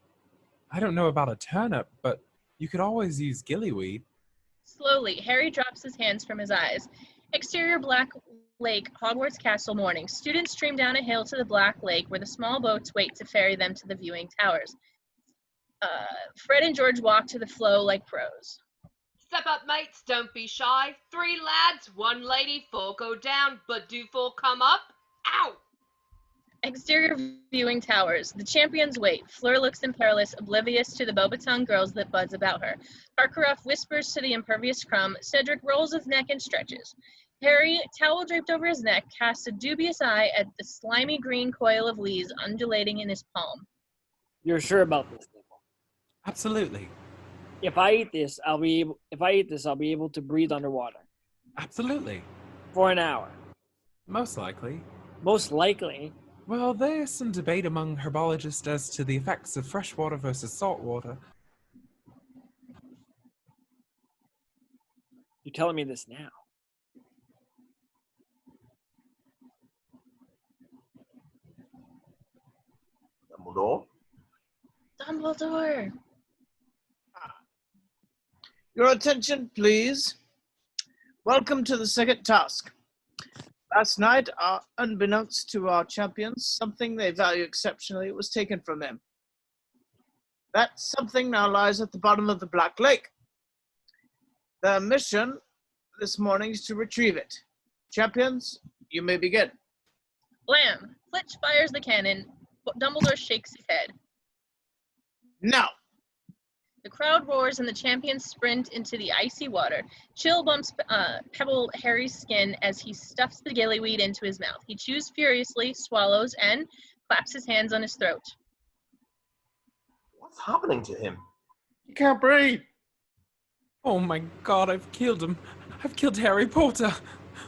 I don't know about a turnip, but you could always use gillyweed. Slowly, Harry drops his hands from his eyes. Exterior Black Lake, Hogwarts Castle morning. Students stream down a hill to the Black Lake where the small boats wait to ferry them to the viewing towers. Fred and George walk to the flow like pros. Step up, mates, don't be shy. 3 lads, 1 lady, 4 go down, but do 4 come up? Ow! Exterior viewing towers. The champions wait. Fleur looks imperious, oblivious to the Beauxbaton girls that buzz about her. Karkaroff whispers to the impervious Crumb. Cedric rolls his neck and stretches. Harry, towel draped over his neck, casts a dubious eye at the slimy green coil of leaves undulating in his palm. You're sure about this, Neville? Absolutely. If I eat this, I'll be able to breathe underwater. Absolutely. For an hour. Most likely. Most likely? Well, there's some debate among herbologists as to the effects of fresh water versus salt water. You're telling me this now? Dumbledore? Dumbledore! Your attention, please. Welcome to the second task. Last night, unbeknownst to our champions, something they value exceptionally was taken from them. That something now lies at the bottom of the Black Lake. The mission this morning is to retrieve it. Champions, you may begin. Blam! Flitch fires the cannon. Dumbledore shakes his head. Now! The crowd roars and the champions sprint into the icy water. Chill bumps pebble Harry's skin as he stuffs the gillyweed into his mouth. He chews furiously, swallows, and claps his hands on his throat. What's happening to him? He can't breathe. Oh my god, I've killed him. I've killed Harry Potter.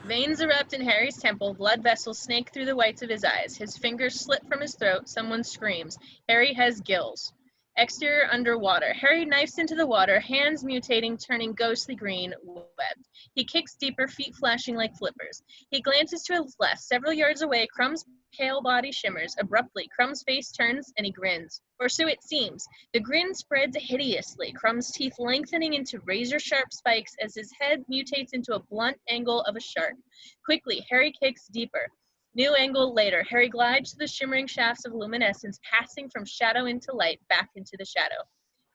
Veins erupt in Harry's temple. Blood vessels snake through the whites of his eyes. His fingers slip from his throat. Someone screams. Harry has gills. Exterior underwater. Harry knifes into the water, hands mutating, turning ghostly green, webbed. He kicks deeper, feet flashing like flippers. He glances to his left. Several yards away, Crumb's pale body shimmers. Abruptly, Crumb's face turns and he grins. Or so it seems. The grin spreads hideously, Crumb's teeth lengthening into razor-sharp spikes as his head mutates into a blunt angle of a shark. Quickly, Harry kicks deeper. New angle later, Harry glides to the shimmering shafts of luminescence, passing from shadow into light, back into the shadow.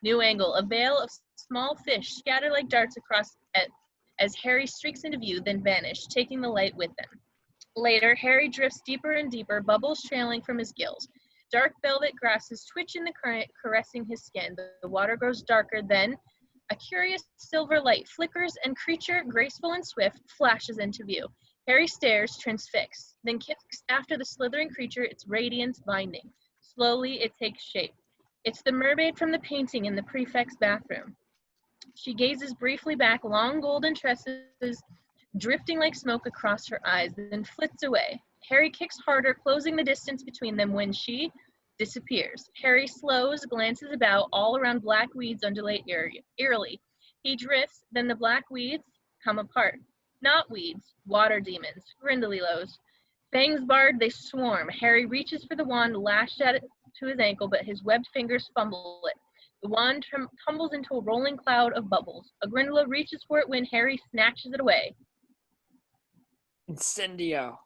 New angle, a veil of small fish scatter like darts across as Harry streaks into view, then vanish, taking the light with them. Later, Harry drifts deeper and deeper, bubbles trailing from his gills. Dark velvet grasses twitch in the current, caressing his skin. The water grows darker, then a curious silver light flickers, and creature, graceful and swift, flashes into view. Harry stares, transfixed, then kicks after the slithering creature, its radiance binding. Slowly, it takes shape. It's the mermaid from the painting in the prefect's bathroom. She gazes briefly back, long golden tresses drifting like smoke across her eyes, then flits away. Harry kicks harder, closing the distance between them when she disappears. Harry slows, glances about, all around black weeds undulate eerily. He drifts, then the black weeds come apart. Not weeds, water demons, Grindylows. Fangs barred, they swarm. Harry reaches for the wand, lashed at it to his ankle, but his webbed fingers fumble it. The wand tumbles into a rolling cloud of bubbles. A Grindylow reaches for it when Harry snatches it away. Incendio.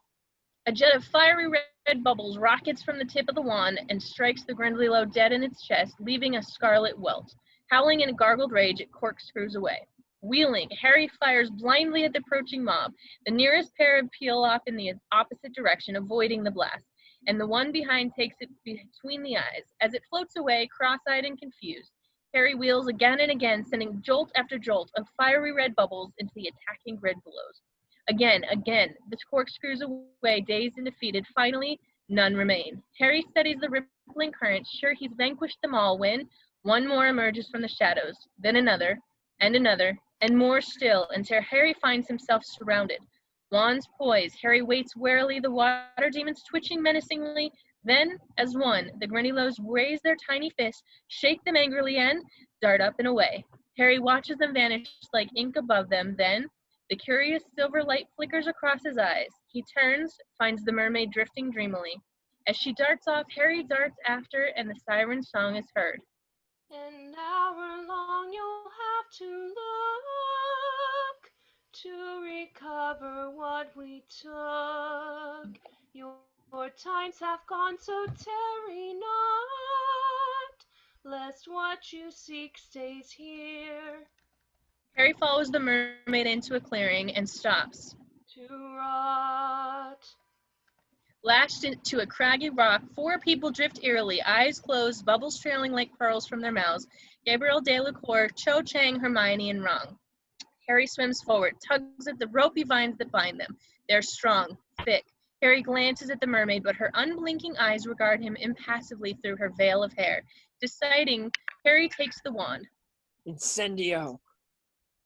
A jet of fiery red bubbles rockets from the tip of the wand and strikes the Grindylow dead in its chest, leaving a scarlet welt. Howling in a gargled rage, it corkscrews away. Wheeling, Harry fires blindly at the approaching mob. The nearest pair peel off in the opposite direction, avoiding the blast, and the one behind takes it between the eyes. As it floats away, cross-eyed and confused, Harry wheels again and again, sending jolt after jolt of fiery red bubbles into the attacking Gridfellows. Again, the corkscrews away, dazed and defeated. Finally, none remain. Harry studies the rippling current, sure he's vanquished them all, when one more emerges from the shadows, then another, and more still, until Harry finds himself surrounded. Wands poised, Harry waits warily, the water demons twitching menacingly. Then, as one, the Grindylows raise their tiny fists, shake them angrily, and dart up and away. Harry watches them vanish like ink above them. Then, the curious silver light flickers across his eyes. He turns, finds the mermaid drifting dreamily. As she darts off, Harry darts after, and the siren song is heard. An hour long you'll have to look to recover what we took. Your times have gone, so tarry not, lest what you seek stays here. Harry follows the mermaid into a clearing and stops. To rot. Lashed into a craggy rock, 4 people drift eerily, eyes closed, bubbles trailing like pearls from their mouths. Gabriel Delacour, Cho Chang, Hermione, and Ron. Harry swims forward, tugs at the ropey vines that bind them. They're strong, thick. Harry glances at the mermaid, but her unblinking eyes regard him impassively through her veil of hair. Deciding, Harry takes the wand. Incendio.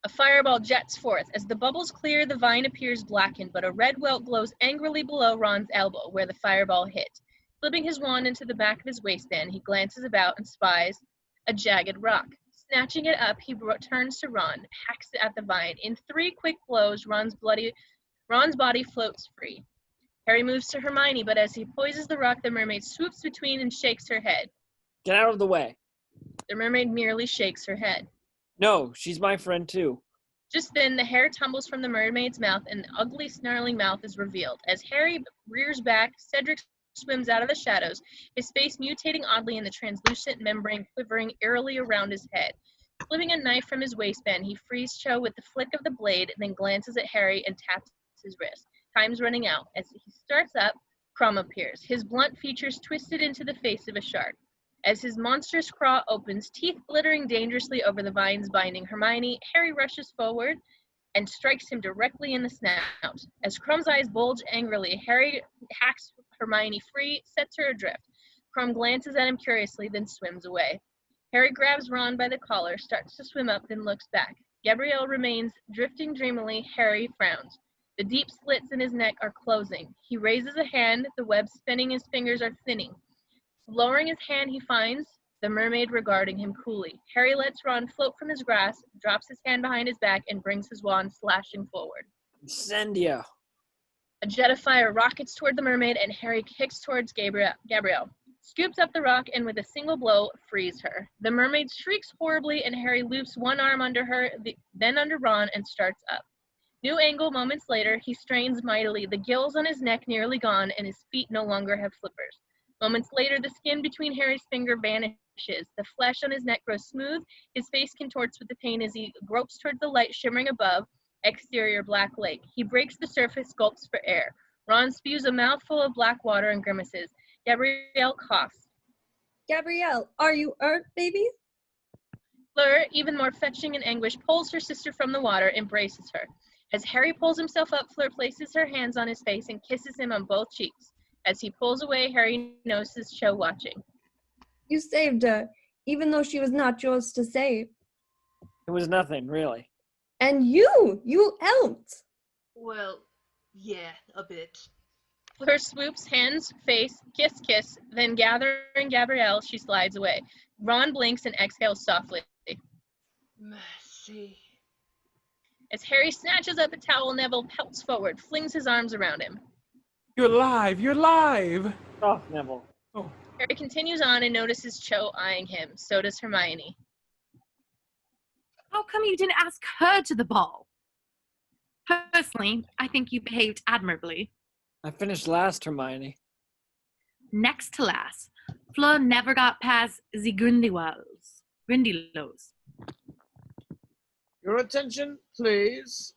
A fireball jets forth. As the bubbles clear, the vine appears blackened, but a red welt glows angrily below Ron's elbow, where the fireball hit. Slipping his wand into the back of his waistband, he glances about and spies a jagged rock. Snatching it up, he turns to Ron, hacks at the vine. In 3 quick blows, Ron's body floats free. Harry moves to Hermione, but as he poises the rock, the mermaid swoops between and shakes her head. Get out of the way. The mermaid merely shakes her head. No, she's my friend too. Just then, the hair tumbles from the mermaid's mouth, and the ugly, snarling mouth is revealed. As Harry rears back, Cedric swims out of the shadows, his face mutating oddly in the translucent membrane quivering eerily around his head. Slipping a knife from his waistband, he frees Cho with the flick of the blade, then glances at Harry and taps his wrist. Time's running out. As he starts up, Crumb appears, his blunt features twisted into the face of a shark. As his monstrous craw opens, teeth glittering dangerously over the vines binding Hermione, Harry rushes forward and strikes him directly in the snout. As Crumb's eyes bulge angrily, Harry hacks Hermione free, sets her adrift. Crumb glances at him curiously, then swims away. Harry grabs Ron by the collar, starts to swim up, then looks back. Gabrielle remains drifting dreamily. Harry frowns. The deep slits in his neck are closing. He raises a hand, the web spinning his fingers are thinning. Lowering his hand, he finds the mermaid regarding him coolly. Harry lets Ron float from his grasp, drops his hand behind his back, and brings his wand slashing forward. Incendio. A jet of fire rockets toward the mermaid, and Harry kicks towards Gabrielle. Scoops up the rock, and with a single blow, frees her. The mermaid shrieks horribly, and Harry loops one arm under her, then under Ron, and starts up. New angle moments later, he strains mightily, the gills on his neck nearly gone, and his feet no longer have flippers. Moments later, the skin between Harry's finger vanishes. The flesh on his neck grows smooth. His face contorts with the pain as he gropes towards the light shimmering above, exterior black lake. He breaks the surface, gulps for air. Ron spews a mouthful of black water and grimaces. Gabrielle coughs. Gabrielle, are you hurt, baby? Fleur, even more fetching in anguish, pulls her sister from the water, embraces her. As Harry pulls himself up, Fleur places her hands on his face and kisses him on both cheeks. As he pulls away, Harry notices Cho watching. You saved her, even though she was not yours to save. It was nothing, really. And you helped. Well, yeah, a bit. Fleur swoops, hands, face, kiss, then gathering Gabrielle, she slides away. Ron blinks and exhales softly. Mercy. As Harry snatches up a towel, Neville pelts forward, flings his arms around him. You're live! You're live! Oh, Neville. Oh. Harry continues on and notices Cho eyeing him. So does Hermione. How come you didn't ask her to the ball? Personally, I think you behaved admirably. I finished last, Hermione. Next to last. Fleur never got past the Grindylows. Your attention, please.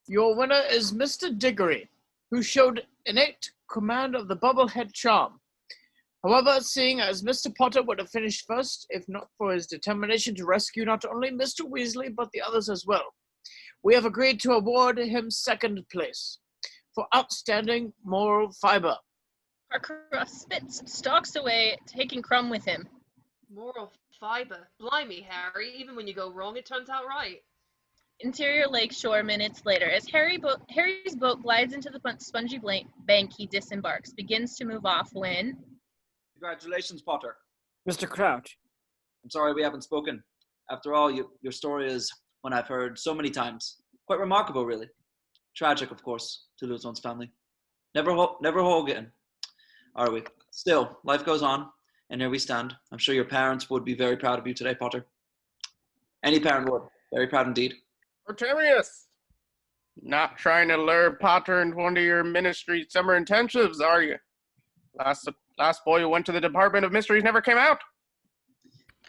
Your winner is Mr. Diggory, who showed innate command of the Bubblehead charm. However, seeing as Mr. Potter would have finished first, if not for his determination to rescue not only Mr. Weasley, but the others as well, we have agreed to award him second place for outstanding moral fiber. Parker spits, stalks away, taking Crumb with him. Moral fiber. Blimey, Harry. Even when you go wrong, it turns out right. Interior Lakeshore minutes later. As Harry's boat glides into the spongy bank, he disembarks, begins to move off when... Congratulations, Potter. Mr. Crouch. I'm sorry we haven't spoken. After all, your story is one I've heard so many times. Quite remarkable, really. Tragic, of course, to lose one's family. Never whole again, are we? Still, life goes on, and here we stand. I'm sure your parents would be very proud of you today, Potter. Any parent would. Very proud indeed. Arterius! Not trying to lure Potter into one of your ministry summer intensives, are you? Last boy who went to the Department of Mysteries never came out.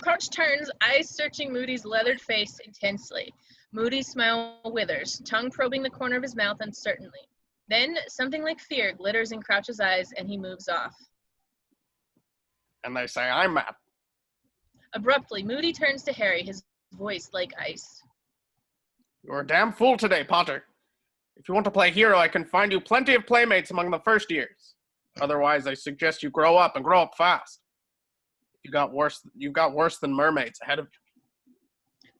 Crouch turns, eyes searching Moody's leathered face intensely. Moody's smile withers, tongue probing the corner of his mouth uncertainly. Then, something like fear glitters in Crouch's eyes, and he moves off. And they say I'm mad. Abruptly, Moody turns to Harry, his voice like ice. You're a damn fool today, Potter. If you want to play hero, I can find you plenty of playmates among the first years. Otherwise, I suggest you grow up and grow up fast. You've got worse than mermaids ahead of you.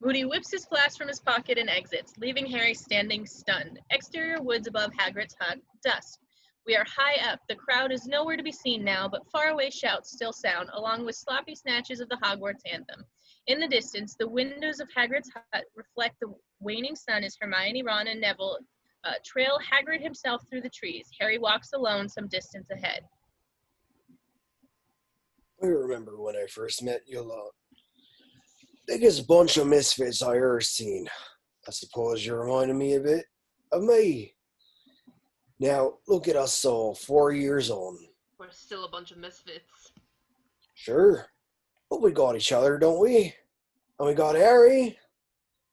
Moody whips his flask from his pocket and exits, leaving Harry standing stunned. Exterior woods above Hagrid's hut, dusk. We are high up. The crowd is nowhere to be seen now, but faraway shouts still sound, along with sloppy snatches of the Hogwarts anthem. In the distance, the windows of Hagrid's hut reflect the waning sun as Hermione, Ron, and Neville trail Hagrid himself through the trees. Harry walks alone some distance ahead. I remember when I first met you lot. Biggest bunch of misfits I ever seen. I suppose you reminded me a bit of me. Now, look at us all, 4 years on. We're still a bunch of misfits. Sure, but we got each other, don't we? And we got Harry,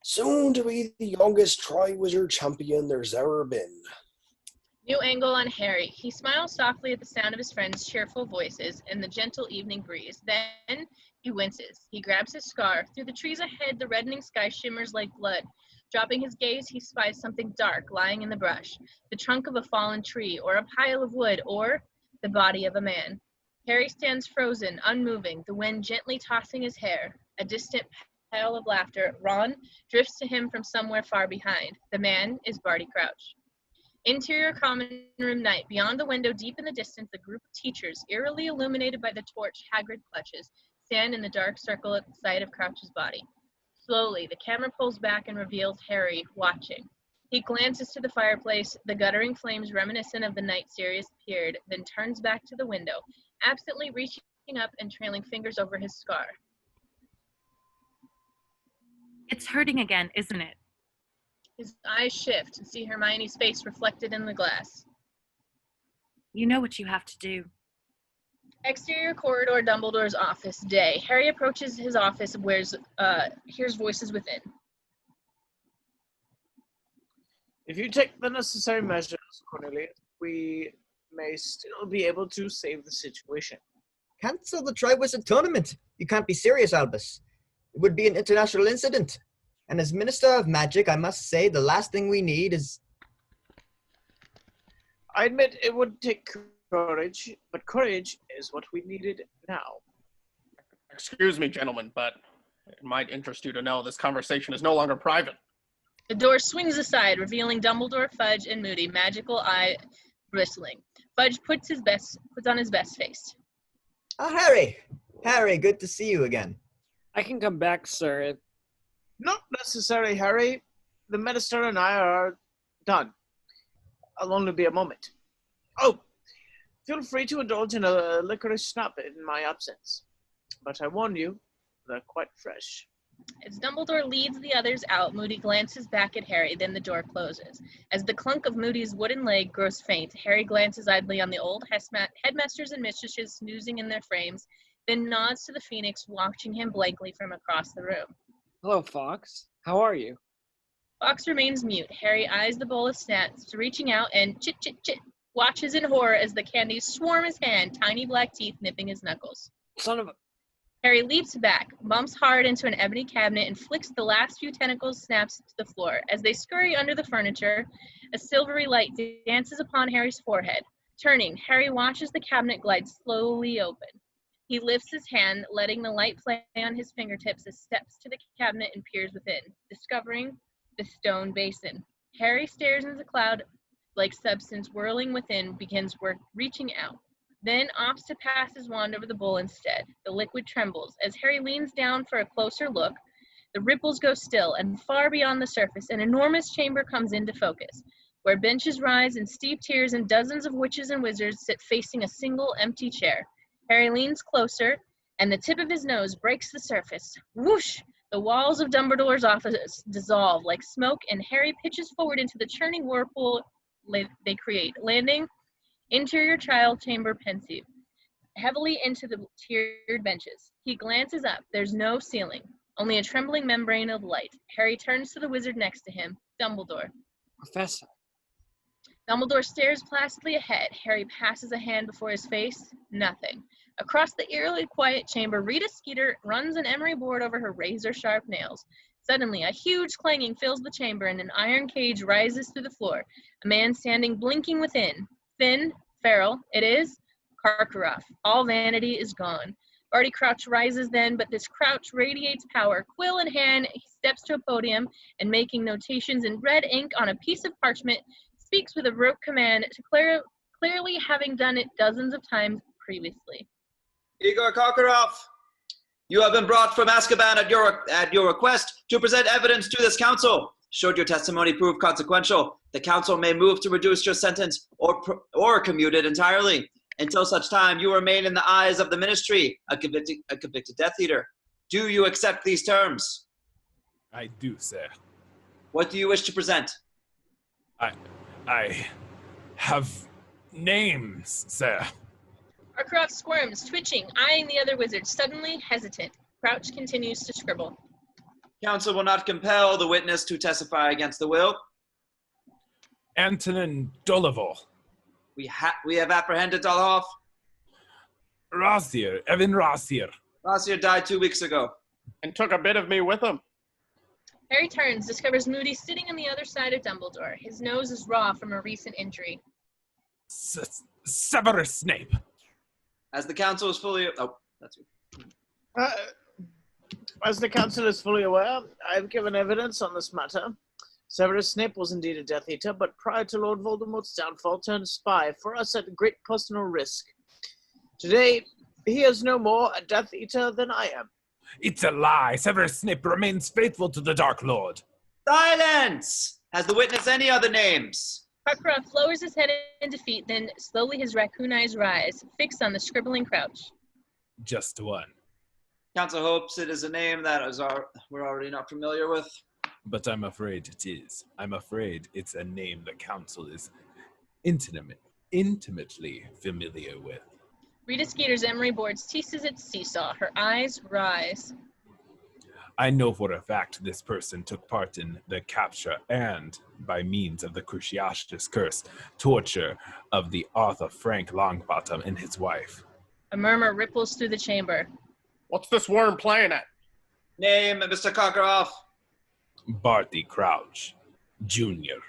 soon to be the youngest Triwizard champion there's ever been. New angle on Harry. He smiles softly at the sound of his friends' cheerful voices and the gentle evening breeze. Then he winces. He grabs his scarf. Through the trees ahead, the reddening sky shimmers like blood. Dropping his gaze, he spies something dark lying in the brush. The trunk of a fallen tree, or a pile of wood, or the body of a man. Harry stands frozen, unmoving, the wind gently tossing his hair. A distant peal of laughter. Ron drifts to him from somewhere far behind. The man is Barty Crouch. Interior common room night. Beyond the window, deep in the distance, a group of teachers, eerily illuminated by the torch Hagrid clutches, stand in the dark circle at the sight of Crouch's body. Slowly, the camera pulls back and reveals Harry, watching. He glances to the fireplace, the guttering flames reminiscent of the night Sirius appeared, then turns back to the window, absently reaching up and trailing fingers over his scar. It's hurting again, isn't it? His eyes shift and see Hermione's face reflected in the glass. You know what you have to do. Exterior corridor, Dumbledore's office, day. Harry approaches his office, hears voices within. If you take the necessary measures, Cornelius, we may still be able to save the situation. Cancel the Triwizard Tournament. You can't be serious, Albus. It would be an international incident. And as Minister of Magic, I must say the last thing we need is... I admit it would take courage, but courage is what we needed now. Excuse me, gentlemen, but it might interest you to know this conversation is no longer private. The door swings aside, revealing Dumbledore, Fudge, and Moody, magical eye bristling. Fudge puts on his best face. Oh, Harry! Harry, good to see you again. I can come back, sir. Not necessary, Harry. The minister and I are done. I'll only be a moment. Oh, feel free to indulge in a licorice snap in my absence. But I warn you, they're quite fresh. As Dumbledore leads the others out, Moody glances back at Harry, then the door closes. As the clunk of Moody's wooden leg grows faint, Harry glances idly on the old headmasters and mistresses snoozing in their frames, then nods to the Phoenix, watching him blankly from across the room. Hello, Fox. How are you? Fox remains mute. Harry eyes the bowl of snacks, reaching out and chit-chit-chit watches in horror as the candies swarm his hand, tiny black teeth nipping his knuckles. Son of a... Harry leaps back, bumps hard into an ebony cabinet, and flicks the last few tentacles snaps to the floor. As they scurry under the furniture, a silvery light dances upon Harry's forehead. Turning, Harry watches the cabinet glide slowly open. He lifts his hand, letting the light play on his fingertips as steps to the cabinet and peers within, discovering the stone basin. Harry stares into the cloud-like substance whirling within, begins reaching out. Then opts to pass his wand over the bowl instead. The liquid trembles. As Harry leans down for a closer look, the ripples go still, and far beyond the surface, an enormous chamber comes into focus, where benches rise in steep tiers and dozens of witches and wizards sit facing a single empty chair. Harry leans closer, and the tip of his nose breaks the surface. Whoosh! The walls of Dumbledore's office dissolve like smoke, and Harry pitches forward into the churning whirlpool they create, landing interior trial chamber pensive, heavily into the tiered benches. He glances up. There's no ceiling, only a trembling membrane of light. Harry turns to the wizard next to him, Dumbledore. Professor. Dumbledore stares placidly ahead. Harry passes a hand before his face. Nothing. Across the eerily quiet chamber, Rita Skeeter runs an emery board over her razor-sharp nails. Suddenly, a huge clanging fills the chamber, and an iron cage rises through the floor. A man standing blinking within. Thin, feral, it is Karkaroff. All vanity is gone. Barty Crouch rises then, but this crouch radiates power. Quill in hand, he steps to a podium and, making notations in red ink on a piece of parchment, speaks with a rote command, to clearly having done it dozens of times previously. Igor Karkaroff, you have been brought from Azkaban at your request to present evidence to this council. Should your testimony prove consequential, the council may move to reduce your sentence or commute it entirely. Until such time, you remain in the eyes of the ministry, a convicted Death Eater. Do you accept these terms? I do, sir. What do you wish to present? I have names, sir. Karkaroff squirms, twitching, eyeing the other wizard, suddenly hesitant. Crouch continues to scribble. Council will not compel the witness to testify against the will. Antonin Doleval. We have apprehended Dolehoff. Rossier, Evan Rossier. Rossier died 2 weeks ago. And took a bit of me with him. Harry turns, discovers Moody sitting on the other side of Dumbledore. His nose is raw from a recent injury. Severus Snape. As the council is fully... Oh, that's you. As the council is fully aware, I have given evidence on this matter. Severus Snape was indeed a Death Eater, but prior to Lord Voldemort's downfall turned spy for us at great personal risk. Today, he is no more a Death Eater than I am. It's a lie. Severus Snape remains faithful to the Dark Lord. Silence! Has the witness any other names? Karkaroff lowers his head in defeat, then slowly his raccoon eyes rise, fixed on the scribbling Crouch. Just one. Council hopes it is a name that we're already not familiar with. But I'm afraid it is. I'm afraid it's a name the council is intimately familiar with. Rita Skeeter's emery board ceases its seesaw. Her eyes rise. I know for a fact this person took part in the capture and, by means of the Cruciatus curse, torture of the Arthur Frank Longbottom and his wife. A murmur ripples through the chamber. What's this worm playing at? Name, Mr. Karkaroff. Barty Crouch, Jr.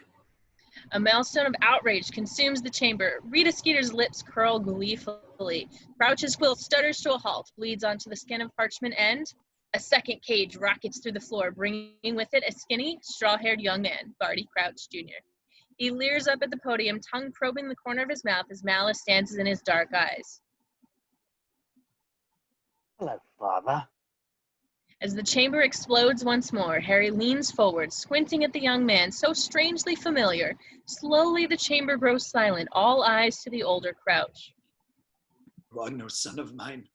A maelstrom of outrage consumes the chamber. Rita Skeeter's lips curl gleefully. Crouch's quill stutters to a halt, bleeds onto the skin of parchment, and a second cage rockets through the floor, bringing with it a skinny, straw-haired young man, Barty Crouch, Jr. He leers up at the podium, tongue probing the corner of his mouth as malice dances in his dark eyes. Hello, Father. As the chamber explodes once more, Harry leans forward, squinting at the young man, so strangely familiar. Slowly the chamber grows silent, all eyes to the older Crouch. You are no son of mine.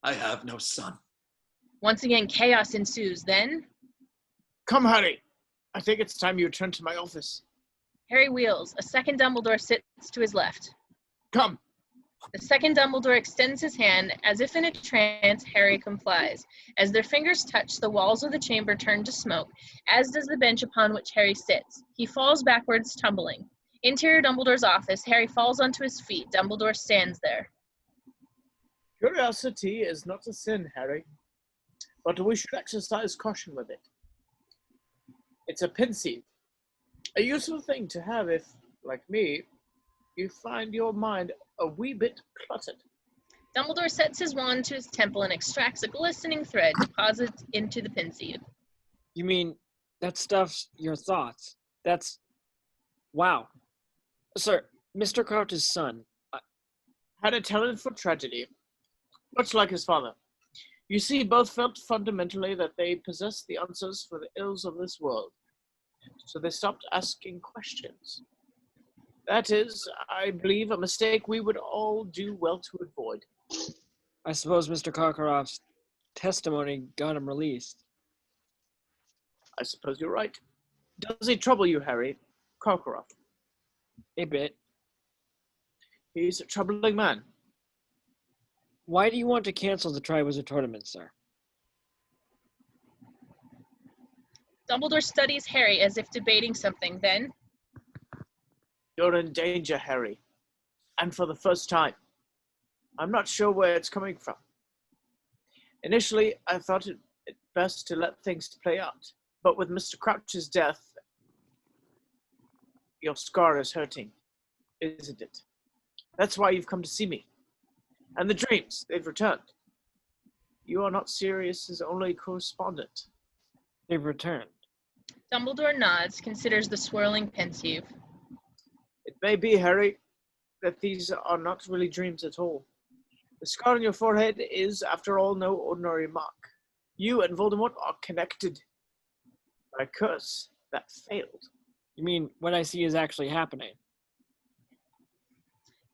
I have no son. Once again, chaos ensues. Then... Come, Harry. I think it's time you return to my office. Harry wheels. A second Dumbledore sits to his left. Come. The second Dumbledore extends his hand. As if in a trance, Harry complies. As their fingers touch, the walls of the chamber turn to smoke, as does the bench upon which Harry sits. He falls backwards, tumbling. Interior Dumbledore's office. Harry falls onto his feet. Dumbledore stands there. Curiosity is not a sin, Harry, but we should exercise caution with it. It's a pensieve, a useful thing to have if, like me, you find your mind a wee bit cluttered. Dumbledore sets his wand to his temple and extracts a glistening thread, deposits into the pensieve. You mean that stuff's your thoughts? That's... Wow. Sir, Mr. Crouch's son... Had a talent for tragedy, much like his father. You see, both felt fundamentally that they possessed the answers for the ills of this world, so they stopped asking questions. That is, I believe, a mistake we would all do well to avoid. I suppose Mr. Karkaroff's testimony got him released. I suppose you're right. Does he trouble you, Harry? Karkaroff? A bit. He's a troubling man. Why do you want to cancel the Triwizard Tournament, sir? Dumbledore studies Harry as if debating something, then... You're in danger, Harry. And for the first time. I'm not sure where it's coming from. Initially, I thought it best to let things play out. But with Mr. Crouch's death, your scar is hurting, isn't it? That's why you've come to see me. And the dreams, they've returned. You are not Sirius's only correspondent. They've returned. Dumbledore nods, considers the swirling pensieve. It may be, Harry, that these are not really dreams at all. The scar on your forehead is, after all, no ordinary mark. You and Voldemort are connected by a curse that failed. You mean what I see is actually happening?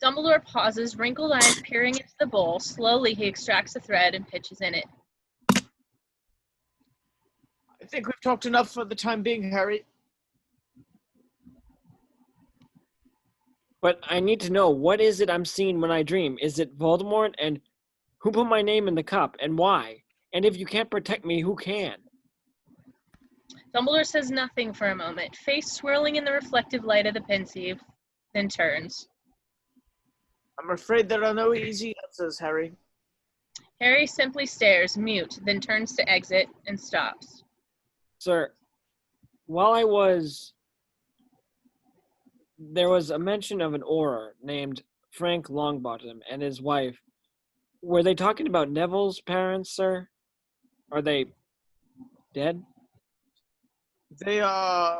Dumbledore pauses, wrinkled eyes peering into the bowl. Slowly, he extracts a thread and pitches in it. I think we've talked enough for the time being, Harry. But I need to know, what is it I'm seeing when I dream? Is it Voldemort? And who put my name in the cup? And why? And if you can't protect me, who can? Dumbledore says nothing for a moment, face swirling in the reflective light of the pensieve, then turns. I'm afraid there are no easy answers, Harry. Harry simply stares, mute, then turns to exit and stops. Sir, while there was a mention of an Auror named Frank Longbottom and his wife. Were they talking about Neville's parents, sir? Are they dead? They are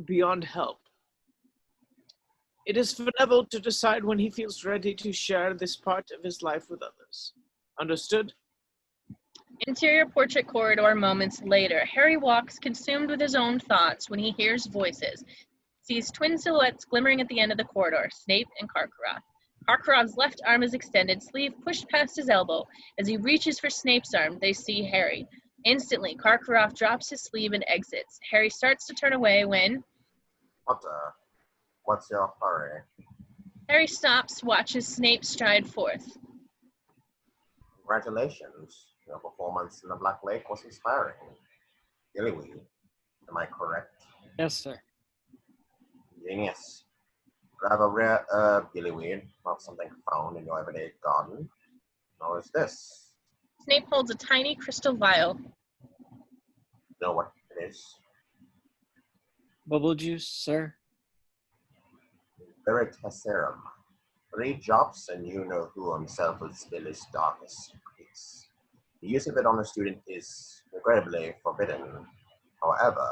beyond help. It is for Neville to decide when he feels ready to share this part of his life with others. Understood? Interior portrait corridor moments later. Harry walks, consumed with his own thoughts, when he hears voices. Sees twin silhouettes glimmering at the end of the corridor, Snape and Karkaroff. Karkaroff's left arm is extended, sleeve pushed past his elbow. As he reaches for Snape's arm, they see Harry. Instantly, Karkaroff drops his sleeve and exits. Harry starts to turn away when... Potter, what's your hurry? Harry stops, watches Snape stride forth. Congratulations. Your performance in the Black Lake was inspiring. Gillyweed, am I correct? Yes, sir. Genius. Grab a rare herb, Gillyweed, not something found in your everyday garden. Nor is this. Snape holds a tiny crystal vial. Know what it is? Bubble juice, sir? Veritaserum. 3 drops and you know who himself will spill his darkest secrets. The use of it on a student is regrettably forbidden. However,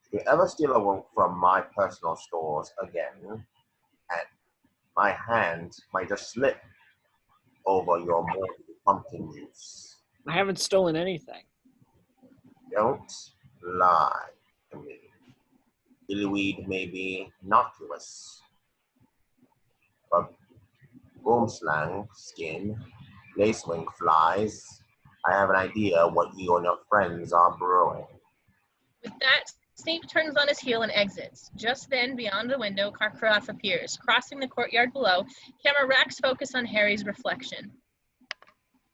if you ever steal a wonk from my personal stores again, and my hand might just slip over your morning pumpkin juice. I haven't stolen anything. Don't lie to me. Gillyweed may be innocuous, but boomslang, skin, lacewing flies, I have an idea what you and your friends are brewing. With that, Snape turns on his heel and exits. Just then, beyond the window, Karkaroff appears. Crossing the courtyard below, camera racks focus on Harry's reflection.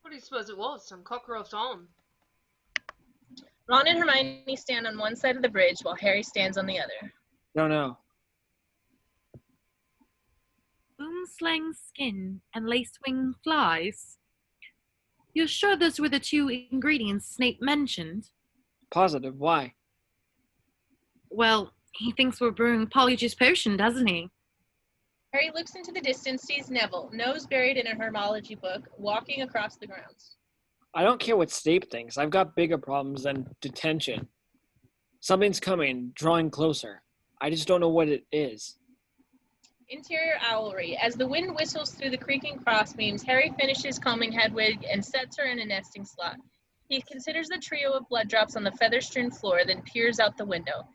What do you suppose it was? Some Karkaroff's arm. Ron and Hermione stand on one side of the bridge while Harry stands on the other. No. slang skin and lacewing flies? You're sure those were the two ingredients Snape mentioned? Positive. Why? Well, he thinks we're brewing Polyjuice Potion, doesn't he? Harry looks into the distance, sees Neville, nose buried in a hermology book, walking across the grounds. I don't care what Snape thinks. I've got bigger problems than detention. Something's coming, drawing closer. I just don't know what it is. Interior owlry. As the wind whistles through the creaking crossbeams, Harry finishes combing Hedwig and sets her in a nesting slot. He considers the trio of blood drops on the feather-strewn floor, then peers out the window.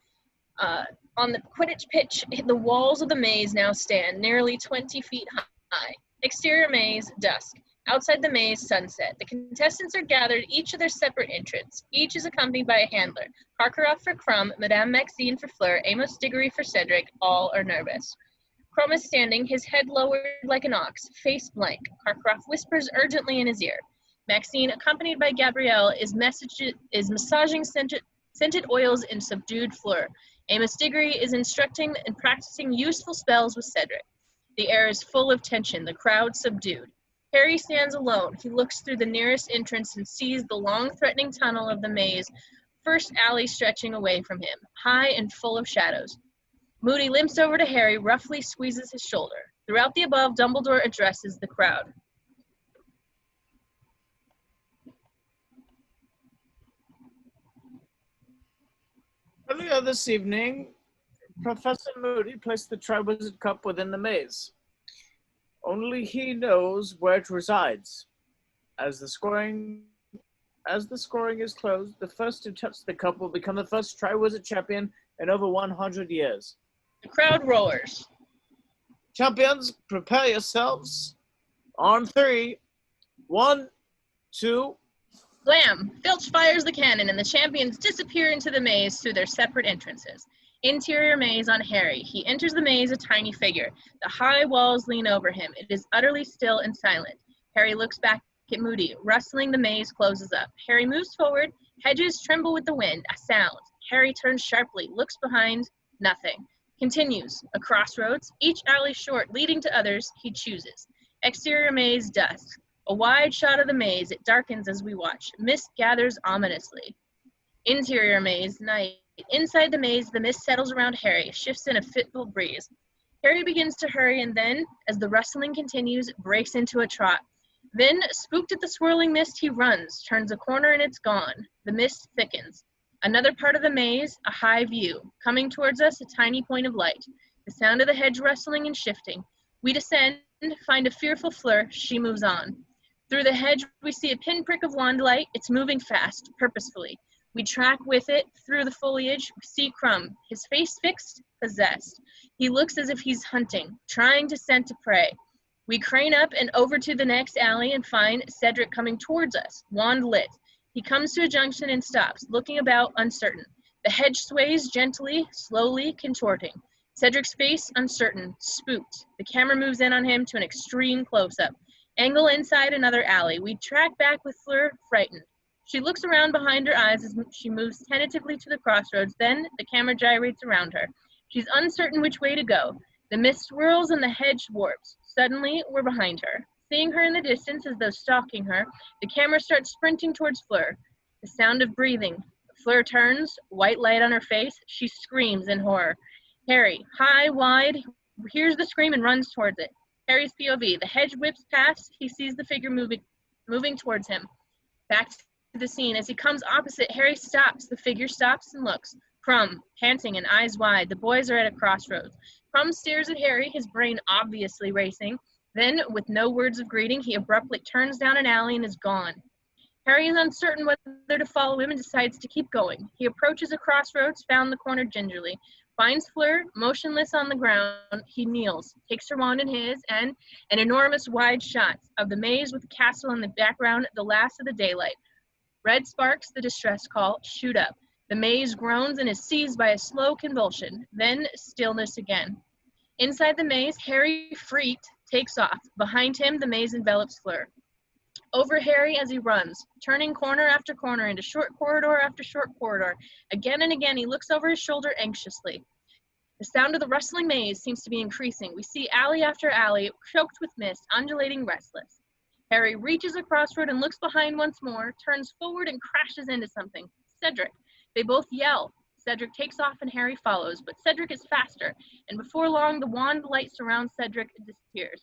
On the Quidditch pitch, the walls of the maze now stand, nearly 20 feet high. Exterior maze, dusk. Outside the maze, sunset. The contestants are gathered, each at their separate entrance. Each is accompanied by a handler. Karkaroff for Crumb, Madame Maxine for Fleur, Amos Diggory for Cedric. All are nervous. Crumb is standing, his head lowered like an ox, face blank. Karkaroff whispers urgently in his ear. Maxine, accompanied by Gabrielle, is massaging scented oils in subdued Fleur. Amos Diggory is instructing and practicing useful spells with Cedric. The air is full of tension, the crowd subdued. Harry stands alone. He looks through the nearest entrance and sees the long, threatening tunnel of the maze, first alley stretching away from him, high and full of shadows. Moody limps over to Harry, roughly squeezes his shoulder. Throughout the above, Dumbledore addresses the crowd. Earlier this evening, Professor Moody placed the Triwizard Cup within the maze. Only he knows where it resides. As the scoring is closed, the first to touch the cup will become the first Triwizard champion in over 100 years. The crowd roars. Champions, prepare yourselves. On 3. 1, 2. Blam! Filch fires the cannon and the champions disappear into the maze through their separate entrances. Interior maze on Harry. He enters the maze a tiny figure. The high walls lean over him. It is utterly still and silent. Harry looks back at Moody. Rustling, the maze closes up. Harry moves forward. Hedges tremble with the wind. A sound. Harry turns sharply, looks behind. Nothing. Continues. A crossroads. Each alley short, leading to others. He chooses. Exterior maze, dusk. A wide shot of the maze. It darkens as we watch. Mist gathers ominously. Interior maze, night. Inside the maze, the mist settles around Harry, shifts in a fitful breeze. Harry begins to hurry and then, as the rustling continues, breaks into a trot. Then, spooked at the swirling mist, he runs, turns a corner and it's gone. The mist thickens. Another part of the maze, a high view. Coming towards us, a tiny point of light. The sound of the hedge rustling and shifting. We descend, find a fearful Fleur. She moves on. Through the hedge, we see a pinprick of wand light. It's moving fast, purposefully. We track with it through the foliage, see Crumb, his face fixed, possessed. He looks as if he's hunting, trying to scent a prey. We crane up and over to the next alley and find Cedric coming towards us, wand lit. He comes to a junction and stops, looking about, uncertain. The hedge sways gently, slowly, contorting. Cedric's face uncertain, spooked. The camera moves in on him to an extreme close-up. Angle inside another alley. We track back with Fleur, frightened. She looks around behind her eyes as she moves tentatively to the crossroads. Then the camera gyrates around her. She's uncertain which way to go. The mist swirls and the hedge warps. Suddenly, we're behind her. Seeing her in the distance as though stalking her, the camera starts sprinting towards Fleur. The sound of breathing. Fleur turns, white light on her face. She screams in horror. Harry, high, wide, hears the scream and runs towards it. Harry's POV. The hedge whips past. He sees the figure moving towards him. Back to the scene. As he comes opposite, Harry stops. The figure stops and looks. Crumb, panting and eyes wide. The boys are at a crossroads. Crumb stares at Harry, his brain obviously racing. Then, with no words of greeting, he abruptly turns down an alley and is gone. Harry is uncertain whether to follow him and decides to keep going. He approaches a crossroads, found the corner gingerly. Finds Fleur, motionless on the ground. He kneels, takes her wand in his, and an enormous wide shot of the maze with the castle in the background, the last of the daylight. Red sparks, the distress call, shoot up. The maze groans and is seized by a slow convulsion. Then stillness again. Inside the maze, Harry, freaked, takes off. Behind him, the maze envelops Fleur. Over Harry as he runs, turning corner after corner into short corridor after short corridor. Again and again, he looks over his shoulder anxiously. The sound of the rustling maze seems to be increasing. We see alley after alley, choked with mist, undulating, restless. Harry reaches a crossroad and looks behind once more, turns forward and crashes into something. Cedric. They both yell. Cedric takes off and Harry follows, but Cedric is faster, and before long the wand light surrounds Cedric and disappears.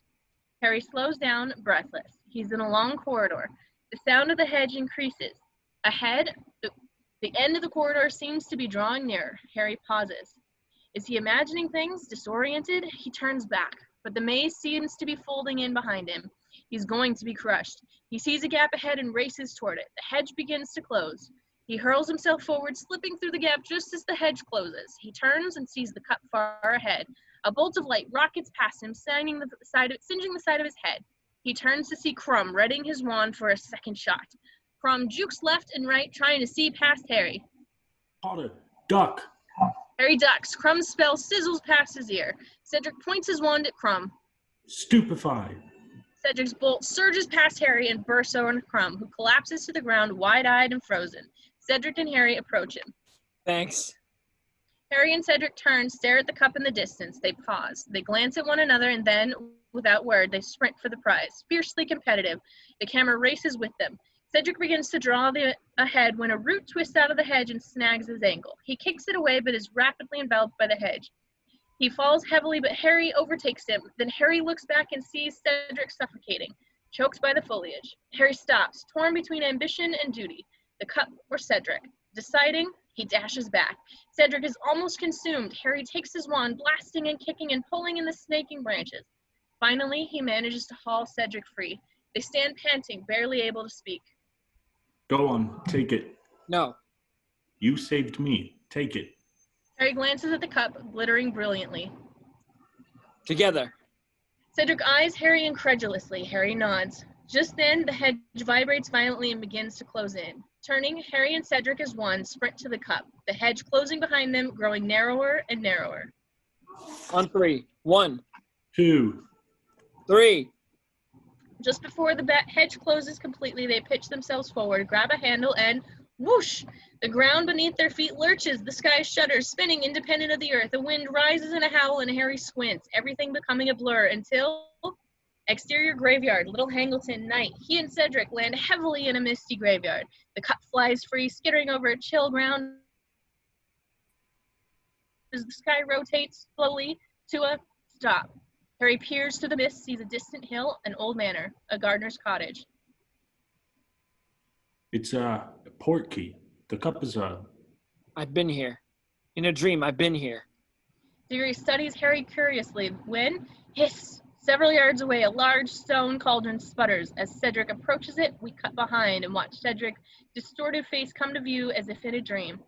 Harry slows down, breathless. He's in a long corridor. The sound of the hedge increases. Ahead, the end of the corridor seems to be drawing nearer. Harry pauses. Is he imagining things, disoriented? He turns back, but the maze seems to be folding in behind him. He's going to be crushed. He sees a gap ahead and races toward it. The hedge begins to close. He hurls himself forward, slipping through the gap just as the hedge closes. He turns and sees the cup far ahead. A bolt of light rockets past him, singeing the side of his head. He turns to see Crumb, readying his wand for a second shot. Crumb jukes left and right, trying to see past Harry. Potter, duck. Harry ducks. Crumb's spell sizzles past his ear. Cedric points his wand at Crumb. Stupefy. Cedric's bolt surges past Harry and bursts over Crumb, who collapses to the ground, wide-eyed and frozen. Cedric and Harry approach him. Thanks. Harry and Cedric turn, stare at the cup in the distance. They pause. They glance at one another, and then, without word, they sprint for the prize. Fiercely competitive, the camera races with them. Cedric begins to draw ahead when a root twists out of the hedge and snags his ankle. He kicks it away, but is rapidly enveloped by the hedge. He falls heavily, but Harry overtakes him. Then Harry looks back and sees Cedric suffocating, choked by the foliage. Harry stops, torn between ambition and duty, the cup or Cedric. Deciding, he dashes back. Cedric is almost consumed. Harry takes his wand, blasting and kicking and pulling in the snaking branches. Finally, he manages to haul Cedric free. They stand panting, barely able to speak. Go on, take it. No. You saved me. Take it. Harry glances at the cup, glittering brilliantly. Together. Cedric eyes Harry incredulously. Harry nods. Just then, the hedge vibrates violently and begins to close in. Turning, Harry and Cedric as one sprint to the cup, the hedge closing behind them, growing narrower and narrower. On 3. 1. 2. 3. Just before the hedge closes completely, they pitch themselves forward, grab a handle, and whoosh! The ground beneath their feet lurches, the sky shudders, spinning independent of the earth. The wind rises in a howl, and Harry squints, everything becoming a blur, until... Exterior graveyard, Little Hangleton, night. He and Cedric land heavily in a misty graveyard. The cup flies free, skittering over a chill ground as the sky rotates slowly to a stop. Harry peers through the mist, sees a distant hill, an old manor, a gardener's cottage. It's a port key. The cup is a... I've been here. In a dream, I've been here. Sirius studies Harry curiously when, hiss! Several yards away, a large stone cauldron sputters. As Cedric approaches it, we cut behind and watch Cedric's distorted face come to view as if in a dream.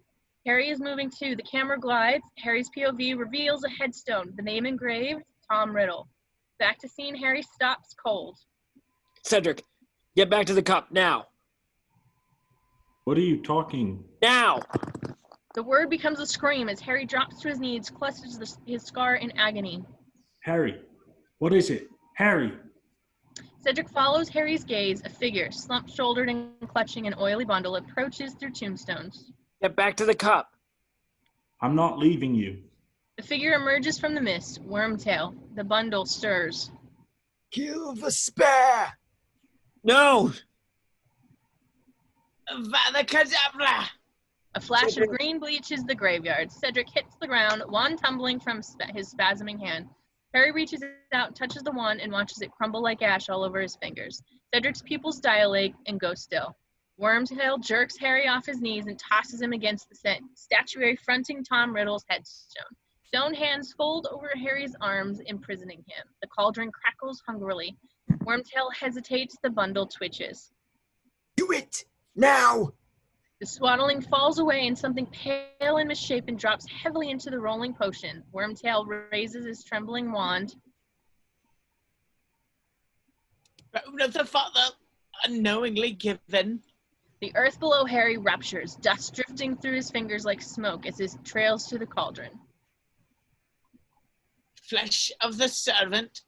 Harry is moving too. The camera glides. Harry's POV reveals a headstone, the name engraved, Tom Riddle. Back to scene, Harry stops cold. Cedric, get back to the cup, now. What are you talking? Now! The word becomes a scream as Harry drops to his knees, clutches his scar in agony. Harry, what is it? Harry! Cedric follows Harry's gaze. A figure, slump-shouldered and clutching an oily bundle, approaches through tombstones. Get back to the cup. I'm not leaving you. The figure emerges from the mist. Wormtail. The bundle stirs. Kill the spare! No! Vada Kedavra! A flash of green bleaches the graveyard. Cedric hits the ground, wand tumbling from his spasming hand. Harry reaches out, touches the wand, and watches it crumble like ash all over his fingers. Cedric's pupils dilate and go still. Wormtail jerks Harry off his knees and tosses him against the statuary fronting Tom Riddle's headstone. Stone hands fold over Harry's arms, imprisoning him. The cauldron crackles hungrily. Wormtail hesitates, the bundle twitches. Do it! Now! The swaddling falls away and something pale and misshapen drops heavily into the rolling potion. Wormtail raises his trembling wand. Bone of the Father, unknowingly given. The earth below Harry ruptures, dust drifting through his fingers like smoke as it trails to the cauldron. Flesh of the servant,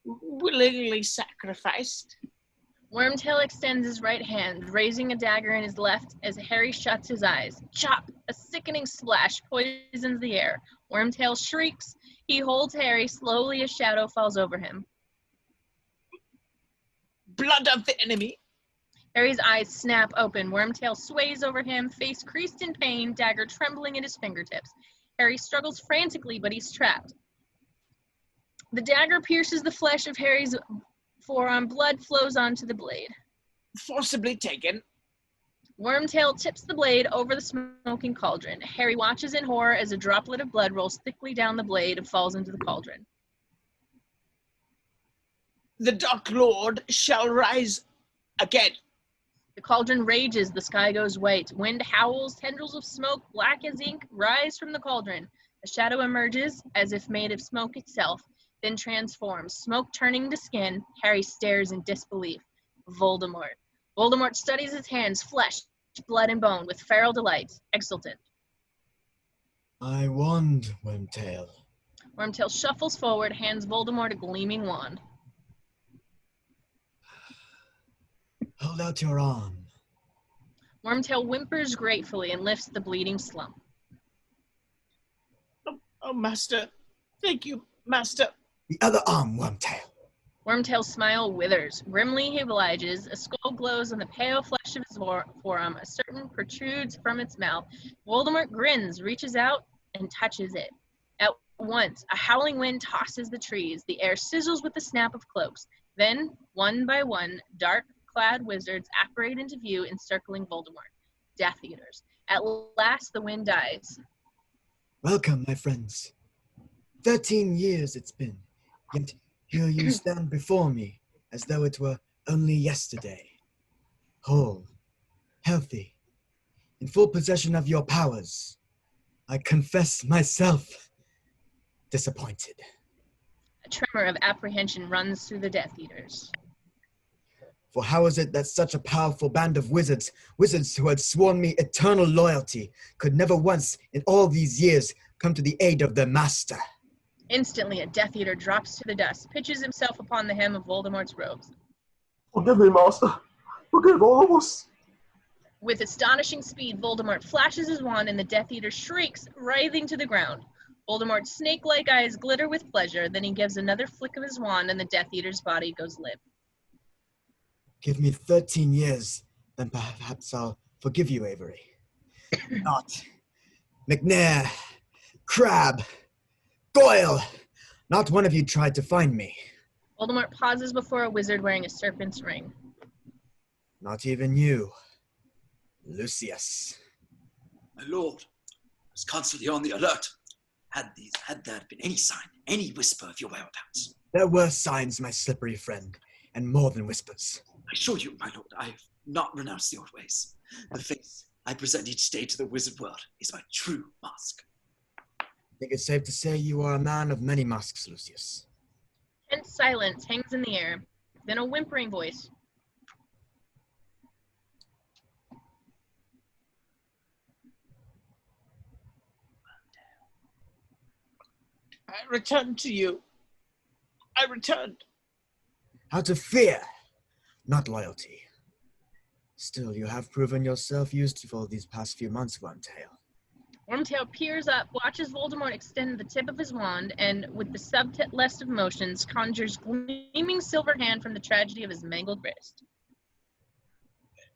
willingly sacrificed. Wormtail extends his right hand, raising a dagger in his left as Harry shuts his eyes. Chop! A sickening splash poisons the air. Wormtail shrieks. He holds Harry. Slowly, a shadow falls over him. Blood of the enemy! Harry's eyes snap open. Wormtail sways over him, face creased in pain, dagger trembling at his fingertips. Harry struggles frantically, but he's trapped. The dagger pierces the flesh of Harry's forearm. Blood flows onto the blade. Forcibly taken. Wormtail tips the blade over the smoking cauldron. Harry watches in horror as a droplet of blood rolls thickly down the blade and falls into the cauldron. The Dark Lord shall rise again. The cauldron rages, the sky goes white. Wind howls, tendrils of smoke, black as ink, rise from the cauldron. A shadow emerges, as if made of smoke itself, then transforms, smoke turning to skin. Harry stares in disbelief. Voldemort. Voldemort studies his hands, flesh, blood, and bone, with feral delight, exultant. I wand, Wormtail. Wormtail shuffles forward, hands Voldemort a gleaming wand. Hold out your arm. Wormtail whimpers gratefully and lifts the bleeding slump. Oh, Master. Thank you, Master. The other arm, Wormtail. Wormtail's smile withers. Grimly he obliges. A skull glows on the pale flesh of his forearm. A serpent protrudes from its mouth. Voldemort grins, reaches out, and touches it. At once, a howling wind tosses the trees. The air sizzles with the snap of cloaks. Then, one by one, dark-clad wizards apparate into view, encircling Voldemort. Death Eaters. At last, the wind dies. Welcome, my friends. 13 years it's been, yet here you stand before me as though it were only yesterday. Whole, healthy, in full possession of your powers. I confess myself disappointed. A tremor of apprehension runs through the Death Eaters. For how is it that such a powerful band of wizards who had sworn me eternal loyalty, could never once in all these years come to the aid of their master? Instantly, a Death Eater drops to the dust, pitches himself upon the hem of Voldemort's robes. Forgive me, master. Forgive all of us. With astonishing speed, Voldemort flashes his wand and the Death Eater shrieks, writhing to the ground. Voldemort's snake-like eyes glitter with pleasure, then he gives another flick of his wand and the Death Eater's body goes limp. Give me 13 years, then perhaps I'll forgive you, Avery. Not McNair, Crab, Goyle, not one of you tried to find me. Voldemort pauses before a wizard wearing a serpent's ring. Not even you, Lucius. My lord, I was constantly on the alert. Had there been any sign, any whisper of your whereabouts? There were signs, my slippery friend, and more than whispers. I assure you, my lord, I have not renounced the old ways. The face I present each day to the wizard world is my true mask. I think it's safe to say you are a man of many masks, Lucius. Tense silence hangs in the air, then a whimpering voice. I returned to you. I returned. Out of fear, not loyalty. Still, you have proven yourself useful these past few months, Wormtail. Wormtail peers up, watches Voldemort extend the tip of his wand, and with the subtlest of motions, conjures gleaming silver hand from the tragedy of his mangled wrist.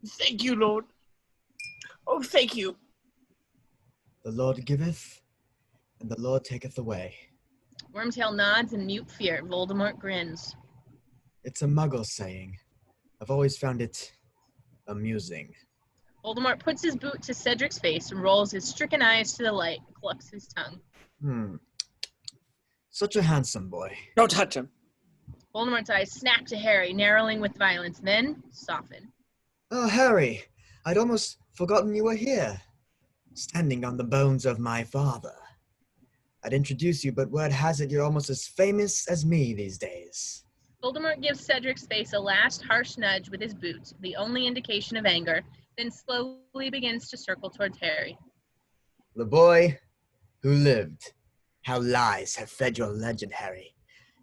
Thank you, Lord. Oh, thank you. The Lord giveth, and the Lord taketh away. Wormtail nods in mute fear. Voldemort grins. It's a Muggle saying. I've always found it amusing. Voldemort puts his boot to Cedric's face and rolls his stricken eyes to the light and clucks his tongue. Such a handsome boy. Don't touch him. Voldemort's eyes snap to Harry, narrowing with violence, then soften. Oh, Harry, I'd almost forgotten you were here, standing on the bones of my father. I'd introduce you, but word has it you're almost as famous as me these days. Voldemort gives Cedric's face a last harsh nudge with his boot, the only indication of anger, then slowly begins to circle towards Harry. The boy who lived. How lies have fed your legend, Harry.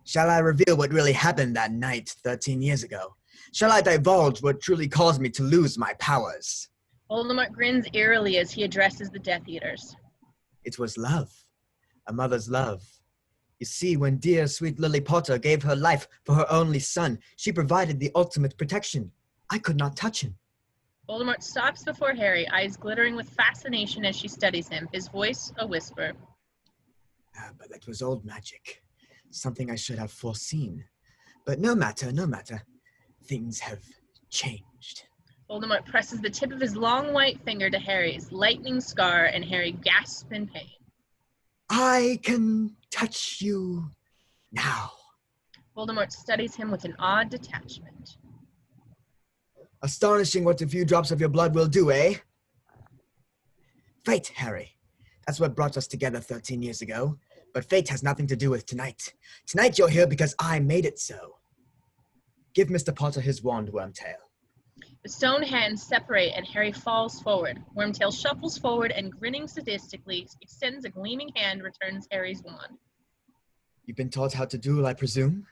Shall I reveal what really happened that night 13 years ago? Shall I divulge what truly caused me to lose my powers? Voldemort grins eerily as he addresses the Death Eaters. It was love. A mother's love. You see, when dear sweet Lily Potter gave her life for her only son, she provided the ultimate protection. I could not touch him. Voldemort stops before Harry, eyes glittering with fascination as she studies him, his voice a whisper. But that was old magic. Something I should have foreseen. But no matter, no matter. Things have changed. Voldemort presses the tip of his long white finger to Harry's lightning scar, and Harry gasps in pain. I can touch you now. Voldemort studies him with an odd detachment. Astonishing what a few drops of your blood will do, eh? Fate, Harry. That's what brought us together 13 years ago. But fate has nothing to do with tonight. Tonight you're here because I made it so. Give Mr. Potter his wand, Wormtail. The stone hands separate and Harry falls forward. Wormtail shuffles forward and, grinning sadistically, extends a gleaming hand, returns Harry's wand. You've been taught how to duel, I presume?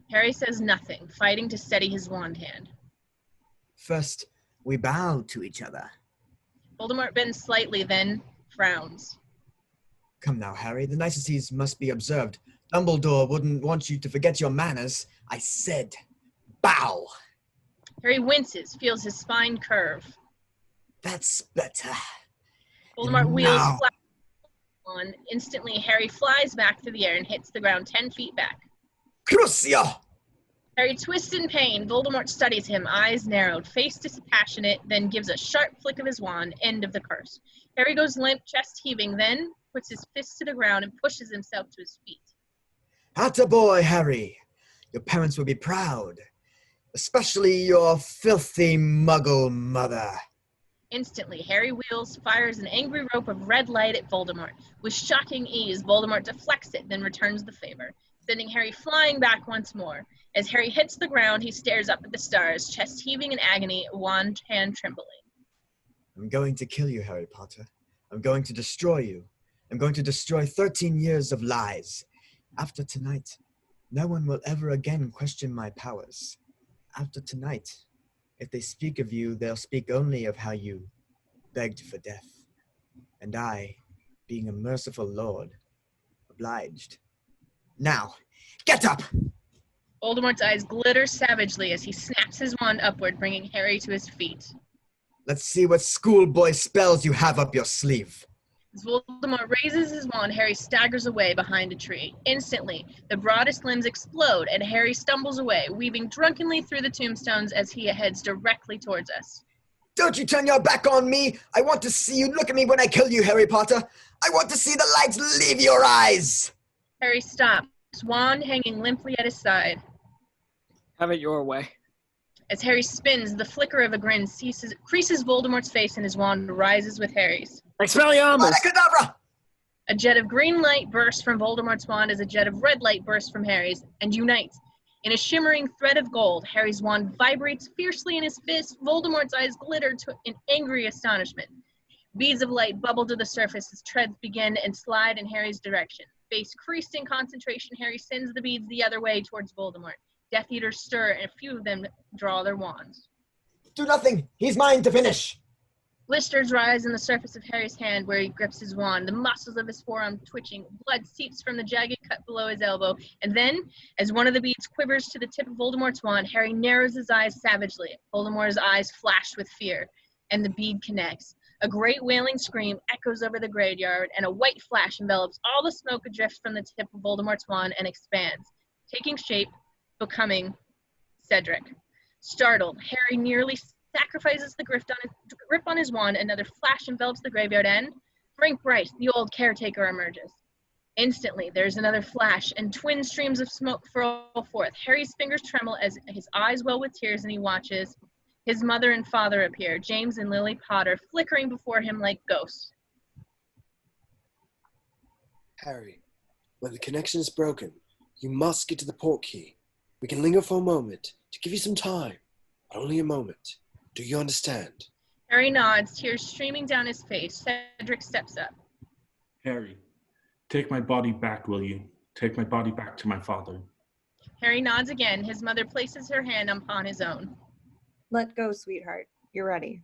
Harry says nothing, fighting to steady his wand hand. First, we bow to each other. Voldemort bends slightly, then frowns. Come now, Harry, the niceties must be observed. Dumbledore wouldn't want you to forget your manners. I said, bow. Harry winces, feels his spine curve. That's better. Voldemort wheels flat on. Instantly, Harry flies back through the air and hits the ground 10 feet back. Crucio! Harry twists in pain. Voldemort studies him, eyes narrowed, face dispassionate, then gives a sharp flick of his wand, end of the curse. Harry goes limp, chest heaving, then puts his fists to the ground and pushes himself to his feet. Attaboy, Harry. Your parents will be proud. Especially your filthy muggle mother. Instantly, Harry wheels, fires an angry rope of red light at Voldemort. With shocking ease, Voldemort deflects it, then returns the favor, sending Harry flying back once more. As Harry hits the ground, he stares up at the stars, chest heaving in agony, wand hand trembling. I'm going to kill you, Harry Potter. I'm going to destroy you. I'm going to destroy 13 years of lies. After tonight, no one will ever again question my powers. After tonight, if they speak of you, they'll speak only of how you begged for death. And I, being a merciful lord, obliged. Now, get up! Voldemort's eyes glitter savagely as he snaps his wand upward, bringing Harry to his feet. Let's see what schoolboy spells you have up your sleeve. As Voldemort raises his wand, Harry staggers away behind a tree. Instantly, the broadest limbs explode, and Harry stumbles away, weaving drunkenly through the tombstones as he heads directly towards us. Don't you turn your back on me! I want to see you look at me when I kill you, Harry Potter! I want to see the lights leave your eyes! Harry stops, wand hanging limply at his side. Have it your way. As Harry spins, the flicker of a grin creases Voldemort's face and his wand rises with Harry's. Expelliarmus! A jet of green light bursts from Voldemort's wand as a jet of red light bursts from Harry's and unites. In a shimmering thread of gold, Harry's wand vibrates fiercely in his fist. Voldemort's eyes glitter in angry astonishment. Beads of light bubble to the surface as treads begin and slide in Harry's direction. Face creased in concentration, Harry sends the beads the other way towards Voldemort. Death Eaters stir, and a few of them draw their wands. Do nothing! He's mine to finish! Blisters rise on the surface of Harry's hand where he grips his wand, the muscles of his forearm twitching. Blood seeps from the jagged cut below his elbow. And then, as one of the beads quivers to the tip of Voldemort's wand, Harry narrows his eyes savagely. Voldemort's eyes flash with fear, and the bead connects. A great wailing scream echoes over the graveyard, and a white flash envelops all the smoke adrift from the tip of Voldemort's wand and expands, taking shape, becoming Cedric. Startled, Harry nearly sacrifices the grip on his wand. Another flash envelops the graveyard, and Frank Bryce, the old caretaker, emerges. Instantly, there's another flash, and twin streams of smoke furl forth. Harry's fingers tremble as his eyes well with tears, and he watches. His mother and father appear, James and Lily Potter, flickering before him like ghosts. Harry, when the connection is broken, you must get to the port key. We can linger for a moment to give you some time, but only a moment. Do you understand? Harry nods, tears streaming down his face. Cedric steps up. Harry, take my body back, will you? Take my body back to my father. Harry nods again. His mother places her hand upon his own. Let go, sweetheart. You're ready.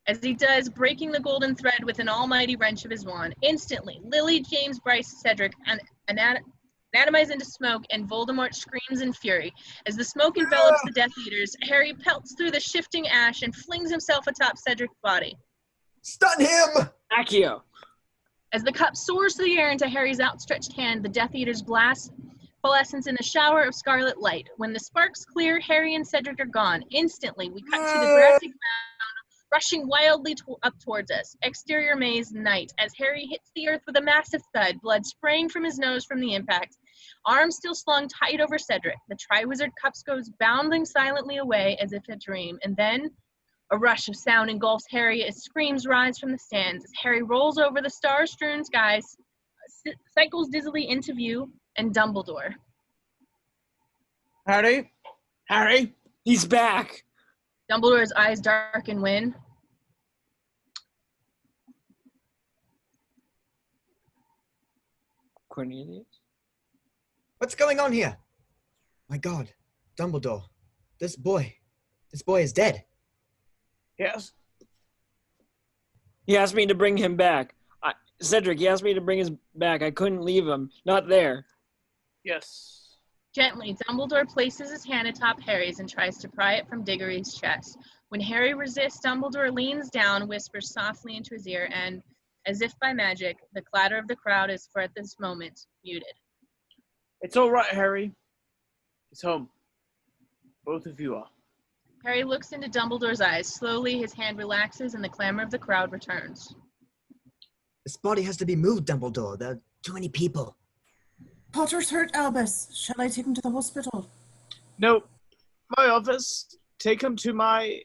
As he does, breaking the golden thread with an almighty wrench of his wand, instantly, Lily, James, Bryce, Cedric, anatomize into smoke, and Voldemort screams in fury. As the smoke envelops the Death Eaters, Harry pelts through the shifting ash and flings himself atop Cedric's body. Stun him! Accio! As the cup soars through the air into Harry's outstretched hand, the Death Eaters blast coalescence in a shower of scarlet light. When the sparks clear, Harry and Cedric are gone. Instantly, we cut to the grassy ground, rushing wildly up towards us. Exterior maze, night. As Harry hits the earth with a massive thud, blood spraying from his nose from the impact. Arms still slung tight over Cedric. The Triwizard Cups goes bounding silently away as if a dream. And then a rush of sound engulfs Harry as screams rise from the stands. As Harry rolls over the star-strewn skies, cycles dizzily into view, and Dumbledore. Harry? Harry? He's back! Dumbledore's eyes dark and win. Cornelius? What's going on here? My God, Dumbledore, this boy is dead. Yes? He asked me to bring him back. Cedric, he asked me to bring his back. I couldn't leave him. Not there. Yes. Gently, Dumbledore places his hand atop Harry's and tries to pry it from Diggory's chest. When Harry resists, Dumbledore leans down, whispers softly into his ear, and, as if by magic, the clatter of the crowd is, for at this moment, muted. It's all right, Harry. He's home. Both of you are. Harry looks into Dumbledore's eyes. Slowly, his hand relaxes and the clamor of the crowd returns. This body has to be moved, Dumbledore. There are too many people. Potter's hurt, Albus. Shall I take him to the hospital? No. My office. Take him to my...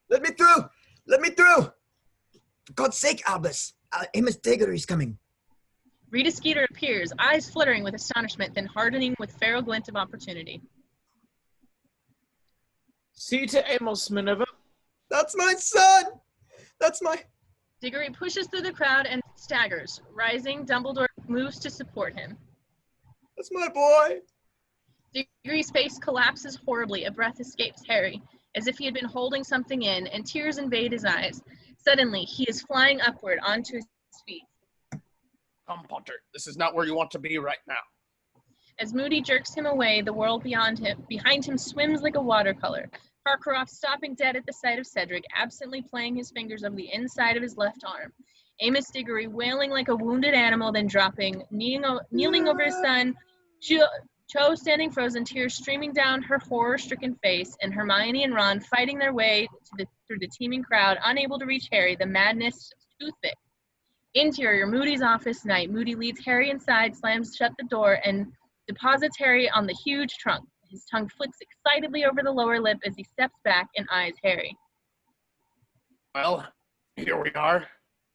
Let me through! Let me through! For God's sake, Albus. Amos Diggory's coming. Rita Skeeter appears, eyes fluttering with astonishment, then hardening with feral glint of opportunity. See to Amos, Minerva. That's my son! That's my... Diggory pushes through the crowd and staggers. Rising, Dumbledore moves to support him. That's my boy! Diggory's face collapses horribly. A breath escapes Harry, as if he had been holding something in, and tears invade his eyes. Suddenly, he is flying upward onto his feet. Come, Potter. This is not where you want to be right now. As Moody jerks him away, the world behind him swims like a watercolor. Karkaroff stopping dead at the sight of Cedric, absently playing his fingers over the inside of his left arm. Amos Diggory wailing like a wounded animal, then dropping, kneeling over his son, Cho standing frozen, tears streaming down her horror-stricken face, and Hermione and Ron fighting their way through the teeming crowd, unable to reach Harry, the madness too thick. Interior, Moody's office night. Moody leads Harry inside, slams shut the door, and deposits Harry on the huge trunk. His tongue flicks excitedly over the lower lip as he steps back and eyes Harry. Well, here we are.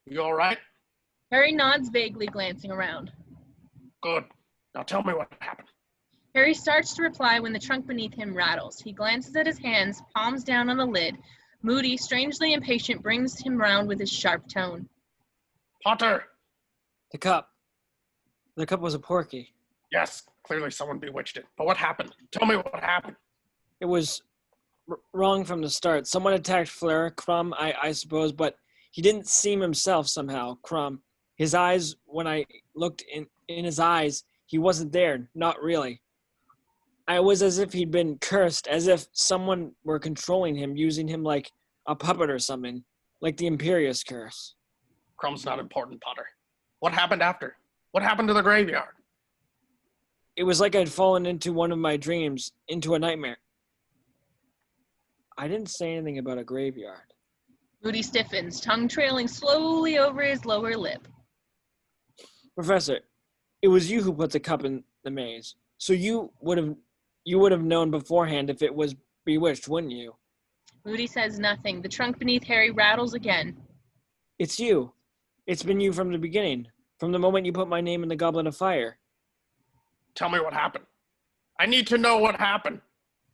You all right? Harry nods vaguely, glancing around. Good. Now tell me what happened. Harry starts to reply when the trunk beneath him rattles. He glances at his hands, palms down on the lid. Moody, strangely impatient, brings him round with his sharp tone. Potter! The cup. The cup was a porky. Yes, clearly someone bewitched it. But what happened? Tell me what happened. It was wrong from the start. Someone attacked Fleur, Crumb, I suppose, but he didn't seem himself somehow, Crumb. His eyes, when I looked in his eyes, he wasn't there, not really. I was as if he'd been cursed, as if someone were controlling him, using him like a puppet or something, like the Imperious curse. Crumb's not important, Potter. What happened after? What happened to the graveyard? It was like I'd fallen into one of my dreams, into a nightmare. I didn't say anything about a graveyard. Moody stiffens, tongue trailing slowly over his lower lip. Professor, it was you who put the cup in the maze, so you would have known beforehand if it was bewitched, wouldn't you? Moody says nothing. The trunk beneath Harry rattles again. It's you. It's been you from the beginning, from the moment you put my name in the Goblet of Fire. Tell me what happened. I need to know what happened.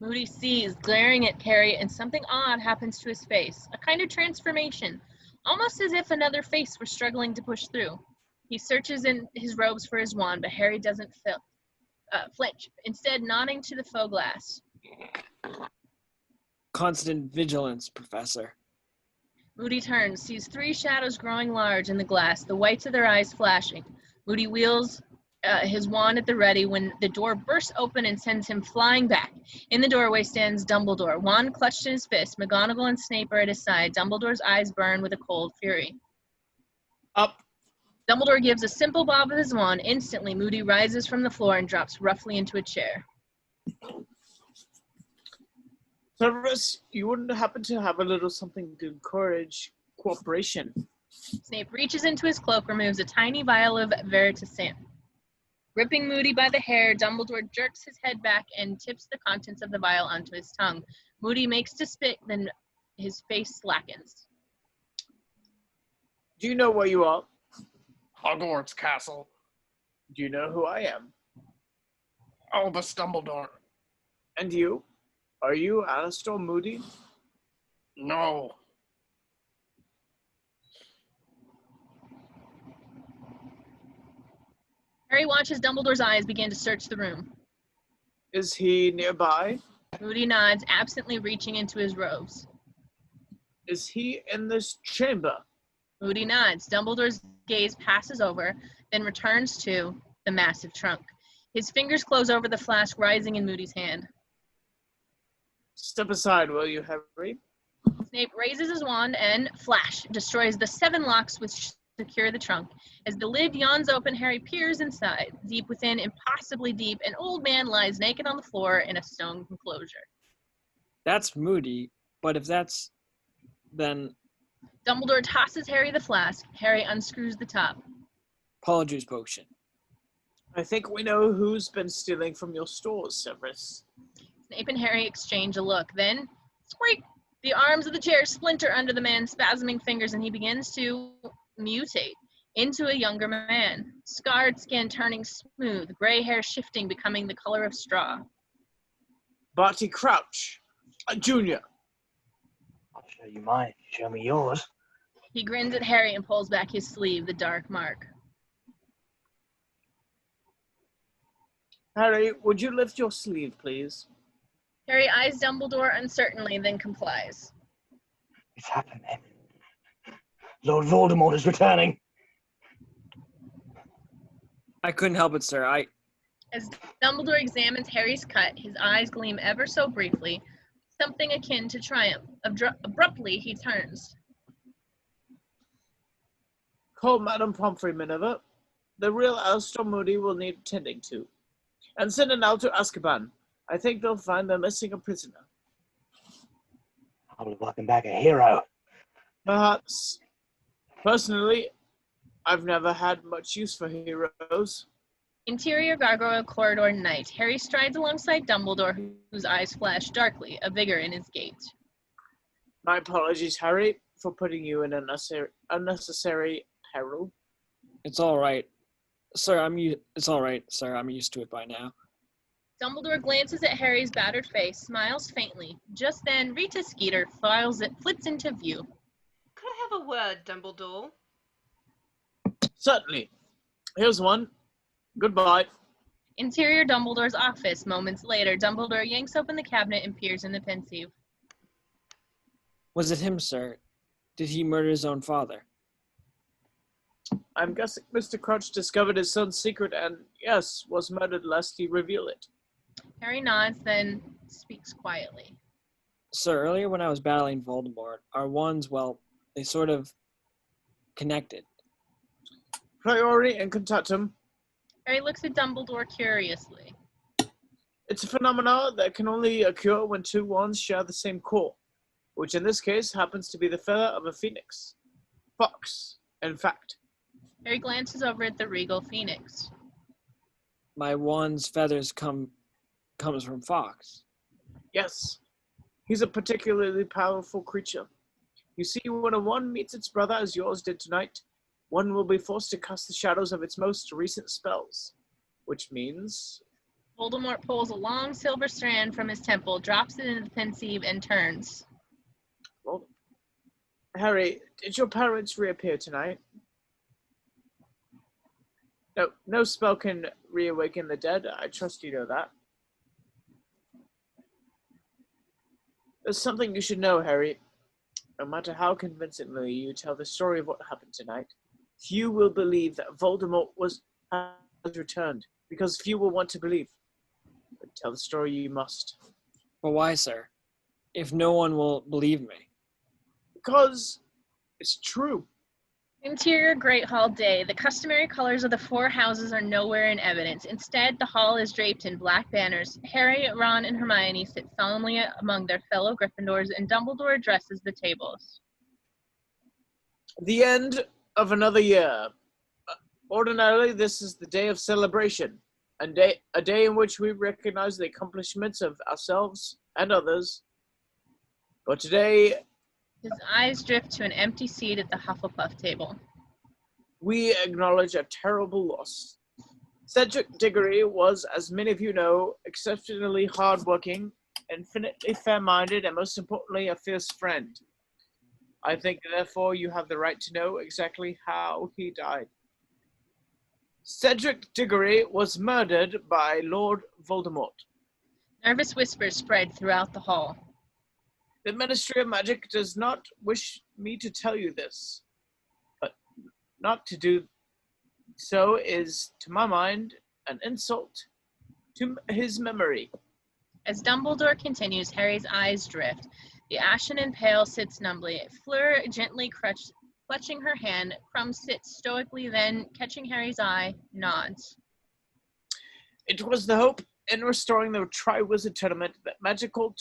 Moody sees, glaring at Harry, and something odd happens to his face. A kind of transformation, almost as if another face were struggling to push through. He searches in his robes for his wand, but Harry doesn't flinch, instead nodding to the faux glass. constant vigilance, Professor. Moody turns, sees 3 shadows growing large in the glass, the whites of their eyes flashing. Moody wheels his wand at the ready when the door bursts open and sends him flying back. In the doorway stands Dumbledore, wand clutched in his fist. McGonagall and Snape are at his side. Dumbledore's eyes burn with a cold fury. Up. Dumbledore gives a simple bob of his wand. Instantly, Moody rises from the floor and drops roughly into a chair. Severus, you wouldn't happen to have a little something to encourage cooperation? Snape reaches into his cloak, removes a tiny vial of Veritasam. Gripping Moody by the hair, Dumbledore jerks his head back and tips the contents of the vial onto his tongue. Moody makes to spit, then his face slackens. Do you know where you are? Hogwarts Castle. Do you know who I am? Albus Dumbledore. And you? Are you Alistair Moody? No. Harry watches Dumbledore's eyes begin to search the room. Is he nearby? Moody nods, absently reaching into his robes. Is he in this chamber? Moody nods. Dumbledore's gaze passes over, then returns to the massive trunk. His fingers close over the flask rising in Moody's hand. Step aside, will you, Harry? Snape raises his wand and, flash, destroys the 7 locks which secure the trunk. As the lid yawns open, Harry peers inside. Deep within, impossibly deep, an old man lies naked on the floor in a stone enclosure. That's Moody, but if that's... then... Dumbledore tosses Harry the flask. Harry unscrews the top. Polyjuice potion. I think we know who's been stealing from your stores, Severus. Snape and Harry exchange a look. Then, squeak! The arms of the chair splinter under the man's spasming fingers, and he begins to mutate into a younger man. Scarred skin turning smooth, gray hair shifting, becoming the color of straw. Barty Crouch, a junior. I'll show you mine. Show me yours. He grins at Harry and pulls back his sleeve, the dark mark. Harry, would you lift your sleeve, please? Harry eyes Dumbledore uncertainly, then complies. It's happening. Lord Voldemort is returning. I couldn't help it, sir. As Dumbledore examines Harry's cut, his eyes gleam ever so briefly, something akin to triumph. Abruptly, he turns. Call Madame Pomfrey, Minerva. The real Alistair Moody will need tending to. And send an out to Azkaban. I think they'll find they're missing a prisoner. I'll be welcome back a hero. Perhaps. Personally, I've never had much use for heroes. Interior gargoyle corridor night. Harry strides alongside Dumbledore, whose eyes flash darkly, a vigor in his gait. My apologies, Harry, for putting you in unnecessary peril. It's all right. Sir, it's all right, sir. I'm used to it by now. Dumbledore glances at Harry's battered face, smiles faintly. Just then, Rita Skeeter flits into view. Could I have a word, Dumbledore? Certainly. Here's one. Goodbye. Interior Dumbledore's office. Moments later, Dumbledore yanks open the cabinet and peers in the pensive. Was it him, sir? Did he murder his own father? I'm guessing Mr. Crouch discovered his son's secret and, yes, was murdered lest he reveal it. Harry nods, then speaks quietly. Sir, earlier when I was battling Voldemort, our wands, well, they sort of connected. Priori incantatum. Harry looks at Dumbledore curiously. It's a phenomenon that can only occur when 2 wands share the same core, which in this case happens to be the feather of a phoenix. Fox, in fact. Harry glances over at the regal phoenix. My wand's feathers comes from Fox. Yes. He's a particularly powerful creature. You see, when a wand meets its brother as yours did tonight, one will be forced to cast the shadows of its most recent spells, which means... Voldemort pulls a long silver strand from his temple, drops it into the pensive, and turns. Well, Harry, did your parents reappear tonight? No spell can reawaken the dead. I trust you know that. There's something you should know, Harry. No matter how convincingly you tell the story of what happened tonight, few will believe that Voldemort has returned, because few will want to believe. But tell the story you must. But why, sir? If no one will believe me. Because it's true. Interior Great Hall Day. The customary colors of the four houses are nowhere in evidence. Instead, the hall is draped in black banners. Harry, Ron, and Hermione sit solemnly among their fellow Gryffindors, and Dumbledore addresses the tables. The end of another year. Ordinarily, this is the day of celebration, a day in which we recognize the accomplishments of ourselves and others. But today, his eyes drift to an empty seat at the Hufflepuff table. We acknowledge a terrible loss. Cedric Diggory was, as many of you know, exceptionally hardworking, infinitely fair-minded, and most importantly, a fierce friend. I think, therefore, you have the right to know exactly how he died. Cedric Diggory was murdered by Lord Voldemort. Nervous whispers spread throughout the hall. The Ministry of Magic does not wish me to tell you this, but not to do so is, to my mind, an insult to his memory. As Dumbledore continues, Harry's eyes drift. The ashen and pale sits numbly. Fleur gently clutching her hand. Crumb sits stoically, then, catching Harry's eye, nods. It was the hope in restoring the Triwizard Tournament that magical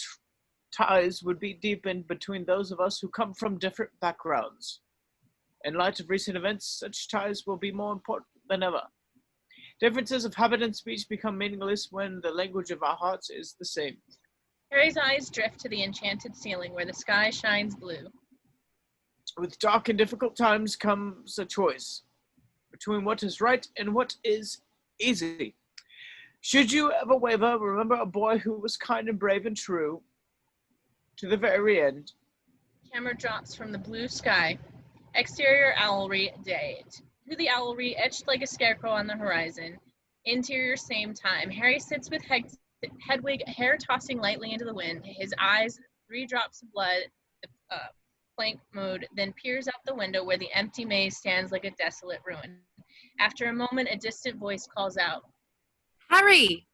ties would be deepened between those of us who come from different backgrounds. In light of recent events, such ties will be more important than ever. Differences of habit and speech become meaningless when the language of our hearts is the same. Harry's eyes drift to the enchanted ceiling where the sky shines blue. With dark and difficult times comes a choice between what is right and what is easy. Should you ever waver, remember a boy who was kind and brave and true to the very end. Camera drops from the blue sky. Exterior Owlry Day. To the Owlry, etched like a scarecrow on the horizon. Interior same time. Harry sits with Hedwig, hair tossing lightly into the wind. His eyes, 3 drops of blood, plank mode, then peers out the window where the empty maze stands like a desolate ruin. After a moment, a distant voice calls out, Harry!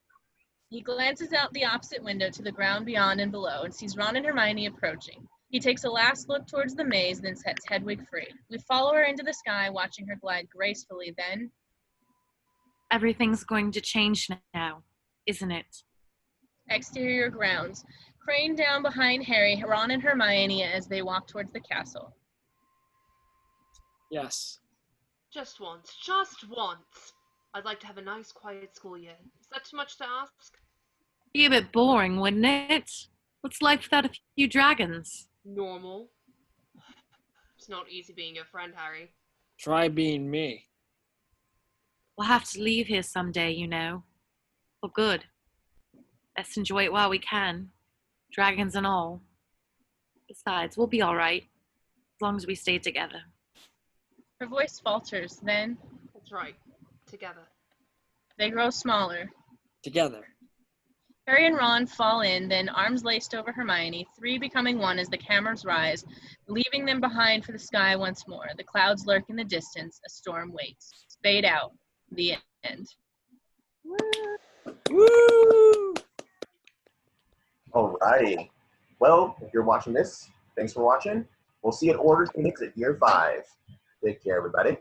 He glances out the opposite window to the ground beyond and below and sees Ron and Hermione approaching. He takes a last look towards the maze, then sets Hedwig free. We follow her into the sky, watching her glide gracefully, then... Everything's going to change now, isn't it? Exterior grounds. Crane down behind Harry, Ron and Hermione as they walk towards the castle. Yes. Just once. I'd like to have a nice, quiet school year. Is that too much to ask? Be a bit boring, wouldn't it? What's life without a few dragons? Normal. It's not easy being your friend, Harry. Try being me. We'll have to leave here someday, you know. For good. Let's enjoy it while we can. Dragons and all. Besides, we'll be all right. As long as we stay together. Her voice falters, then... That's right. Together. They grow smaller. Together. Harry and Ron fall in, then arms laced over Hermione, 3 becoming 1 as the cameras rise, leaving them behind for the sky once more. The clouds lurk in the distance. A storm waits. Fade out. The end. Woo! Alrighty. Well, if you're watching this, thanks for watching. We'll see you at Orders Phoenix at year 5. Take care, everybody.